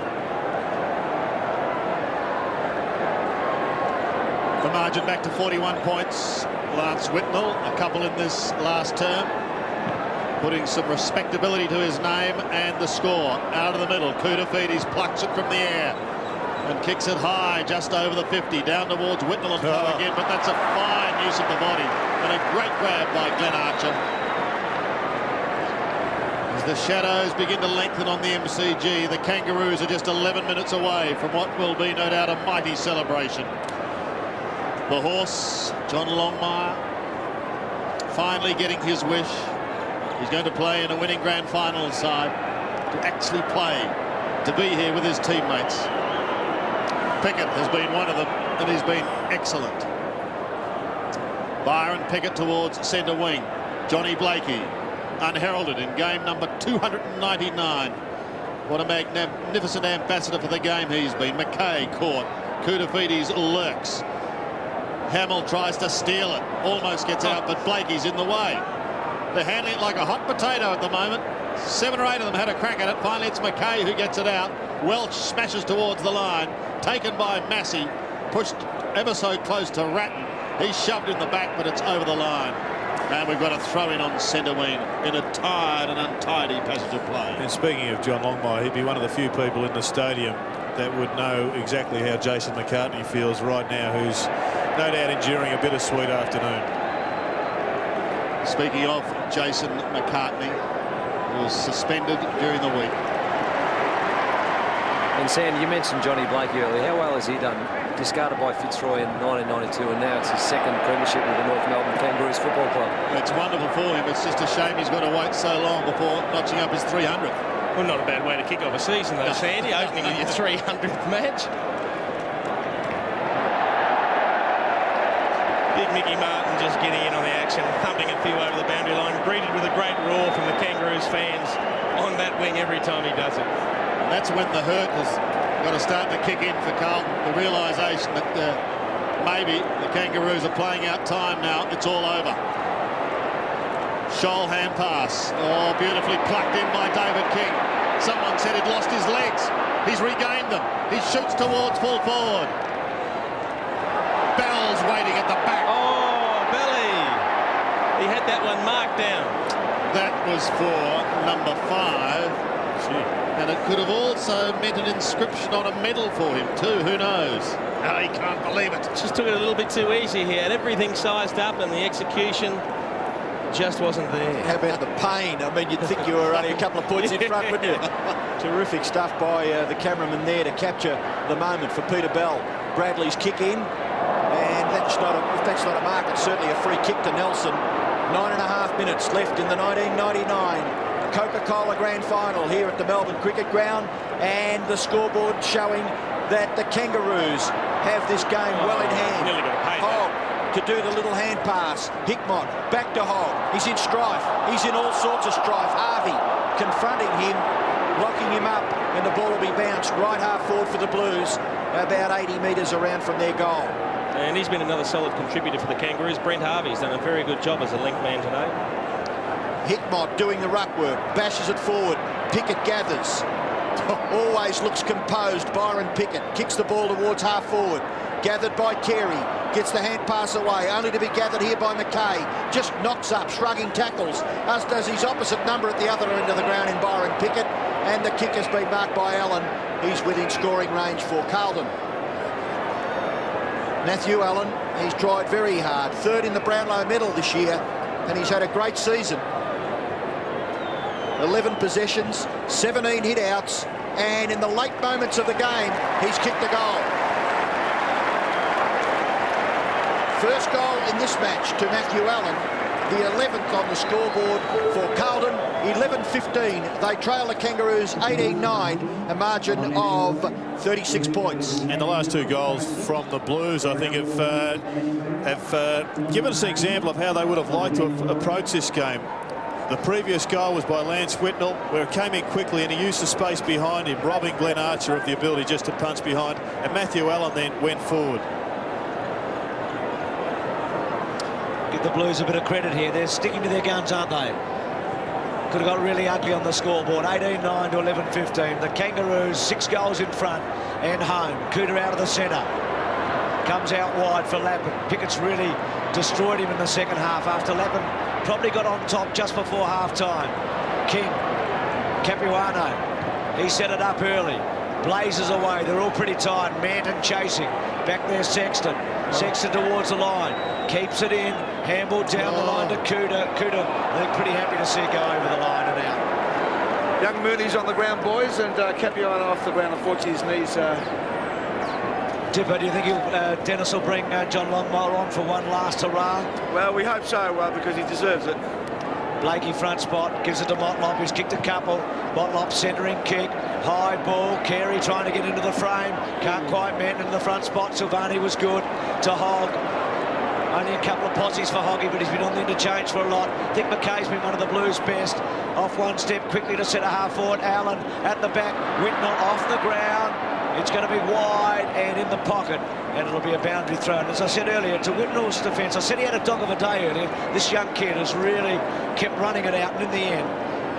The margin back to 41 points. Lance Whitnell, a couple in this last term, putting some respectability to his name, and the score out of the middle. Koutafidis plucks it from the air and kicks it high just over the 50, down towards Whitnell and throw again, but that's a fine use of the body and a great grab by Glenn Archer. As the shadows begin to lengthen on the MCG, the Kangaroos are just 11 minutes away from what will be no doubt a mighty celebration. The horse, John Longmire, finally getting his wish. He's going to play in a winning grand final side, to actually play, to be here with his teammates. Pickett has been one of them, and he's been excellent. Byron Pickett towards centre wing. Johnny Blakey, unheralded in game number 299. What a magnificent ambassador for the game he's been. McKay caught. Koutafidis lurks. Hamill tries to steal it. Almost gets out, but Blakey's in the way. They're handling it like a hot potato at the moment. 7 or 8 of them had a crack at it. Finally, it's McKay who gets it out. Welch smashes towards the line. Taken by Massey. Pushed ever so close to Ratton. He's shoved in the back, but it's over the line. And we've got a throw-in on centre wing in a tired and untidy passage of play. And speaking of John Longmire, he'd be one of the few people in the stadium that would know exactly how Jason McCartney feels right now, who's no doubt enduring a bittersweet afternoon. Speaking of Jason McCartney, who was suspended during the week. And Sam, you mentioned Johnny Blakey earlier. How well has he done? Discarded by Fitzroy in 1992, and now it's his 2nd premiership with the North Melbourne Kangaroos Football Club. It's wonderful for him. It's just a shame he's got to wait so long before notching up his 300th. Well, not a bad way to kick off a season, though, Sandy, opening with your 300th match. Big Mickey Martin just getting in on the action, thumping a few over the boundary line, greeted with a great roar from the Kangaroos fans on that wing every time he does it. And that's when the hurt has got to start to kick in for Carlton. The realisation that maybe the Kangaroos are playing out time now. It's all over. Shoal hand pass. Oh, beautifully plucked in by David King. Someone said he'd lost his legs. He's regained them. He shoots towards full forward. Bell's waiting at the back. Oh, Belly. He had that one marked down. That was for number 5, And it could have also meant an inscription on a medal for him too. Who knows? Oh, he can't believe it. Just took it a little bit too easy. He had everything sized up and the execution just wasn't there. How about the pain? I mean, you'd think you were only a couple of points in front, wouldn't you? Terrific stuff by the cameraman there to capture the moment for Peter Bell. Bradley's kick in, and if that's not a mark, it's certainly a free kick to Nelson. 9.5 minutes left in the 1999 Coca-Cola Grand Final here at the Melbourne Cricket Ground, and the scoreboard showing that the Kangaroos have this game well in hand. Hogg to do the little hand pass. Hickmott back to Hogg. He's in strife. He's in all sorts of strife. Harvey confronting him, locking him up, and the ball will be bounced right half forward for the Blues, about 80 metres around from their goal. And he's been another solid contributor for the Kangaroos. Brent Harvey's done a very good job as a link man today. Hickmott doing the ruck work, bashes it forward. Pickett gathers. Always looks composed. Byron Pickett kicks the ball towards half forward. Gathered by Carey. Gets the hand pass away, only to be gathered here by McKay. Just knocks up, shrugging tackles, as does his opposite number at the other end of the ground in Byron Pickett. And the kick has been marked by Allen. He's within scoring range for Carlton. Matthew Allen, he's tried very hard. Third in the Brownlow medal this year, and he's had a great season. 11 possessions, 17 hit-outs, and in the late moments of the game, he's kicked a goal. First goal in this match to Matthew Allen, the 11th on the scoreboard for Carlton, 11-15. They trail the Kangaroos 18-9, a margin of 36 points. And the last two goals from the Blues, I think, have given us an example of how they would have liked to have approached this game. The previous goal was by Lance Whitnell, where it came in quickly and he used the space behind him, robbing Glenn Archer of the ability just to punch behind, and Matthew Allen then went forward. Give the Blues a bit of credit here. They're sticking to their guns, aren't they? Could have got really ugly on the scoreboard. 18-9 to 11-15. The Kangaroos 6 goals in front and home. Cooter out of the centre. Comes out wide for Lappin. Pickett's really destroyed him in the second half after Lappin probably got on top just before half-time. King, Capuano, he set it up early. Blazes away. They're all pretty tired. Manton chasing. Back there, Sexton. Sexton towards the line. Keeps it in. Handball down the line to Cooter. Cooter, I think, pretty happy to see it go over the line and out. Young Mooney's on the ground, boys, and Capuano off the ground. Unfortunately, his knees... Tipper, do you think Dennis will bring John Longmire on for one last hurrah? Well, we hope so, because he deserves it. Blakey front spot, gives it to Motlop, who's kicked a couple. Motlop centering kick, high ball. Carey trying to get into the frame, can't quite man into the front spot. Silvani was good to Hogg. Only a couple of posies for Hoggy, but he's been on the interchange for a lot. I think McKay's been one of the Blues' best. Off one step, quickly to centre half forward. Allen at the back, Whitnell off the ground. It's going to be wide and in the pocket, and it'll be a boundary throw. And as I said earlier, to Whitnell's defence, I said he had a dog of a day earlier. This young kid has really kept running it out, and in the end,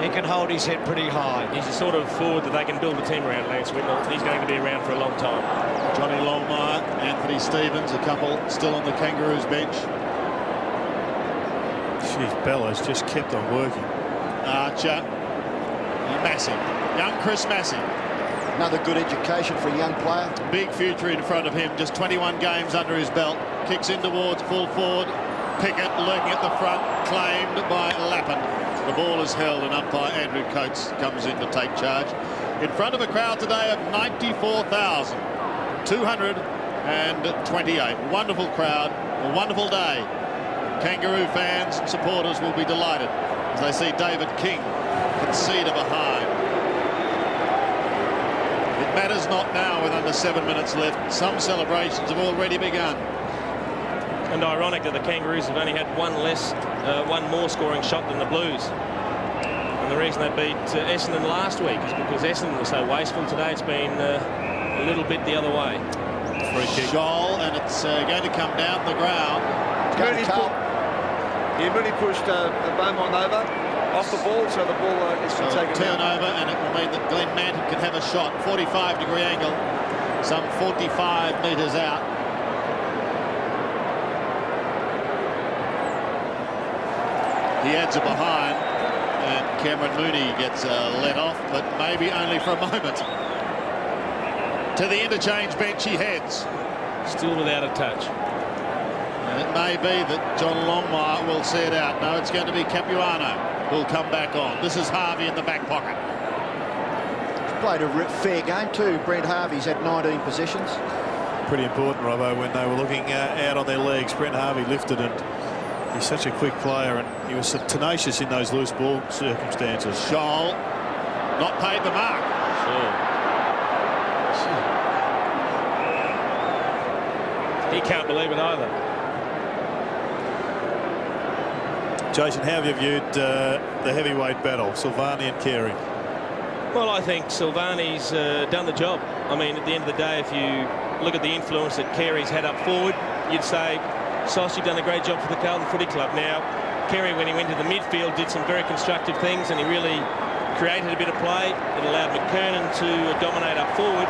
he can hold his head pretty high. He's the sort of forward that they can build a team around, Lance Whitnell. He's going to be around for a long time. Johnny Longmire, Anthony Stevens, a couple still on the Kangaroos bench. Jeez, Bella's just kept on working. Archer, Massey, young Chris Massey. Another good education for a young player. Big future in front of him, just 21 games under his belt. Kicks in towards full forward. Pickett lurking at the front, claimed by Lappin. The ball is held and umpire Andrew Coates comes in to take charge. In front of a crowd today of 94,228. Wonderful crowd, a wonderful day. Kangaroo fans and supporters will be delighted as they see David King concede a behind. It matters not now with under 7 minutes left. Some celebrations have already begun. And ironic that the Kangaroos have only had one more scoring shot than the Blues. And the reason they beat Essendon last week is because Essendon was so wasteful. Today it's been a little bit the other way. Free kick. Goal, and it's going to come down the ground. Mooney pushed Beaumont over off the ball, so the ball is to take it turnover, and it will mean that Glenn Manton can have a shot. 45-degree angle, some 45 metres out. He adds a behind, And Cameron Mooney gets let off, but maybe only for a moment. To the interchange bench he heads. Still without a touch. And it may be that John Longmire will see it out. No, it's going to be Capuano who'll come back on. This is Harvey in the back pocket. He's played a fair game too. Brent Harvey's had 19 possessions. Pretty important, Robbo, when they were looking out on their legs. Brent Harvey lifted, and he's such a quick player, and he was tenacious in those loose ball circumstances. Scholl not paid the mark. He can't believe it either. Jason, how have you viewed the heavyweight battle, Silvani and Carey? Well, I think Silvani's done the job. I mean, at the end of the day, if you look at the influence that Carey's had up forward, you'd say, Sauce, you've done a great job for the Carlton Footy Club. Now, Carey, when he went to the midfield, did some very constructive things, and he really created a bit of play. It allowed McKernan to dominate up forward.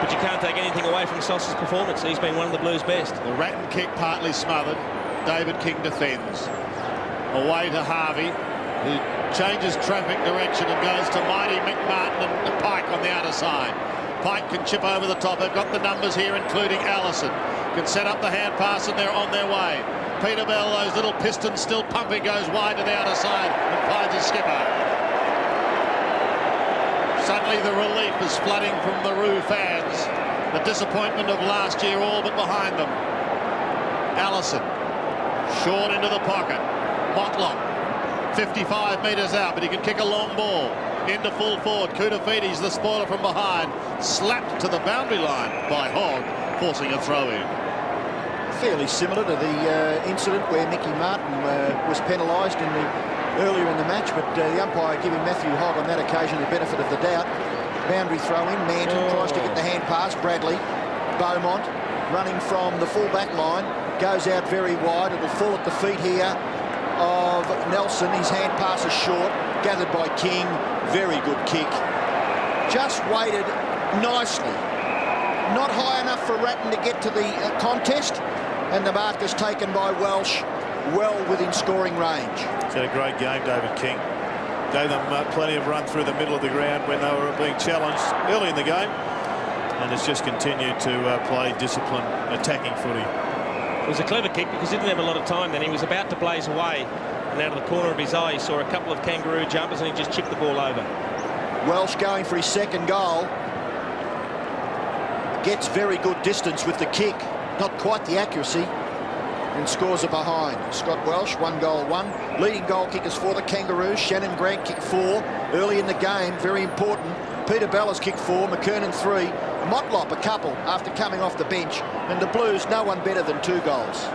But you can't take anything away from Sauce's performance. He's been one of the Blues' best. The Ratton kick partly smothered. David King defends. Away to Harvey, who changes traffic direction and goes to mighty McMartin and Pike on the outer side. Pike can chip over the top. They've got the numbers here, including Allison. Can set up the hand pass, and they're on their way. Peter Bell, those little pistons still pumping, goes wide to the outer side and finds a skipper. Suddenly the relief is flooding from the Roo fans. The disappointment of last year all but behind them. Allison, short into the pocket. Motlop, 55 metres out, but he can kick a long ball. Into full forward. Koutafides, the spoiler from behind, slapped to the boundary line by Hogg, forcing a throw-in. Fairly similar to the incident where Mickey Martin was penalised earlier in the match, but the umpire giving Matthew Hogg on that occasion the benefit of the doubt. Boundary throw-in. Manton tries to get the hand pass. Bradley, Beaumont running from the full-back line, goes out very wide. It'll fall at the feet here of Nelson. His hand pass is short, gathered by King. Very good kick. Just waited nicely. Not high enough for Ratton to get to the contest, and the mark is taken by Welsh, well within scoring range. He's had a great game, David King. Gave them plenty of run through the middle of the ground when they were being challenged early in the game, and has just continued to play disciplined, attacking footy. It was a clever kick because he didn't have a lot of time then. He was about to blaze away, and out of the corner of his eye he saw a couple of kangaroo jumpers, and he just chipped the ball over. Welsh going for his second goal. Gets very good distance with the kick. Not quite the accuracy, and scores a behind. Scott Welsh, 1 goal, 1. Leading goal kickers for the Kangaroos. Shannon Grant kicked 4 early in the game, very important. Peter Bellas kicked 4, McKernan 3. Motlop a couple after coming off the bench. And the Blues, no one better than 2 goals.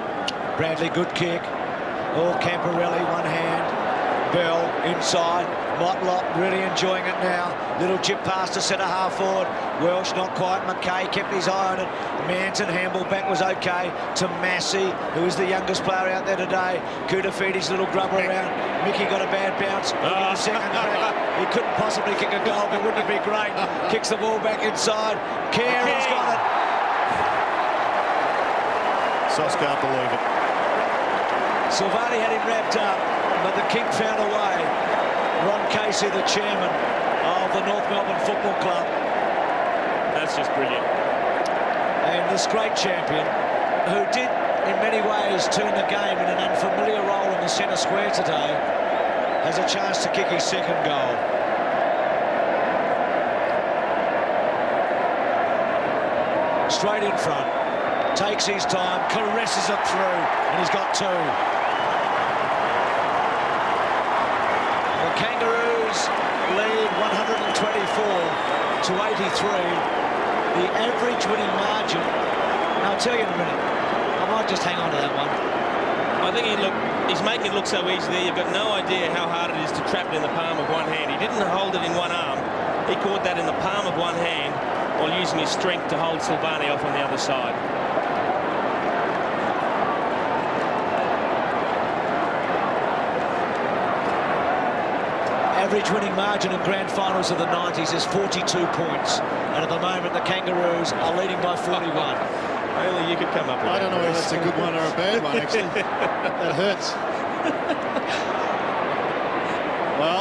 Bradley, good kick. Camporelli, one hand. Bell inside. Motlop really enjoying it now. Little chip pass to centre half forward. Welsh not quite. McKay kept his eye on it. Manton handball back was okay to Massey, who is the youngest player out there today. Koutafides, little grubber around. Mickey got a bad bounce. The second crack. He couldn't possibly kick a goal, but wouldn't it be great? Kicks the ball back inside. Carey's got it. Sauce can't believe it. Silvani had him wrapped up, but the kick found a way. Ron Casey, the chairman of the North Melbourne Football Club. That's just brilliant. And this great champion, who did in many ways turn the game in an unfamiliar role in the centre square today, has a chance to kick his second goal. Straight in front, takes his time, caresses it through, and he's got 2. The Kangaroos lead 124 to 83. The average winning margin, I'll tell you in a minute. I might just hang on to that one. I think he's making it look so easy there. You've got no idea how hard it is to trap it in the palm of one hand. He didn't hold it in one arm. He caught that in the palm of one hand while using his strength to hold Silvani off on the other side. Average winning margin in grand finals of the 90s is 42 points. And at the moment, the Kangaroos are leading by 41. Only you could come up with I don't know whether that's a good one or a bad one, actually. That hurts. Well,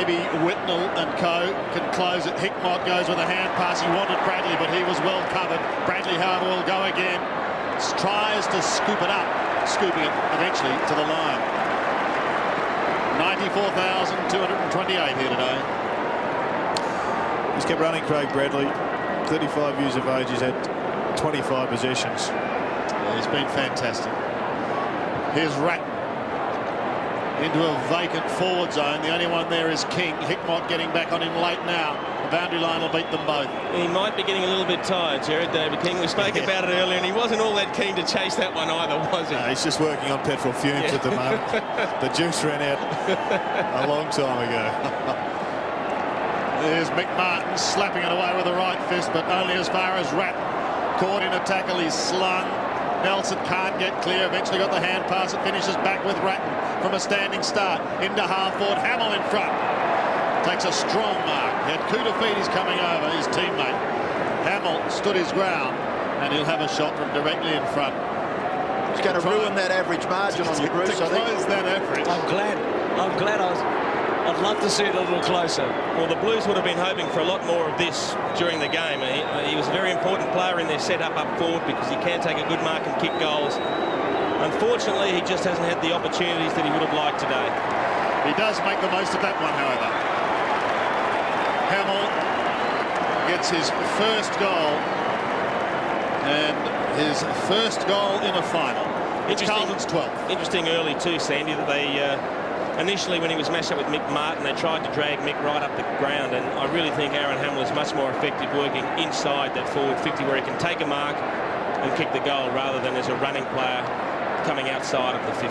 maybe Whitnell and co can close it. Hickmott goes with a hand pass. He wanted Bradley, but he was well covered. Bradley, however, will go again. Tries to scoop it up, scooping it eventually to the line. 94,228 here today. He's kept running, Craig Bradley. 35 years of age. He's had 25 possessions. Yeah, he's been fantastic. Here's Ratton into a vacant forward zone. The only one there is King. Hickmott getting back on him late now. The boundary line will beat them both. He might be getting a little bit tired, Jared, David King. We spoke about it earlier, and he wasn't all that keen to chase that one either, was he? No, he's just working on petrol fumes at the moment. The juice ran out a long time ago. There's McMartin slapping it away with the right fist, but only as far as Ratton. Caught in a tackle, he's slung. Nelson can't get clear. Eventually got the hand pass. It finishes back with Ratton from a standing start. Into half forward. Hamill in front. Takes a strong mark. He had Koutafidis coming over, his teammate. Hamill stood his ground, and he'll have a shot from directly in front. It's going to ruin that average margin on you, Bruce. To close that average. I'm glad I'd love to see it a little closer. Well, the Blues would have been hoping for a lot more of this during the game. He was a very important player in their setup up forward because he can take a good mark and kick goals. Unfortunately, he just hasn't had the opportunities that he would have liked today. He does make the most of that one, however. Hamill gets his first goal, and his first goal in a final. It's Carlton's 12th. Interesting early too, Sandy, that they initially, when he was matched up with Mick Martin, they tried to drag Mick right up the ground, and I really think Aaron Hamill is much more effective working inside that forward 50 where he can take a mark and kick the goal rather than as a running player coming outside of the 50.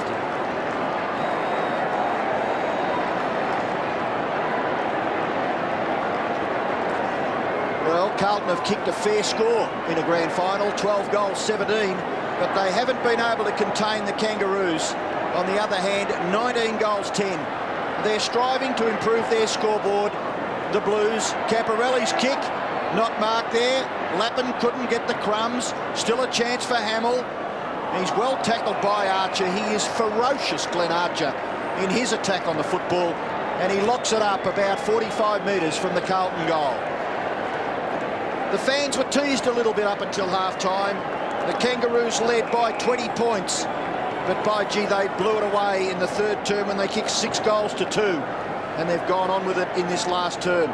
Well, Carlton have kicked a fair score in a grand final, 12 goals, 17, but they haven't been able to contain the Kangaroos. On the other hand, 19 goals, 10. They're striving to improve their scoreboard. The Blues, Camporelli's kick, not marked there. Lappin couldn't get the crumbs. Still a chance for Hamill. He's well tackled by Archer. He is ferocious, Glenn Archer, in his attack on the football, and he locks it up about 45 metres from the Carlton goal. The fans were teased a little bit up until half-time. The Kangaroos led by 20 points, but by gee, they blew it away in the third term when they kicked 6 goals to 2, and they've gone on with it in this last term.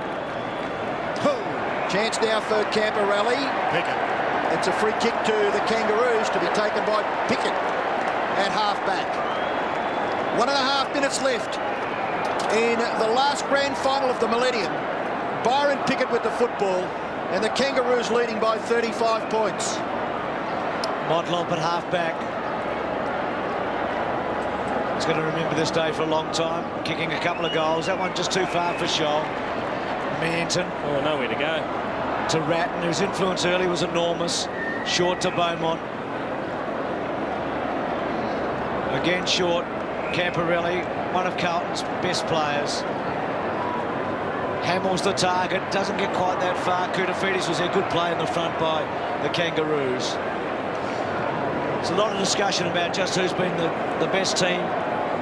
Chance now for Camporelli. Pickett. It's a free kick to the Kangaroos to be taken by Pickett at half-back. 1.5 minutes left in the last grand final of the millennium. Byron Pickett with the football, and the Kangaroos leading by 35 points. Modlop at half-back. He's going to remember this day for a long time, kicking a couple of goals. That one just too far for Scholl. Manton. Oh, nowhere to go. To Ratton, whose influence early was enormous. Short to Beaumont. Again short. Camporelli, one of Carlton's best players. Hamill's the target, doesn't get quite that far. Koutafidis was a good play in the front by the Kangaroos. There's a lot of discussion about just who's been the best team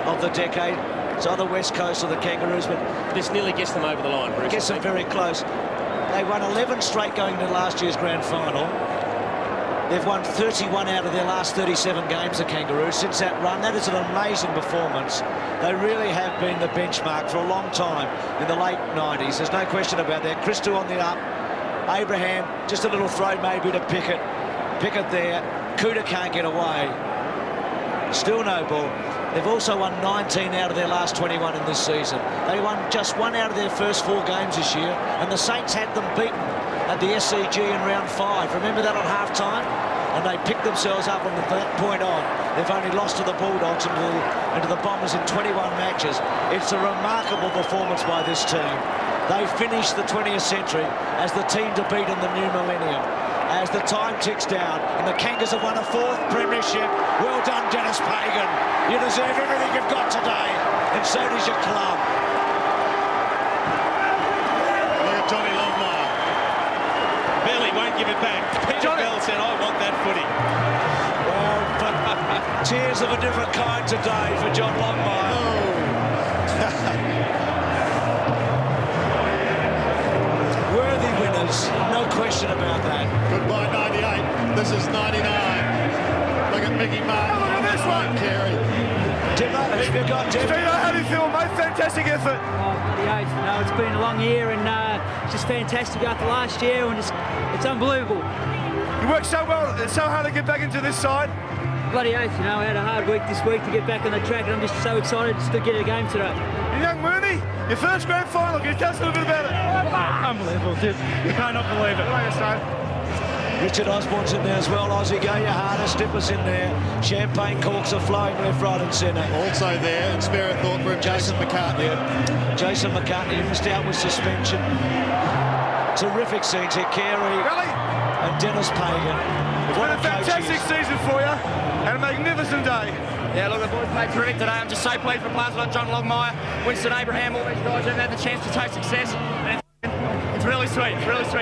of the decade. It's either West Coast or the Kangaroos, but this nearly gets them over the line, Bruce. Gets them very close. They won 11 straight going to last year's grand final. They've won 31 out of their last 37 games, the Kangaroos, since that run. That is an amazing performance. They really have been the benchmark for a long time in the late 90s. There's no question about that. Christou on the up. Abraham, just a little throw maybe to Pickett. Pickett there. Kuta can't get away. Still no ball. They've also won 19 out of their last 21 in this season. They won just 1 out of their first 4 games this year, and the Saints had them beaten at the SCG in round 5. Remember that on half-time? And they picked themselves up from that point on. They've only lost to the Bulldogs and to the Bombers in 21 matches. It's a remarkable performance by this team. They finished the 20th century as the team to beat in the new millennium. As the time ticks down, and the Kangas have won a 4th premiership. Well done, Dennis Pagan. You deserve everything you've got today, and so does your club. Look at Johnny Longmire. Billy won't give it back. Peter Bell said, I want that footy. Well, but tears of a different kind today for John Longmire. you've got Tim. Steve, how do you feel, mate? Fantastic effort. Oh, bloody oath. No, it's been a long year and it's just fantastic after last year, and it's unbelievable. You worked so well, it's so hard to get back into this side. Bloody oath, you know, I had a hard week this week to get back on the track, and I'm just so excited just to get a game today. Young Mooney, your first grand final, can you tell us a little bit about it? Unbelievable, dude. You cannot believe it. Richard Osborne's in there as well. Aussie, go your hardest. Stippers in there. Champagne corks are flowing left, right and centre. Also there, and spare a thought for him, Jason McCartney. Yeah. Jason McCartney missed out with suspension. Terrific scenes here. Carey and Dennis Pagan. It's been a fantastic season for you and a magnificent day. Yeah, look, the boys played terrific today. I'm just so pleased for players like John Longmire, Winston Abraham, all these guys who've had the chance to taste success. And it's really sweet,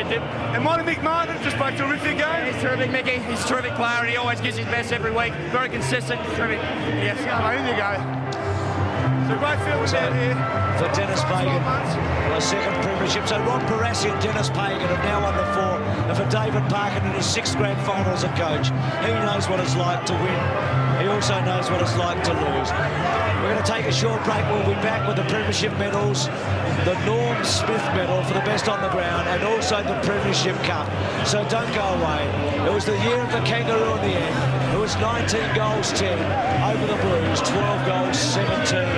Tim. And Mighty Mick Martin just played a terrific game. Yeah, he's terrific, Mickey. He's a terrific player and he always gives his best every week. Very consistent, terrific. Yes. In you go. It's a great feeling down here. For Dennis Pagan, a second premiership. So Ron Barassi and Dennis Pagan have now won the 4. And for David Parkin in his 6th grand final as a coach, he knows what it's like to win. He also knows what it's like to lose. We're going to take a short break. We'll be back with the premiership medals, the Norm Smith medal for the best on the ground, and also the Premiership Cup. So don't go away. It was the year of the Kangaroo in the end. It was 19 goals 10 over the Blues, 12 goals 17.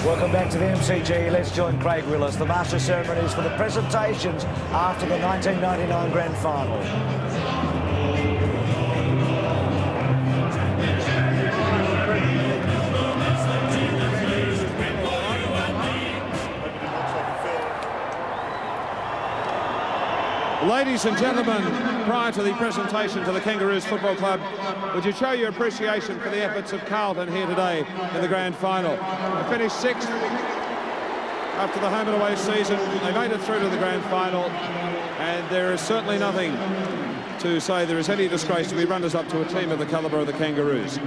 Welcome back to the MCG. Let's join Craig Willis, the Master of Ceremonies for the presentations after the 1999 Grand Final. Ladies and gentlemen, prior to the presentation to the Kangaroos Football Club, would you show your appreciation for the efforts of Carlton here today in the grand final? They finished 6th after the home and away season. They made it through to the grand final, and there is certainly nothing to say there is any disgrace to be runners-up to a team of the calibre of the Kangaroos.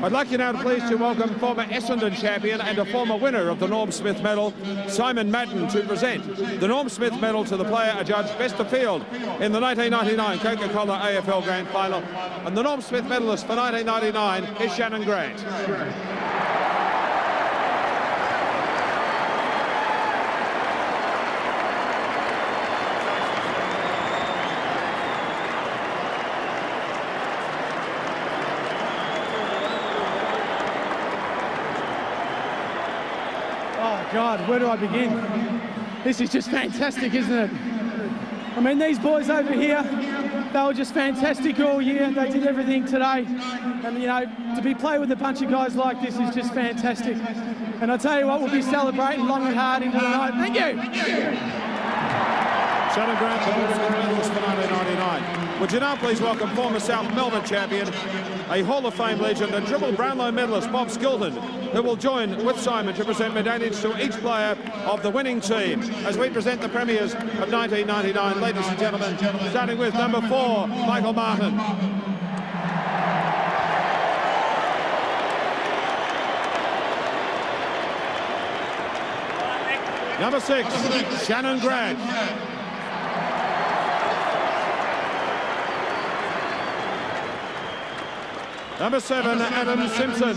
I'd like you now to please to welcome former Essendon champion and a former winner of the Norm Smith Medal, Simon Madden, to present the Norm Smith Medal to the player adjudged best of field in the 1999 Coca-Cola AFL Grand Final. And the Norm Smith medalist for 1999 is Shannon Grant. God, where do I begin? This is just fantastic, isn't it? I mean, these boys over here, they were just fantastic all year. They did everything today. And, you know, to be playing with a bunch of guys like this is just fantastic. And I tell you what, we'll be celebrating long and hard into the night. Thank you. Shannon Grant, the Melbourne medalist for 1999. Would you now please welcome former South Melbourne champion, a Hall of Fame legend and triple Brownlow medalist Bob Skilton, who will join with Simon to present medallions to each player of the winning team as we present the premiers of 1999. Ladies and gentlemen, starting with number 4, Michael Martin. Number 6, Shannon Grant. Number 7, Adam Simpson.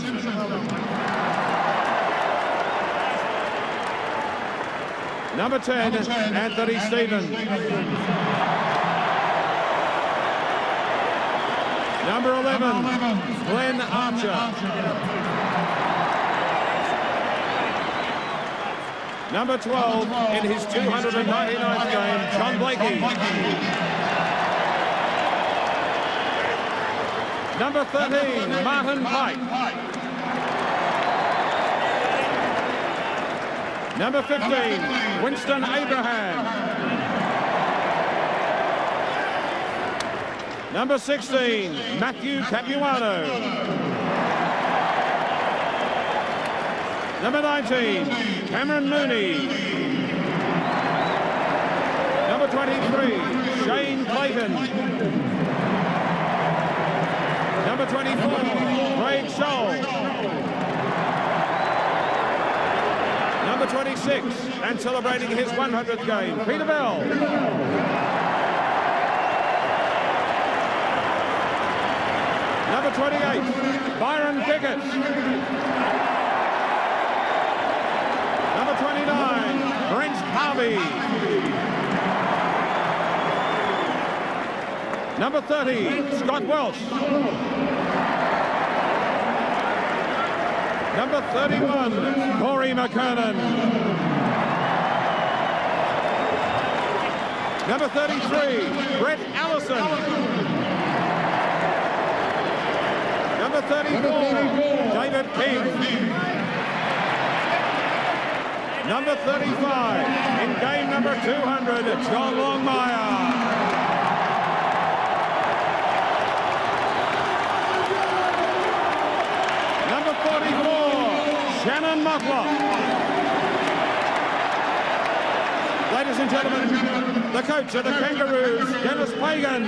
Number 10, Anthony Stevens. Number 11, Glenn Archer. Number 12, in his 299th game, John Blakey. Number 13, Martin Pike. Number 15, Winston Abraham. Number 16, Matthew Capuano. Number 19, Cameron Mooney. Number 23, Shane Clayton. Number 24, Craig Scholl. Number 26, and celebrating his 100th game, Peter Bell. Number 28, Byron Pickett. Number 29, Brent Harvey. Number 30, Scott Welsh. Number 31, Corey McKernan. Number 33, Brett Allison. Number 34, David King. Number 35, in game number 200, John Longmire. Number 44, Shannon Mocklock. Ladies and gentlemen, the coach of the Kangaroos, Dennis Pagan.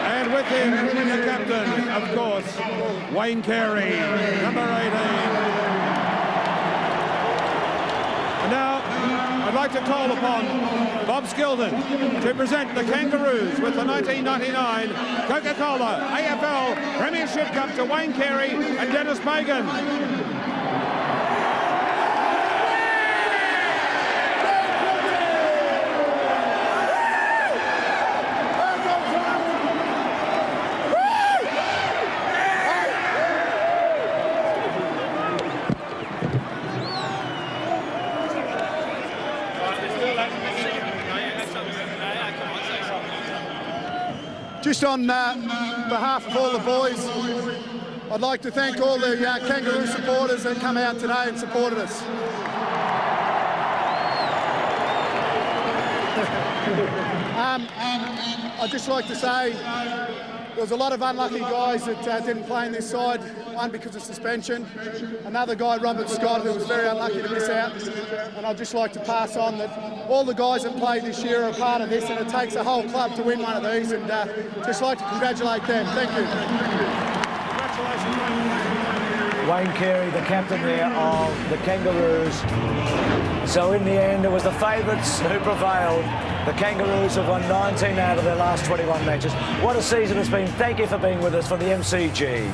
And with him, the captain, of course, Wayne Carey, number 18. And now, I'd like to call upon Bob Skilton to present the Kangaroos with the 1999 Coca-Cola AFL Premiership Cup to Wayne Carey and Dennis Pagan. Just on behalf of all the boys, I'd like to thank all the Kangaroo supporters that come out today and supported us. I'd just like to say there was a lot of unlucky guys that didn't play in this side, one because of suspension, another guy, Robert Scott, who was very unlucky to miss out. And I'd just like to pass on that all the guys that played this year are a part of this, and it takes a whole club to win one of these, and just like to congratulate them. Thank you. Congratulations, Wayne Carey, the captain there of the Kangaroos. So in the end, it was the favourites who prevailed. The Kangaroos have won 19 out of their last 21 matches. What a season it's been. Thank you for being with us for the MCG.